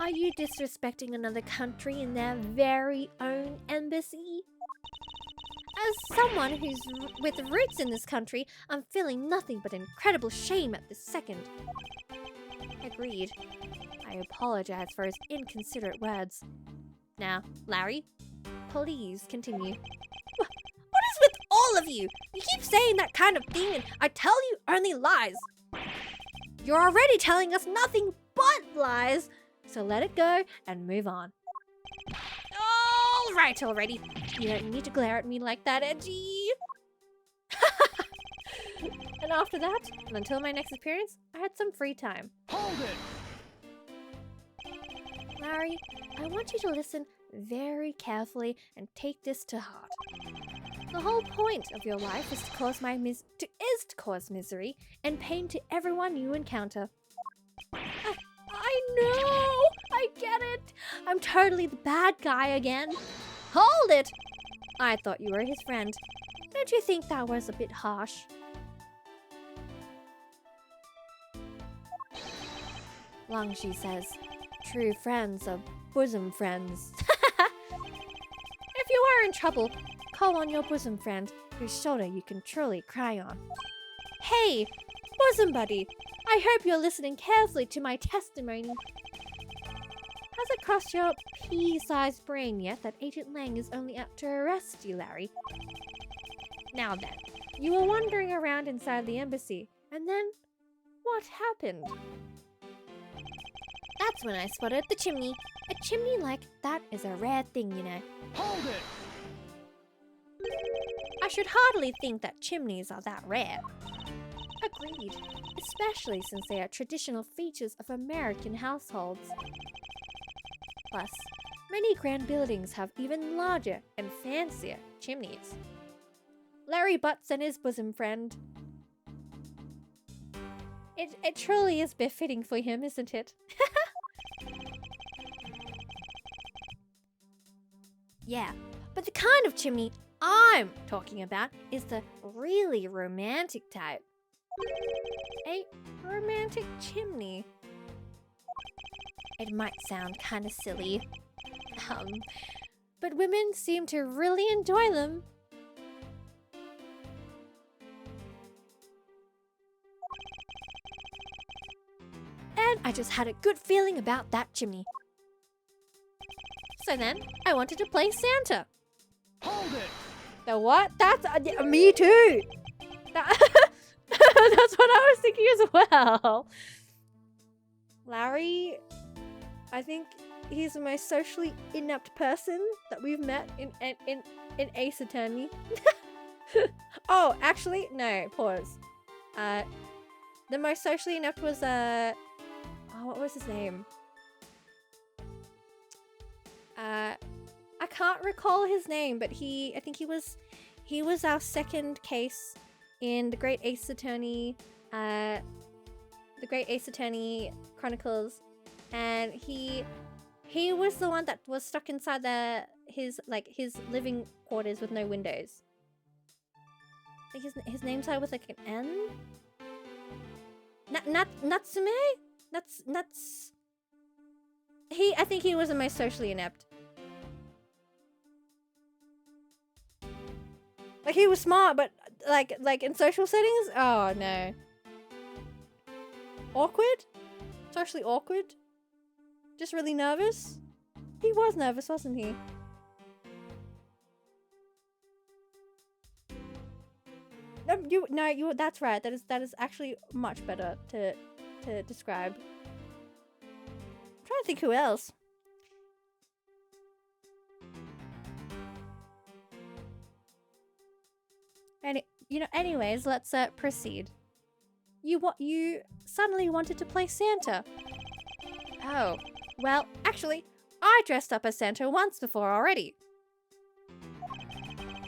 Are you disrespecting another country in their very own embassy? As someone who's with roots in this country, I'm feeling nothing but incredible shame at this second. Agreed. I apologize for his inconsiderate words. Now, Larry, please continue. What is with all of you? You keep saying that kind of thing and I tell you only lies. You're already telling us nothing but lies. So let it go and move on. All right already. You don't need to glare at me like that, Edgy. And after that, and until my next appearance, I had some free time. Hold it. Larry, I want you to listen very carefully and take this to heart. The whole point of your life is to cause misery and pain to everyone you encounter. I know! I get it! I'm totally the bad guy again. Hold it! I thought you were his friend. Don't you think that was a bit harsh? Langshi says, true friends are bosom friends. If you are in trouble, call on your bosom friend, whose shoulder you can truly cry on. Hey, bosom buddy, I hope you're listening carefully to my testimony. Has it crossed your pea-sized brain yet that Agent Lang is only out to arrest you, Larry? Now then, you were wandering around inside the embassy, and then what happened? That's when I spotted the chimney. A chimney like that is a rare thing, you know. Hold it. I should hardly think that chimneys are that rare. Agreed, especially since they are traditional features of American households. Plus, many grand buildings have even larger and fancier chimneys. Larry Butts and his bosom friend. It truly is befitting for him, isn't it? Yeah, but the kind of chimney I'm talking about is the really romantic type. A romantic chimney. It might sound kind of silly, but women seem to really enjoy them. And I just had a good feeling about that chimney. So then, I wanted to play Santa. Hold it. The what? That's me too. That's what I was thinking as well. Larry, I think he's the most socially inept person that we've met in Ace Attorney. Oh, actually, no. Pause. The most socially inept was what was his name? I can't recall his name, but I think he was our second case in the Great Ace Attorney, the Great Ace Attorney Chronicles, and he was the one that was stuck inside his living quarters with no windows. I think his name started with like an N. Natsume? I think he was the most socially inept. Like, he was smart, but like in social settings, oh no. Awkward? Socially awkward? Just really nervous? He was nervous, wasn't he? No, that's right. That is actually much better to describe. I'm trying to think who else. Anyways, let's proceed. You suddenly wanted to play Santa. Oh, well, actually, I dressed up as Santa once before already.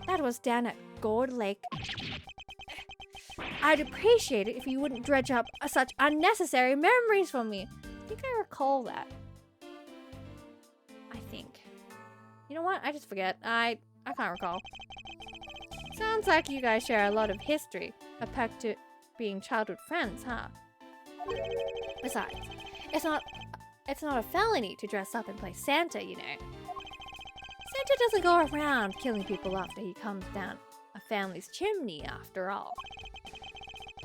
That was down at Gourd Lake. I'd appreciate it if you wouldn't dredge up such unnecessary memories for me. I think I recall that. I think. You know what? I just forget. I can't recall. Sounds like you guys share a lot of history, a pact to being childhood friends, huh? Besides, it's not a felony to dress up and play Santa, you know. Santa doesn't go around killing people after he comes down a family's chimney, after all.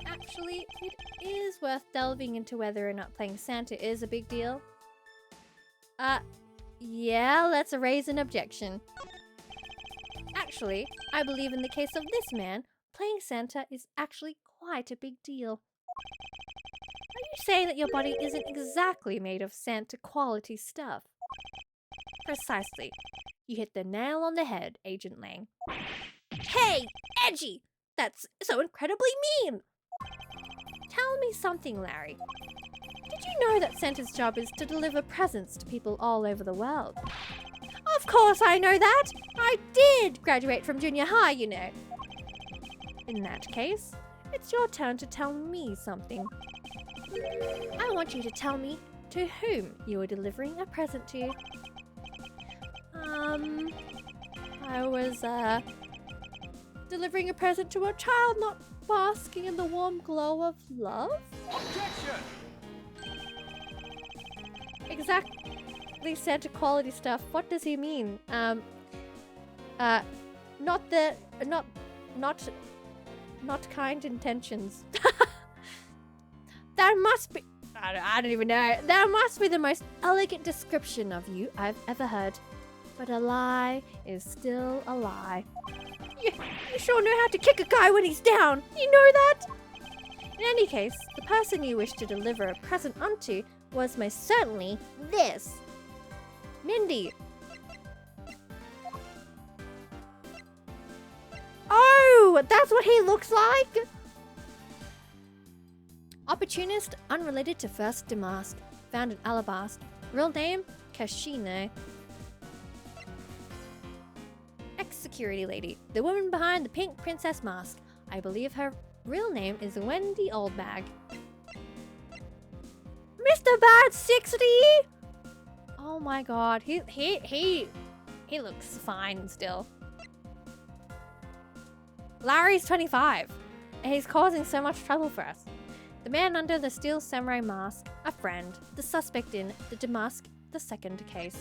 Actually, it is worth delving into whether or not playing Santa is a big deal. Yeah, let's raise an objection. Actually, I believe in the case of this man, playing Santa is actually quite a big deal. Are you You say that your body isn't exactly made of Santa quality stuff. Precisely. You hit the nail on the head, Agent Lang. Hey, Edgy! That's so incredibly mean! Tell me something, Larry. Did you know that Santa's job is to deliver presents to people all over the world? Of course I know that! I did graduate from junior high, you know. In that case, it's your turn to tell me something. I want you to tell me to whom you are delivering a present to. I was, delivering a present to a child not basking in the warm glow of love? Objection! Exactly Santa quality stuff. What does he mean? Not kind intentions. That must be, I don't even know. That must be the most elegant description of you I've ever heard. But a lie is still a lie. You sure know how to kick a guy when he's down. You know that? In any case, the person you wish to deliver a present unto was most certainly this. Mindy. Oh, that's what he looks like? Opportunist unrelated to First Damask. Found in Alabast. Real name, Kashino. Ex-security lady. The woman behind the pink princess mask. I believe her real name is Wendy Oldbag. Mr. Bad 60! Oh my god, he looks fine still. Larry's 25, and he's causing so much trouble for us. The man under the steel samurai mask, a friend, the suspect in the Damask the second case.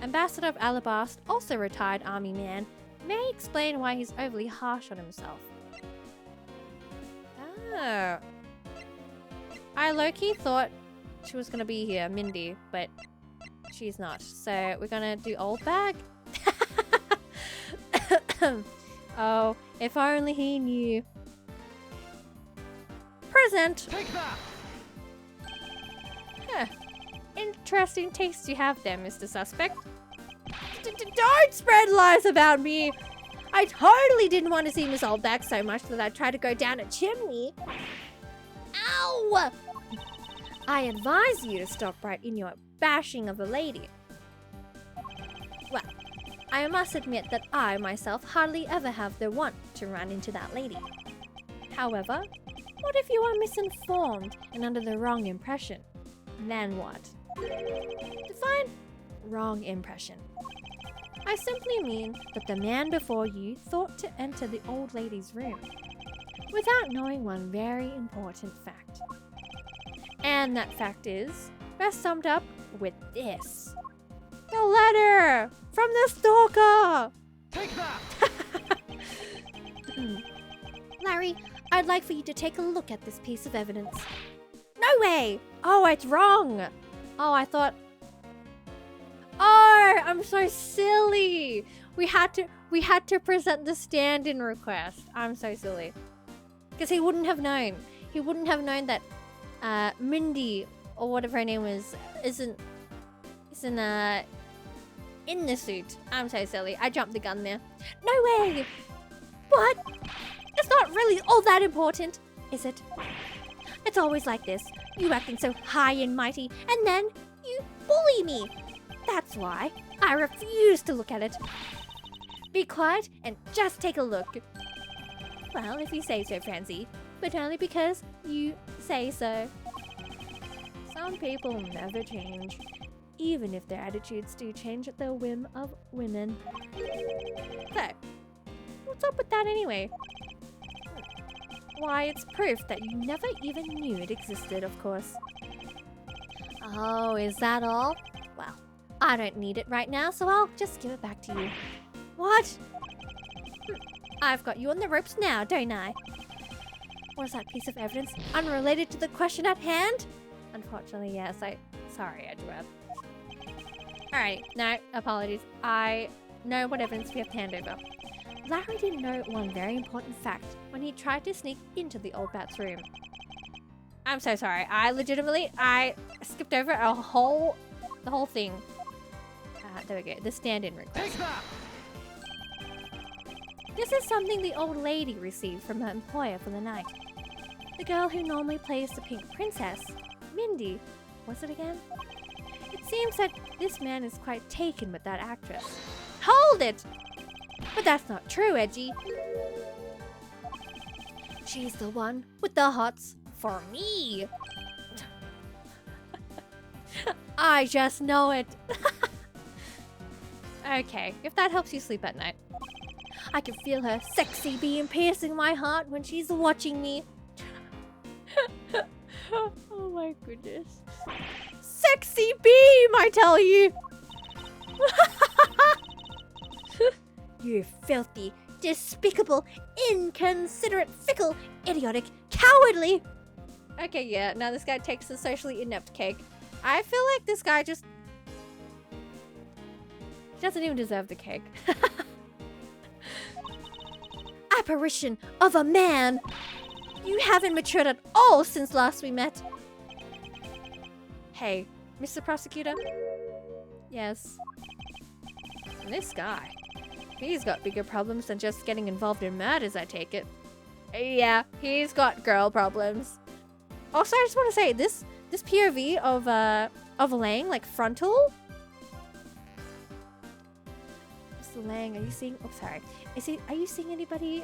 Ambassador of Alabast, also retired army man, may explain why he's overly harsh on himself. Oh. I low-key thought she was gonna be here, Mindy, but she's not. So we're gonna do old bag. Oh, if only he knew. Present. Take that! Huh. Interesting taste you have there, Mr. Suspect. Don't spread lies about me. I totally didn't want to see Miss Oldbag so much that I tried to go down a chimney. Ow! I advise you to stop right in your bashing of a lady. Well, I must admit that I myself hardly ever have the want to run into that lady. However, what if you are misinformed and under the wrong impression? Then what? Define wrong impression. I simply mean that the man before you thought to enter the old lady's room without knowing one very important fact. And that fact is best summed up with this. The letter from the stalker! Take that! Larry, I'd like for you to take a look at this piece of evidence. No way! Oh, it's wrong! Oh, I thought... Oh, I'm so silly! We had to present the stand-in request. I'm so silly. Because he wouldn't have known. He wouldn't have known that Mindy, or whatever her name was, isn't in the suit. I'm so silly. I jumped the gun there. No way! What? It's not really all that important, is it? It's always like this. You acting so high and mighty, and then you bully me. That's why I refuse to look at it. Be quiet and just take a look. Well, if you say so, Francie, but only because you say so. Some people never change, even if their attitudes do change at the whim of women. So, what's up with that anyway? Why, it's proof that you never even knew it existed, of course. Oh, is that all? Well, I don't need it right now, so I'll just give it back to you. What? I've got you on the ropes now, don't I? Was that piece of evidence unrelated to the question at hand? Unfortunately, yes. Sorry, Edgeworth. Alright, no, apologies. I know what evidence we have to hand over. Larry didn't know one very important fact when he tried to sneak into the old bat's room. I'm so sorry. I skipped over the whole thing. There we go. The stand-in request. Take that! This is something the old lady received from her employer for the night. The girl who normally plays the Pink Princess, Mindy, was it again? It seems that this man is quite taken with that actress. Hold it! But that's not true, Edgy. She's the one with the hots for me. I just know it. Okay, if that helps you sleep at night. I can feel her sexy beam piercing my heart when she's watching me. Oh my goodness. Sexy beam, I tell you! You filthy, despicable, inconsiderate, fickle, idiotic, cowardly. Okay, yeah, now this guy takes the socially inept cake. I feel like this guy just... He doesn't even deserve the cake. Apparition of a man! You haven't matured at all since last we met. Hey, Mr. Prosecutor? Yes. And this guy, he's got bigger problems than just getting involved in murders, I take it. Yeah, he's got girl problems. Also, I just want to say, this POV of Lang, like frontal. Mr. Lang, are you seeing? Oh, sorry. Are you seeing anybody?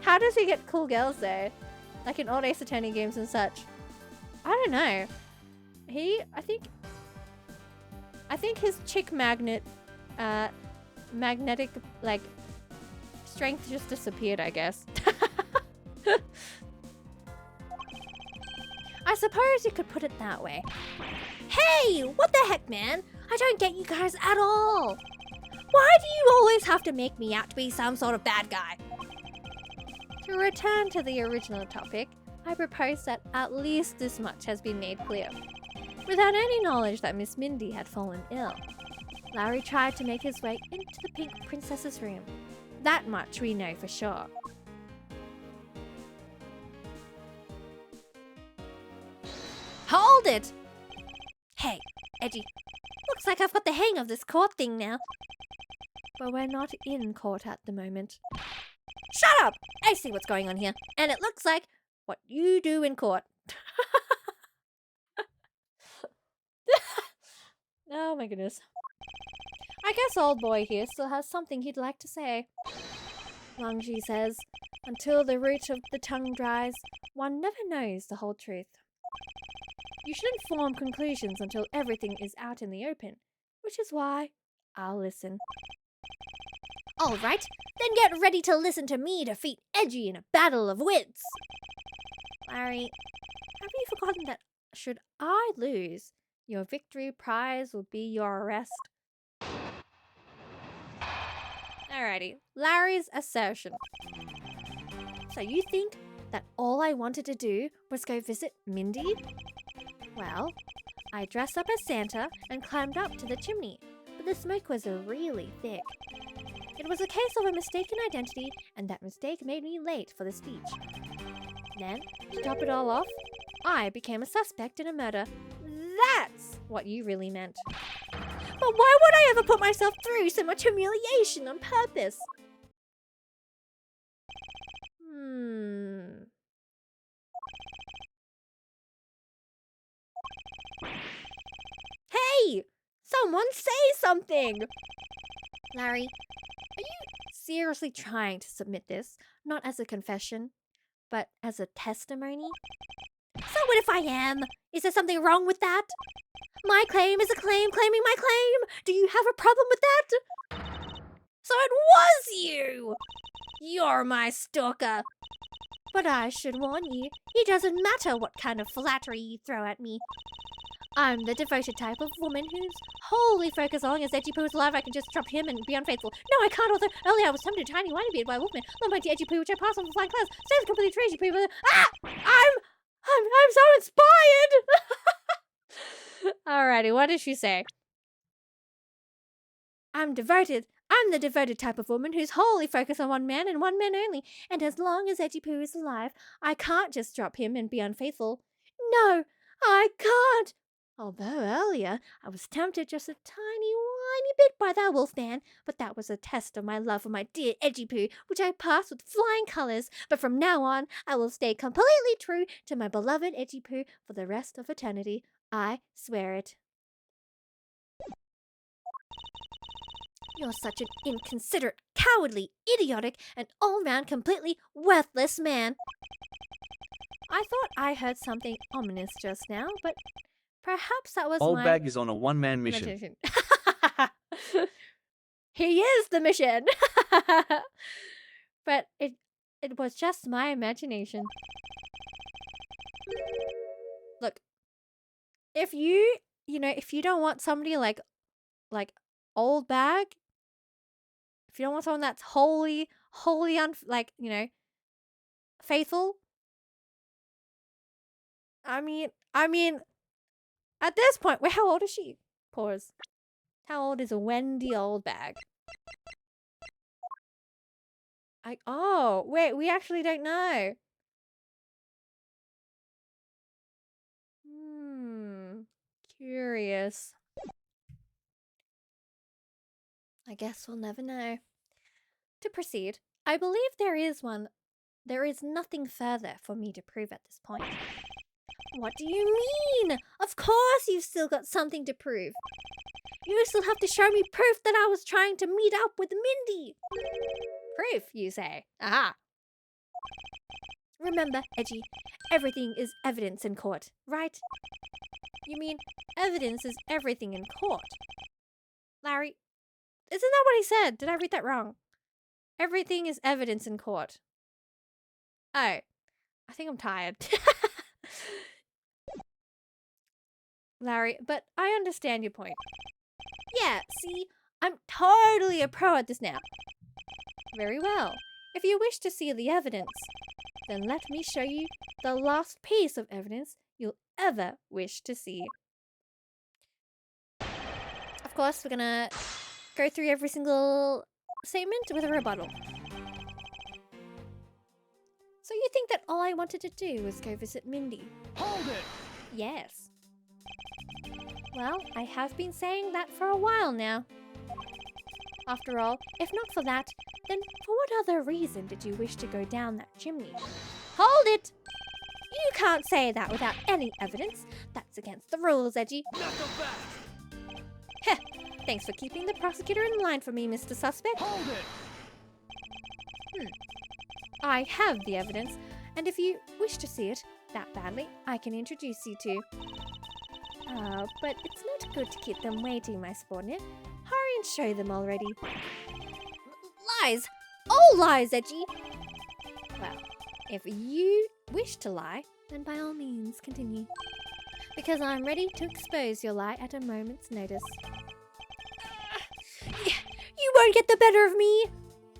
How does he get cool girls though? Like in old Ace Attorney games and such. I don't know. I think his chick magnetic like strength just disappeared, I guess. I suppose you could put it that way. Hey, what the heck, man? I don't get you guys at all. Why do you always have to make me out to be some sort of bad guy? To return to the original topic, I propose that at least this much has been made clear. Without any knowledge that Miss Mindy had fallen ill, Larry tried to make his way into the Pink Princess's room. That much we know for sure. Hold it! Hey, Edgy, looks like I've got the hang of this court thing now. But we're not in court at the moment. Shut up! I see what's going on here, and it looks like what you do in court. Oh my goodness. I guess old boy here still has something he'd like to say. Longji says, until the root of the tongue dries, one never knows the whole truth. You shouldn't form conclusions until everything is out in the open, which is why I'll listen. All right, then get ready to listen to me defeat Edgy in a battle of wits. Larry, have you forgotten that should I lose, your victory prize will be your arrest? Alrighty, Larry's assertion. So you think that all I wanted to do was go visit Mindy? Well, I dressed up as Santa and climbed up to the chimney, but the smoke was really thick. It was a case of a mistaken identity, and that mistake made me late for the speech. Then, to top it all off, I became a suspect in a murder. That's what you really meant. But why would I ever put myself through so much humiliation on purpose? Hey! Someone say something! Larry, are you seriously trying to submit this, not as a confession, but as a testimony? So what if I am? Is there something wrong with that? My claim is a claim claiming my claim! Do you have a problem with that? So it was you! You're my stalker! But I should warn you, it doesn't matter what kind of flattery you throw at me. I'm the devoted type of woman whose wholly focus on as Edgy Poo is alive, I can just drop him and be unfaithful. No, I can't, although earlier I was tempted to tiny whiny beard by a wolfman. Love my Edgy Poo, which I pass on for flying clouds. Stands completely trashy Poo, but I'm so inspired! Alrighty, what did she say? I'm devoted. I'm the devoted type of woman who's wholly focused on one man and one man only, and as long as Edgy Poo is alive, I can't just drop him and be unfaithful. No, I can't! Although earlier, I was tempted just a tiny, whiny bit by that wolf man, but that was a test of my love for my dear Edgy Poo, which I passed with flying colours. But from now on, I will stay completely true to my beloved Edgy Poo for the rest of eternity. I swear it. You're such an inconsiderate, cowardly, idiotic, and all-round completely worthless man. I thought I heard something ominous just now, but perhaps that was Old my Bag is on a one-man mission. imagination. He is the mission. But it was just my imagination. Look, if you don't want somebody like Old Bag, if you don't want someone that's wholly faithful, I mean, at this point, wait, how old is she? Pause. How old is Wendy Old Bag? Oh, wait, we actually don't know. Curious. I guess we'll never know. To proceed, I believe there is nothing further for me to prove at this point. What do you mean? Of course you've still got something to prove. You still have to show me proof that I was trying to meet up with Mindy. Proof, you say? Aha. Remember, Edgy, everything is evidence in court, right? You mean evidence is everything in court? Larry, isn't that what he said? Did I read that wrong? Everything is evidence in court. Oh, I think I'm tired. Larry, but I understand your point. Yeah, see, I'm totally a pro at this now. Very well. If you wish to see the evidence, then let me show you the last piece of evidence you'll ever wish to see. Of course, we're gonna go through every single statement with a rebuttal. So you think that all I wanted to do was go visit Mindy? Hold it! Yes. Well, I have been saying that for a while now. After all, if not for that, then for what other reason did you wish to go down that chimney? Hold it! You can't say that without any evidence. That's against the rules, Edgy. Not so fast! Heh, thanks for keeping the prosecutor in line for me, Mr. Suspect. Hold it! I have the evidence, and if you wish to see it that badly, I can introduce you to... Oh, but it's not good to keep them waiting, my subordinate. Hurry and show them already. Lies! All lies, Edgy! Well, if you wish to lie, then by all means continue. Because I'm ready to expose your lie at a moment's notice. You won't get the better of me!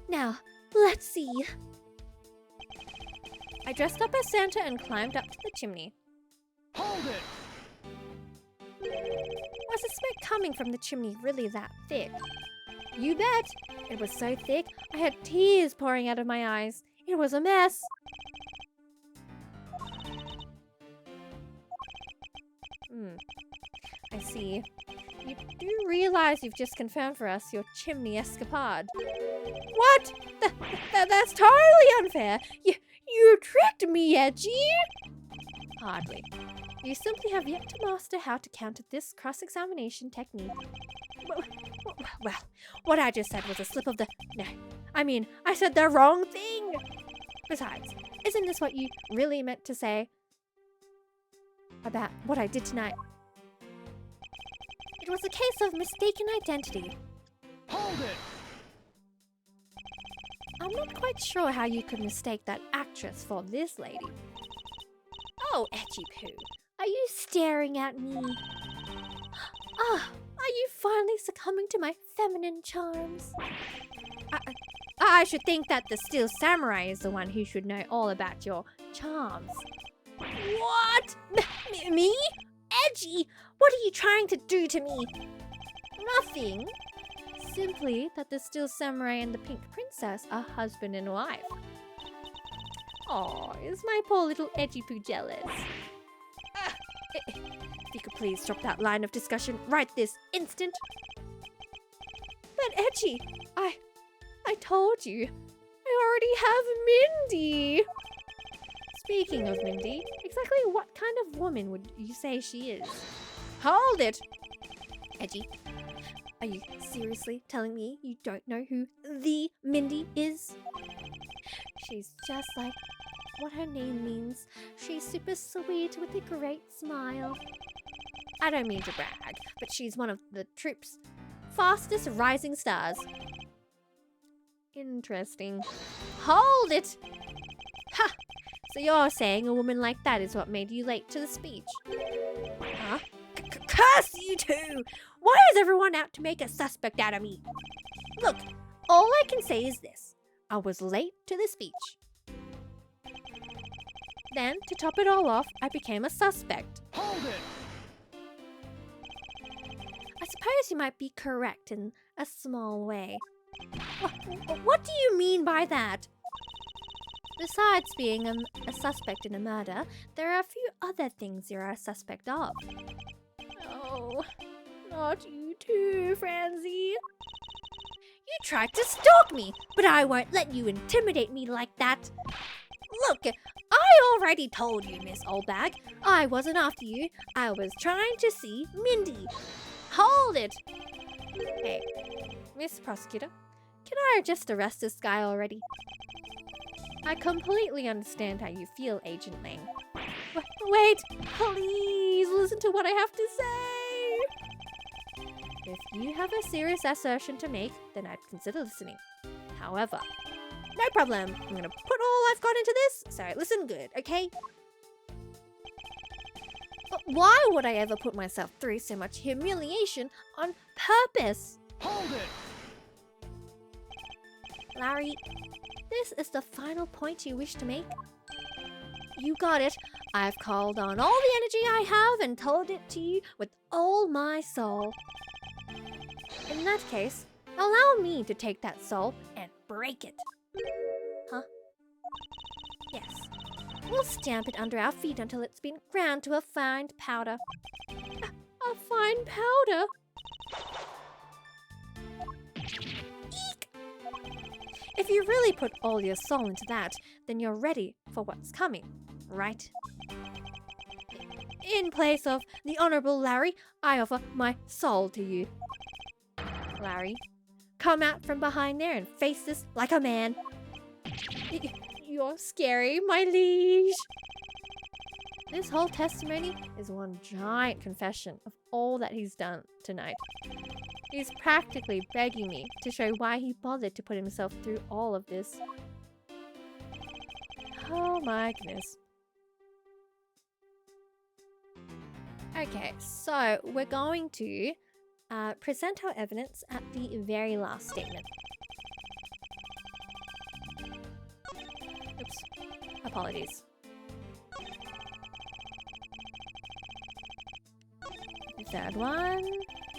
Now, let's see. I dressed up as Santa and climbed up to the chimney. Hold it! Was the smoke coming from the chimney really that thick? You bet! It was so thick, I had tears pouring out of my eyes. It was a mess. I see. You do realize you've just confirmed for us your chimney escapade. What? That's totally unfair. You tricked me, Edgy. Hardly. You simply have yet to master how to counter this cross-examination technique. Well, what I just said was a slip of the... No, I mean, I said the wrong thing. Besides, isn't this what you really meant to say about what I did tonight? It was a case of mistaken identity. Hold it! I'm not quite sure how you could mistake that actress for this lady. Oh, Edgy Poo, are you staring at me? Ah, are you finally succumbing to my feminine charms? I should think that the Steel Samurai is the one who should know all about your charms. What? Me? Edgy? What are you trying to do to me? Nothing. Simply that the Steel Samurai and the Pink Princess are husband and wife. Oh, is my poor little Edgy Poo jealous? If you could please drop that line of discussion right this instant. But Edgy, I told you, I already have Mindy. Speaking of Mindy, exactly what kind of woman would you say she is? Hold it! Edgy, are you seriously telling me you don't know who the Mindy is? She's just like what her name means. She's super sweet with a great smile. I don't mean to brag, but she's one of the troop's fastest rising stars. Interesting. Hold it! Ha! So you're saying a woman like that is what made you late to the speech? Huh? Curse you two! Why is everyone out to make a suspect out of me? Look, all I can say is this. I was late to the speech. Then, to top it all off, I became a suspect. Hold it! I suppose you might be correct in a small way. What do you mean by that? Besides being a suspect in a murder, there are a few other things you're a suspect of. Oh, not you too, Francie. You tried to stalk me, but I won't let you intimidate me like that. Look, I already told you, Miss Oldbag. I wasn't after you. I was trying to see Mindy. Hold it! Hey, Miss Prosecutor, can I just arrest this guy already? I completely understand how you feel, Agent Lang. Wait, please listen to what I have to say. If you have a serious assertion to make, then I'd consider listening. However, no problem. I'm gonna put all I've got into this, so listen good, okay? But why would I ever put myself through so much humiliation on purpose? Hold it! Larry, this is the final point you wish to make? You got it. I've called on all the energy I have and told it to you with all my soul. In that case, allow me to take that soul and break it. Huh? Yes. We'll stamp it under our feet until it's been ground to a fine powder. A fine powder? Eek! If you really put all your soul into that, then you're ready for what's coming, right? In place of the Honorable Larry, I offer my soul to you. Larry, come out from behind there and face this like a man. You're scary, my liege. This whole testimony is one giant confession of all that he's done tonight. He's practically begging me to show why he bothered to put himself through all of this. Oh my goodness. Okay, so we're going to present our evidence at the very last statement. Oops, apologies. The third one,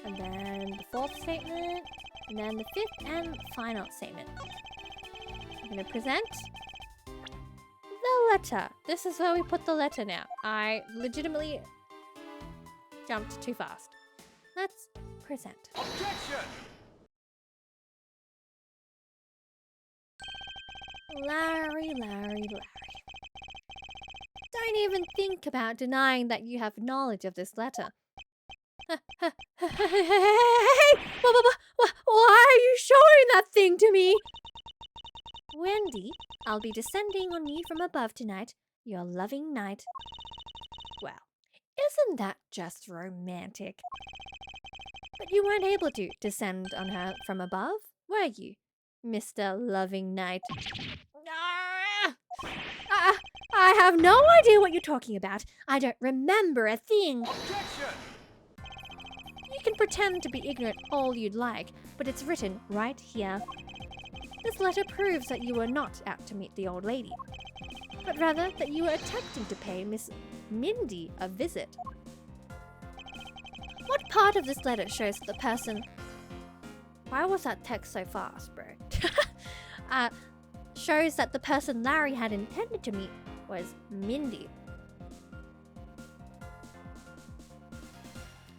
and then the fourth statement, and then the fifth and final statement. I'm going to present the letter. This is where we put the letter now. I legitimately jumped too fast. Let's present. Objection! Larry. Don't even think about denying that you have knowledge of this letter. Hey! Why are you showing that thing to me? Wendy, I'll be descending on you from above tonight, your loving knight. Well, isn't that just romantic? But you weren't able to descend on her from above, were you, Mr. Loving Knight? I have no idea what you're talking about. I don't remember a thing. Objection! You can pretend to be ignorant all you'd like, but it's written right here. This letter proves that you were not out to meet the old lady, but rather that you were attempting to pay Miss Mindy a visit. What part of this letter shows that the person Why was that text so fast, bro? Shows that the person Larry had intended to meet was Mindy.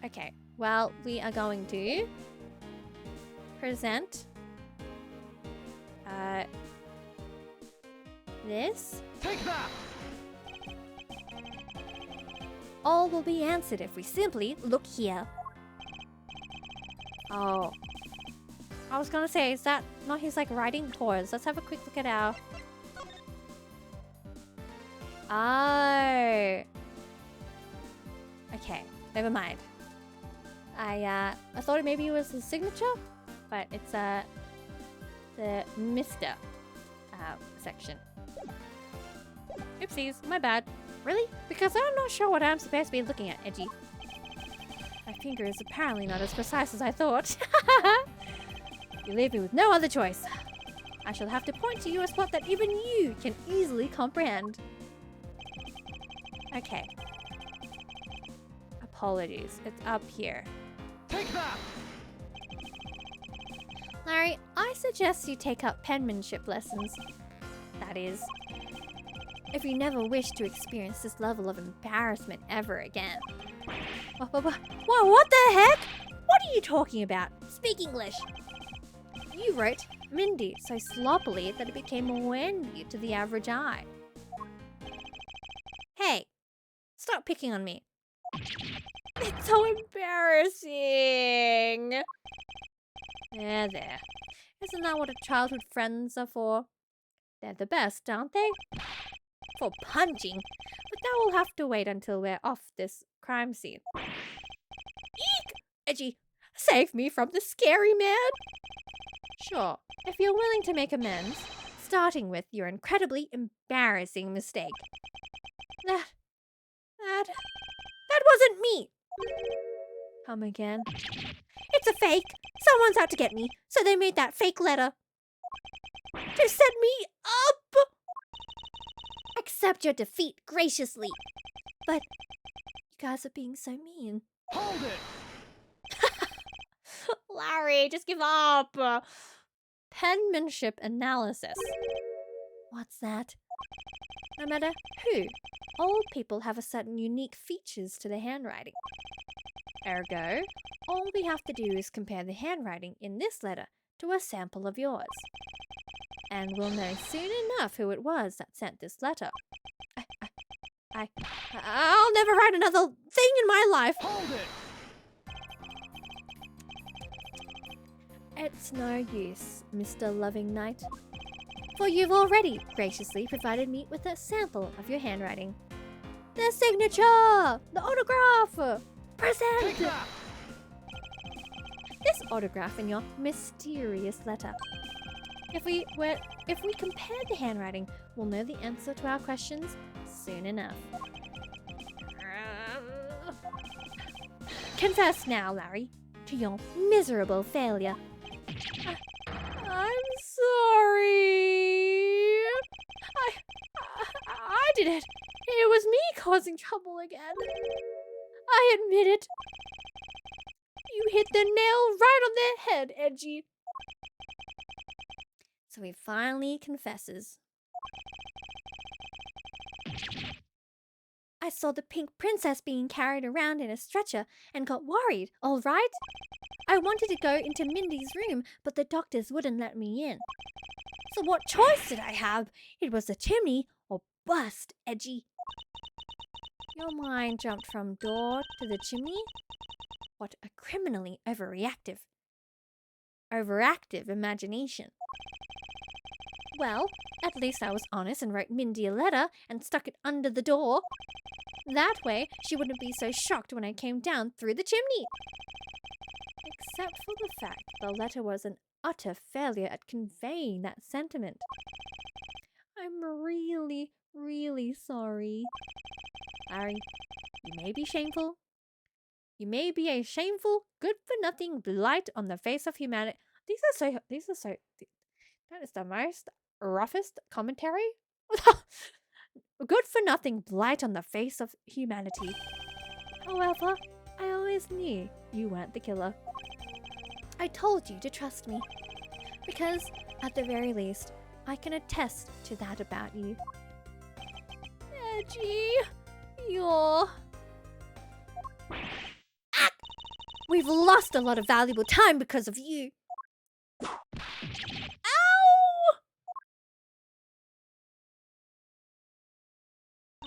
Okay, well, we are going to present this. Take that! All will be answered if we simply look here. Oh. I was gonna say, is that not his like writing pause? Let's have a quick look at our... Oh. Okay, never mind. I thought maybe it was his signature, but it's the Mr. Section. Oopsies, my bad. Really? Because I'm not sure what I'm supposed to be looking at, Edgy. My finger is apparently not as precise as I thought. You leave me with no other choice. I shall have to point to you a spot that even you can easily comprehend. Okay. Apologies. It's up here. Take that! Larry, I suggest you take up penmanship lessons. That is, if you never wish to experience this level of embarrassment ever again. What the heck? What are you talking about? Speak English. You wrote Mindy so sloppily that it became Wendy to the average eye. Hey, stop picking on me. It's so embarrassing. There. Isn't that what childhood friends are for? They're the best, aren't they? For punching. But that will have to wait until we're off this crime scene. Eek! Edgy, save me from the scary man. Sure, if you're willing to make amends, starting with your incredibly embarrassing mistake. That wasn't me. Come again. It's a fake. Someone's out to get me, so they made that fake letter. To set me up! Accept your defeat graciously. But you guys are being so mean. Hold it! Larry, just give up. Penmanship analysis. What's that? No matter who, all people have a certain unique features to their handwriting. Ergo, all we have to do is compare the handwriting in this letter to a sample of yours. And we'll know soon enough who it was that sent this letter. I'll never write another thing in my life. Hold it! It's no use, Mr. Loving Knight. For you've already graciously provided me with a sample of your handwriting. The signature! The autograph! Present! Take that! This autograph in your mysterious letter. If we compare the handwriting, we'll know the answer to our questions soon enough. Confess now, Larry, to your miserable failure. I'm sorry. I did it. It was me causing trouble again. I admit it. You hit the nail right on the head, Edgy. So he finally confesses. I saw the pink princess being carried around in a stretcher and got worried, all right? I wanted to go into Mindy's room, but the doctors wouldn't let me in. So what choice did I have? It was the chimney or bust, Edgy. Your mind jumped from door to the chimney? What a criminally overactive imagination. Well, at least I was honest and wrote Mindy a letter and stuck it under the door. That way, she wouldn't be so shocked when I came down through the chimney. Except for the fact the letter was an utter failure at conveying that sentiment. I'm really, really sorry. Larry, you may be shameful. You may be a shameful, good-for-nothing blight on the face of humanity. That is the most roughest commentary. Good-for-nothing blight on the face of humanity. However, I always knew you weren't the killer. I told you to trust me. Because, at the very least, I can attest to that about you. Edgy, you're... Ah! We've lost a lot of valuable time because of you. Ow!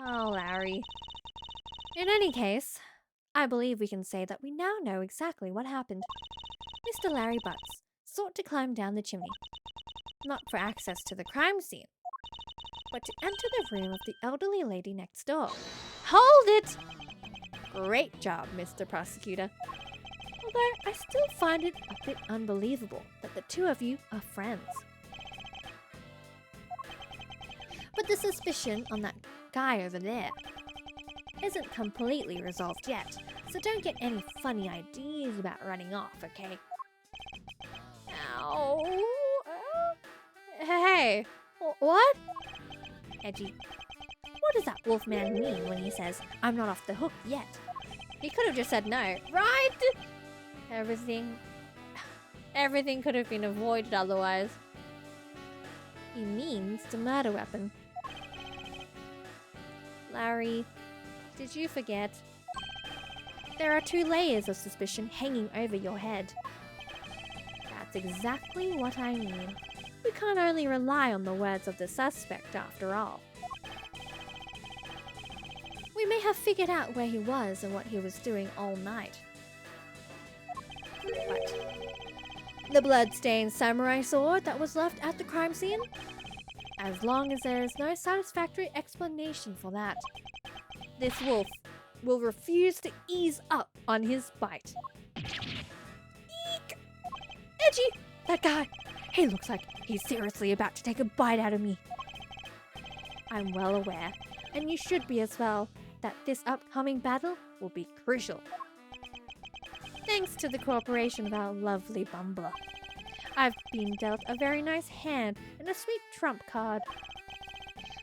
Oh, Larry. In any case, I believe we can say that we now know exactly what happened. Mr. Larry Butts sought to climb down the chimney, not for access to the crime scene, but to enter the room of the elderly lady next door. Hold it! Great job, Mr. Prosecutor. Although I still find it a bit unbelievable that the two of you are friends. But the suspicion on that guy over there isn't completely resolved yet, so don't get any funny ideas about running off, okay? Ow. Hey, what? Edgy. What does that wolf man mean when he says, I'm not off the hook yet? He could have just said no, right? Everything could have been avoided otherwise. He means the murder weapon. Larry, did you forget? There are 2 layers of suspicion hanging over your head. That's exactly what I mean. We can't only rely on the words of the suspect after all. We may have figured out where he was and what he was doing all night. But the blood-stained samurai sword that was left at the crime scene? As long as there is no satisfactory explanation for that, this wolf will refuse to ease up on his bite. Eek! Edgy! That guy! He looks like he's seriously about to take a bite out of me. I'm well aware, and you should be as well, that this upcoming battle will be crucial. Thanks to the cooperation of our lovely Bumbler, I've been dealt a very nice hand and a sweet trump card.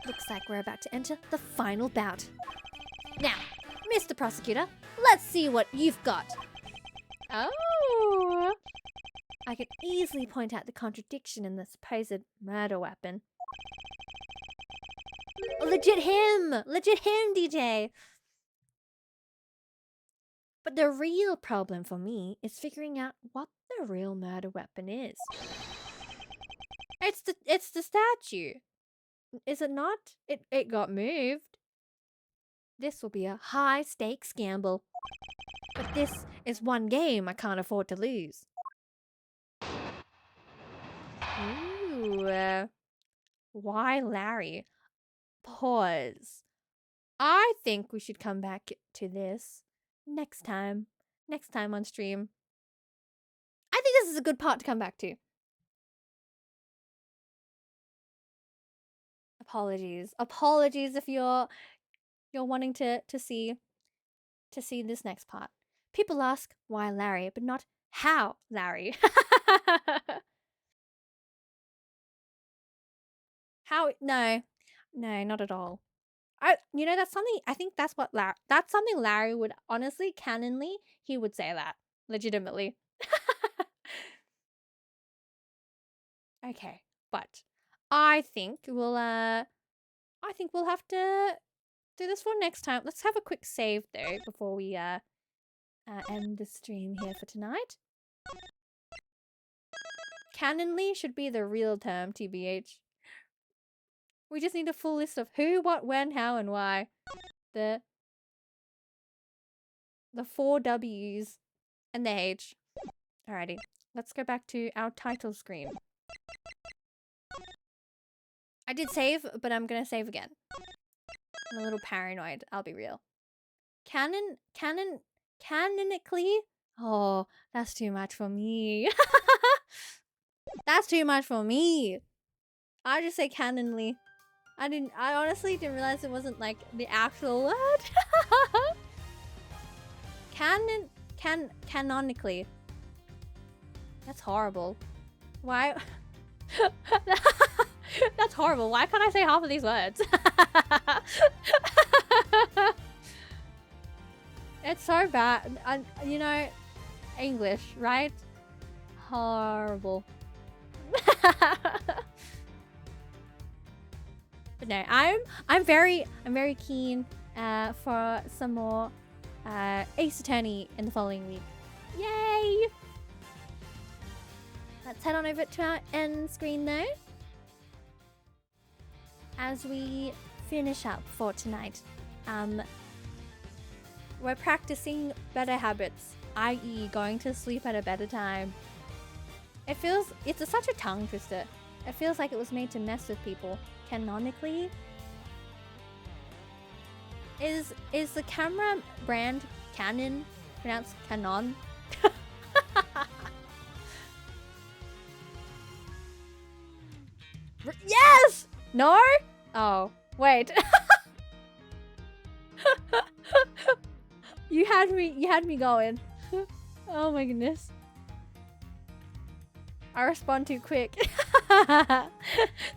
Looks like we're about to enter the final bout. Now, Mr. Prosecutor, let's see what you've got. Oh! I can easily point out the contradiction in the supposed murder weapon. Legit him! Legit him, DJ! But the real problem for me is figuring out what the real murder weapon is. It's the statue. Is it not? It got moved. This will be a high stakes gamble. But this is one game I can't afford to lose. Ooh. Why Larry? Pause. I think we should come back to this next time on stream. I think this is a good part to come back to. Apologies if you're wanting to see this next part. People ask why Larry, but not how Larry. How? No, not at all. That's something. I think that's something Larry would honestly, canonly, he would say that legitimately. Okay, but I think we'll have to do this for next time. Let's have a quick save though before we end the stream here for tonight. Canonly should be the real term, TBH. We just need a full list of who, what, when, how, and why. The 4 W's and the H. Alrighty, let's go back to our title screen. I did save, but I'm gonna save again. I'm a little paranoid, I'll be real. Canonically? Oh, that's too much for me. That's too much for me. I just say canonly. I honestly didn't realize it wasn't like the actual word. Canonically. That's horrible. Why? That's horrible. Why can't I say half of these words? It's so bad. English, right? horrible. But no, I'm very keen for some more Ace Attorney in the following week. Yay! Let's head on over to our end screen though. As we finish up for tonight, we're practicing better habits, i.e. going to sleep at a better time. It's such a tongue twister. It feels like it was made to mess with people. Canonically, is the camera brand Canon pronounced Canon? Yes! No? Oh, wait. You had me going. Oh my goodness. I respond too quick.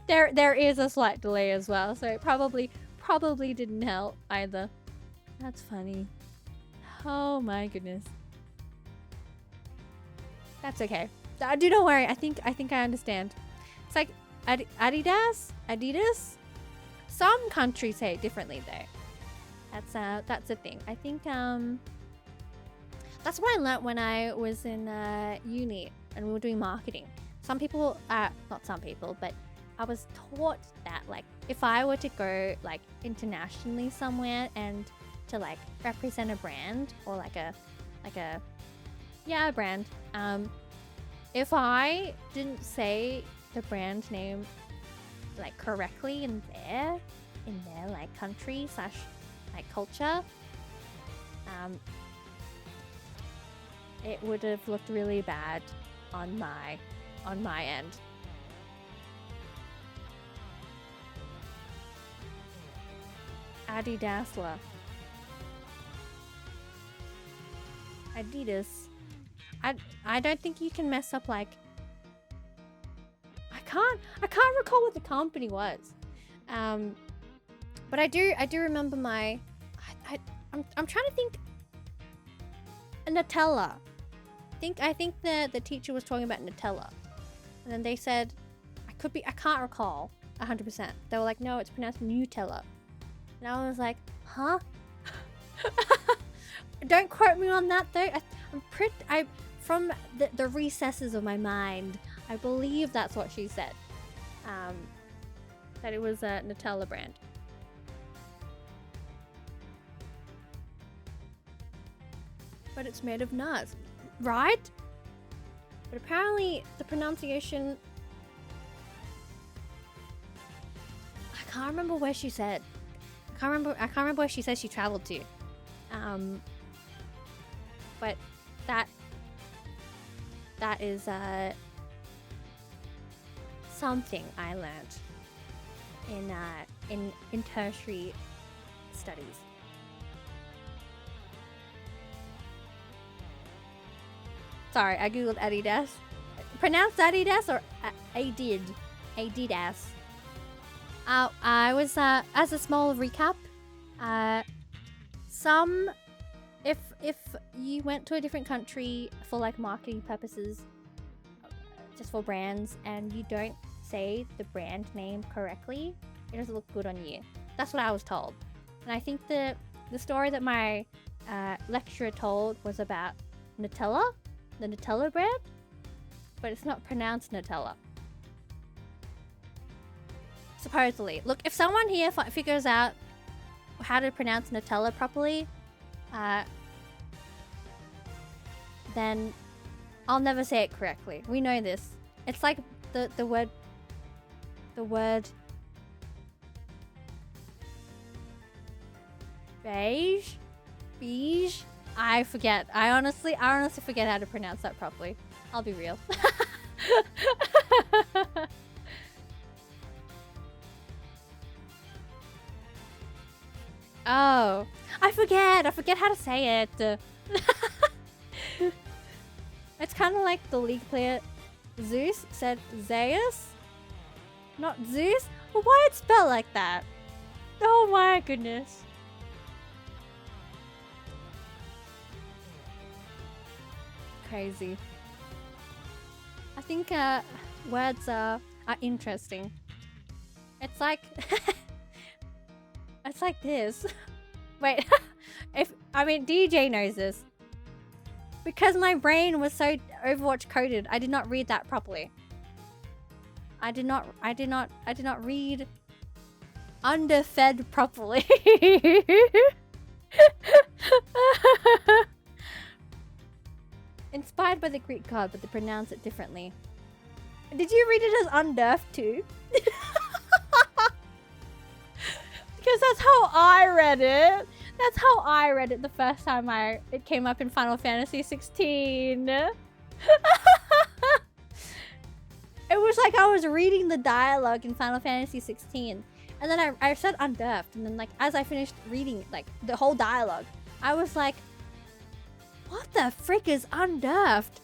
There is a slight delay as well, so it probably didn't help either. That's funny. Oh my goodness. That's okay. Do not worry. I think I understand. It's like Adidas. Some countries say it differently though. That's a thing. I think that's what I learnt when I was in uni and we were doing marketing. Some people, not some people, but I was taught that like if I were to go like internationally somewhere and to like represent a brand or like a brand, if I didn't say the brand name like correctly in their like country / like culture, it would have looked really bad on my end. Adidasla. Adidas. I don't think you can mess up like I can't recall what the company was. But I do remember I'm trying to think. Nutella. I think the teacher was talking about Nutella. And then they said I can't recall 100%. They were like, no, it's pronounced Nutella. And I was like, huh? Don't quote me on that though. From the recesses of my mind, I believe that's what she said. That it was a Nutella brand. But it's made of nuts, right? But apparently the pronunciation, I can't remember where she said. I can't remember where she said she traveled to. But that is something I learned in tertiary studies. Sorry, I googled Adidas. Pronounced Adidas or Adidas? I was as a small recap. If you went to a different country for like marketing purposes, just for brands, and you don't say the brand name correctly, it doesn't look good on you. That's what I was told. And I think the story that my lecturer told was about Nutella, the Nutella brand, but it's not pronounced Nutella. Supposedly. Look, if someone here figures out how to pronounce Nutella properly, then I'll never say it correctly. We know this. It's like the word beige. I forget. I honestly forget how to pronounce that properly. I'll be real. Oh, I forget how to say it. It's kind of like the League player Zeus said Zeus, not Zeus. Well, why it's spelled like that? Oh my goodness. Crazy. think words are interesting. It's like it's like this. Wait, DJ knows this. Because my brain was so Overwatch coded, I did not read that properly. I did not read underfed properly. Inspired by the Greek god, but they pronounce it differently. Did you read it as underf too? Because that's how I read it. That's how I read it the first time it came up in Final Fantasy 16. It was like I was reading the dialogue in Final Fantasy 16. And then I said underfed. And then like as I finished reading like the whole dialogue, I was like, what the frick is underfed?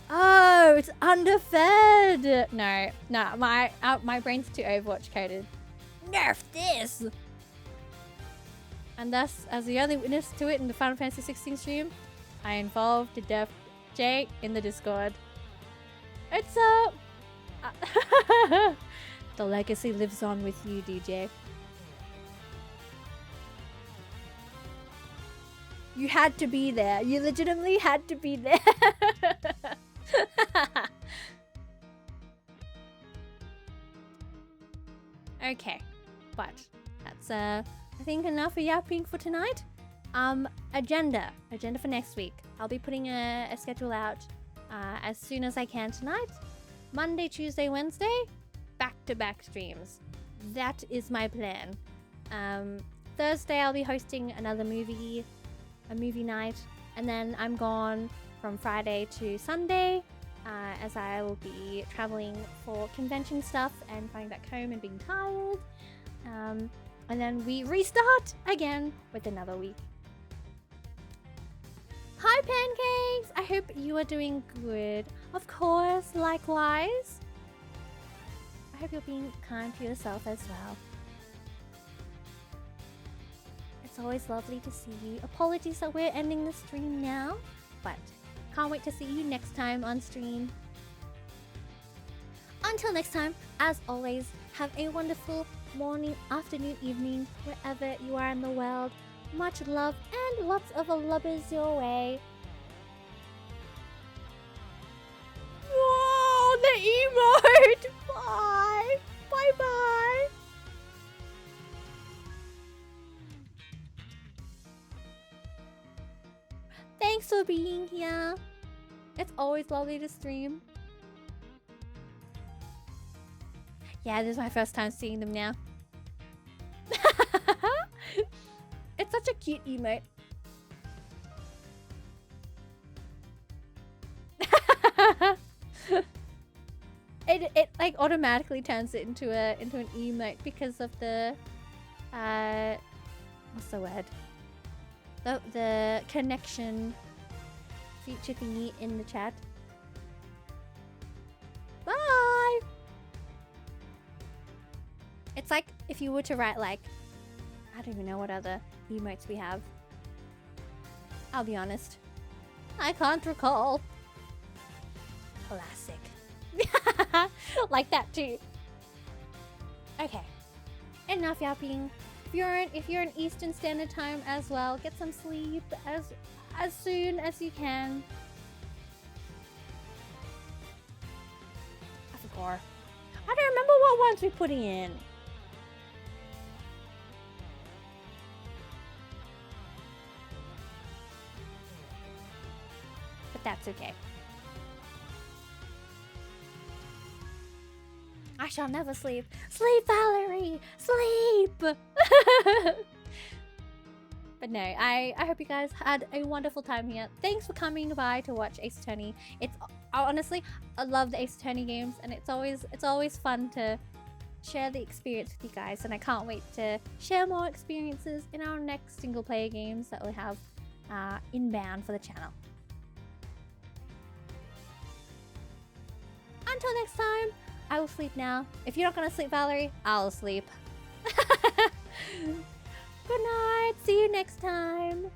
Oh, it's underfed. No, my brain's too Overwatch coded. Nerf this. And thus, as the only witness to it in the Final Fantasy 16 stream, I involved Def J in the Discord. It's the legacy lives on with you, DJ. You had to be there. You legitimately had to be there. Okay, but that's I think enough of yapping for tonight. Agenda for next week. I'll be putting a schedule out as soon as I can tonight. Monday, Tuesday, Wednesday, back-to-back streams. That is my plan. Thursday I'll be hosting another movie night, and then I'm gone from Friday to Sunday, as I will be traveling for convention stuff and coming back home and being tired. And then we restart again with another week. Hi Pancakes! I hope you are doing good. Of course, likewise. I hope you're being kind to yourself as well. It's always lovely to see you. Apologies that we're ending the stream now, but can't wait to see you next time on stream. Until next time, as always, have a wonderful morning, afternoon, evening, wherever you are in the world. Much love and lots of lubbers your way. Whoa, the emote! Bye! Bye-bye! Thanks for being here. It's always lovely to stream. Yeah, this is my first time seeing them now. It's such a cute emote. It like automatically turns it into an emote because of the what's the word? The connection feature thingy in the chat. Bye! It's like if you were to write like, I don't even know what other emotes we have. I'll be honest. I can't recall. Classic. Like that too. Okay. Enough yapping. If you're in Eastern Standard Time as well, get some sleep as soon as you can. I forgot. I don't remember what ones we put in. But that's okay. I shall never sleep. Sleep, Valerie! Sleep! But no, I hope you guys had a wonderful time here. Thanks for coming by to watch Ace Attorney. Honestly, I love the Ace Attorney games, and it's always fun to share the experience with you guys, and I can't wait to share more experiences in our next single player games that we'll have inbound for the channel. Until next time, I will sleep now. If you're not gonna sleep, Valerie, I'll sleep. Good night. See you next time.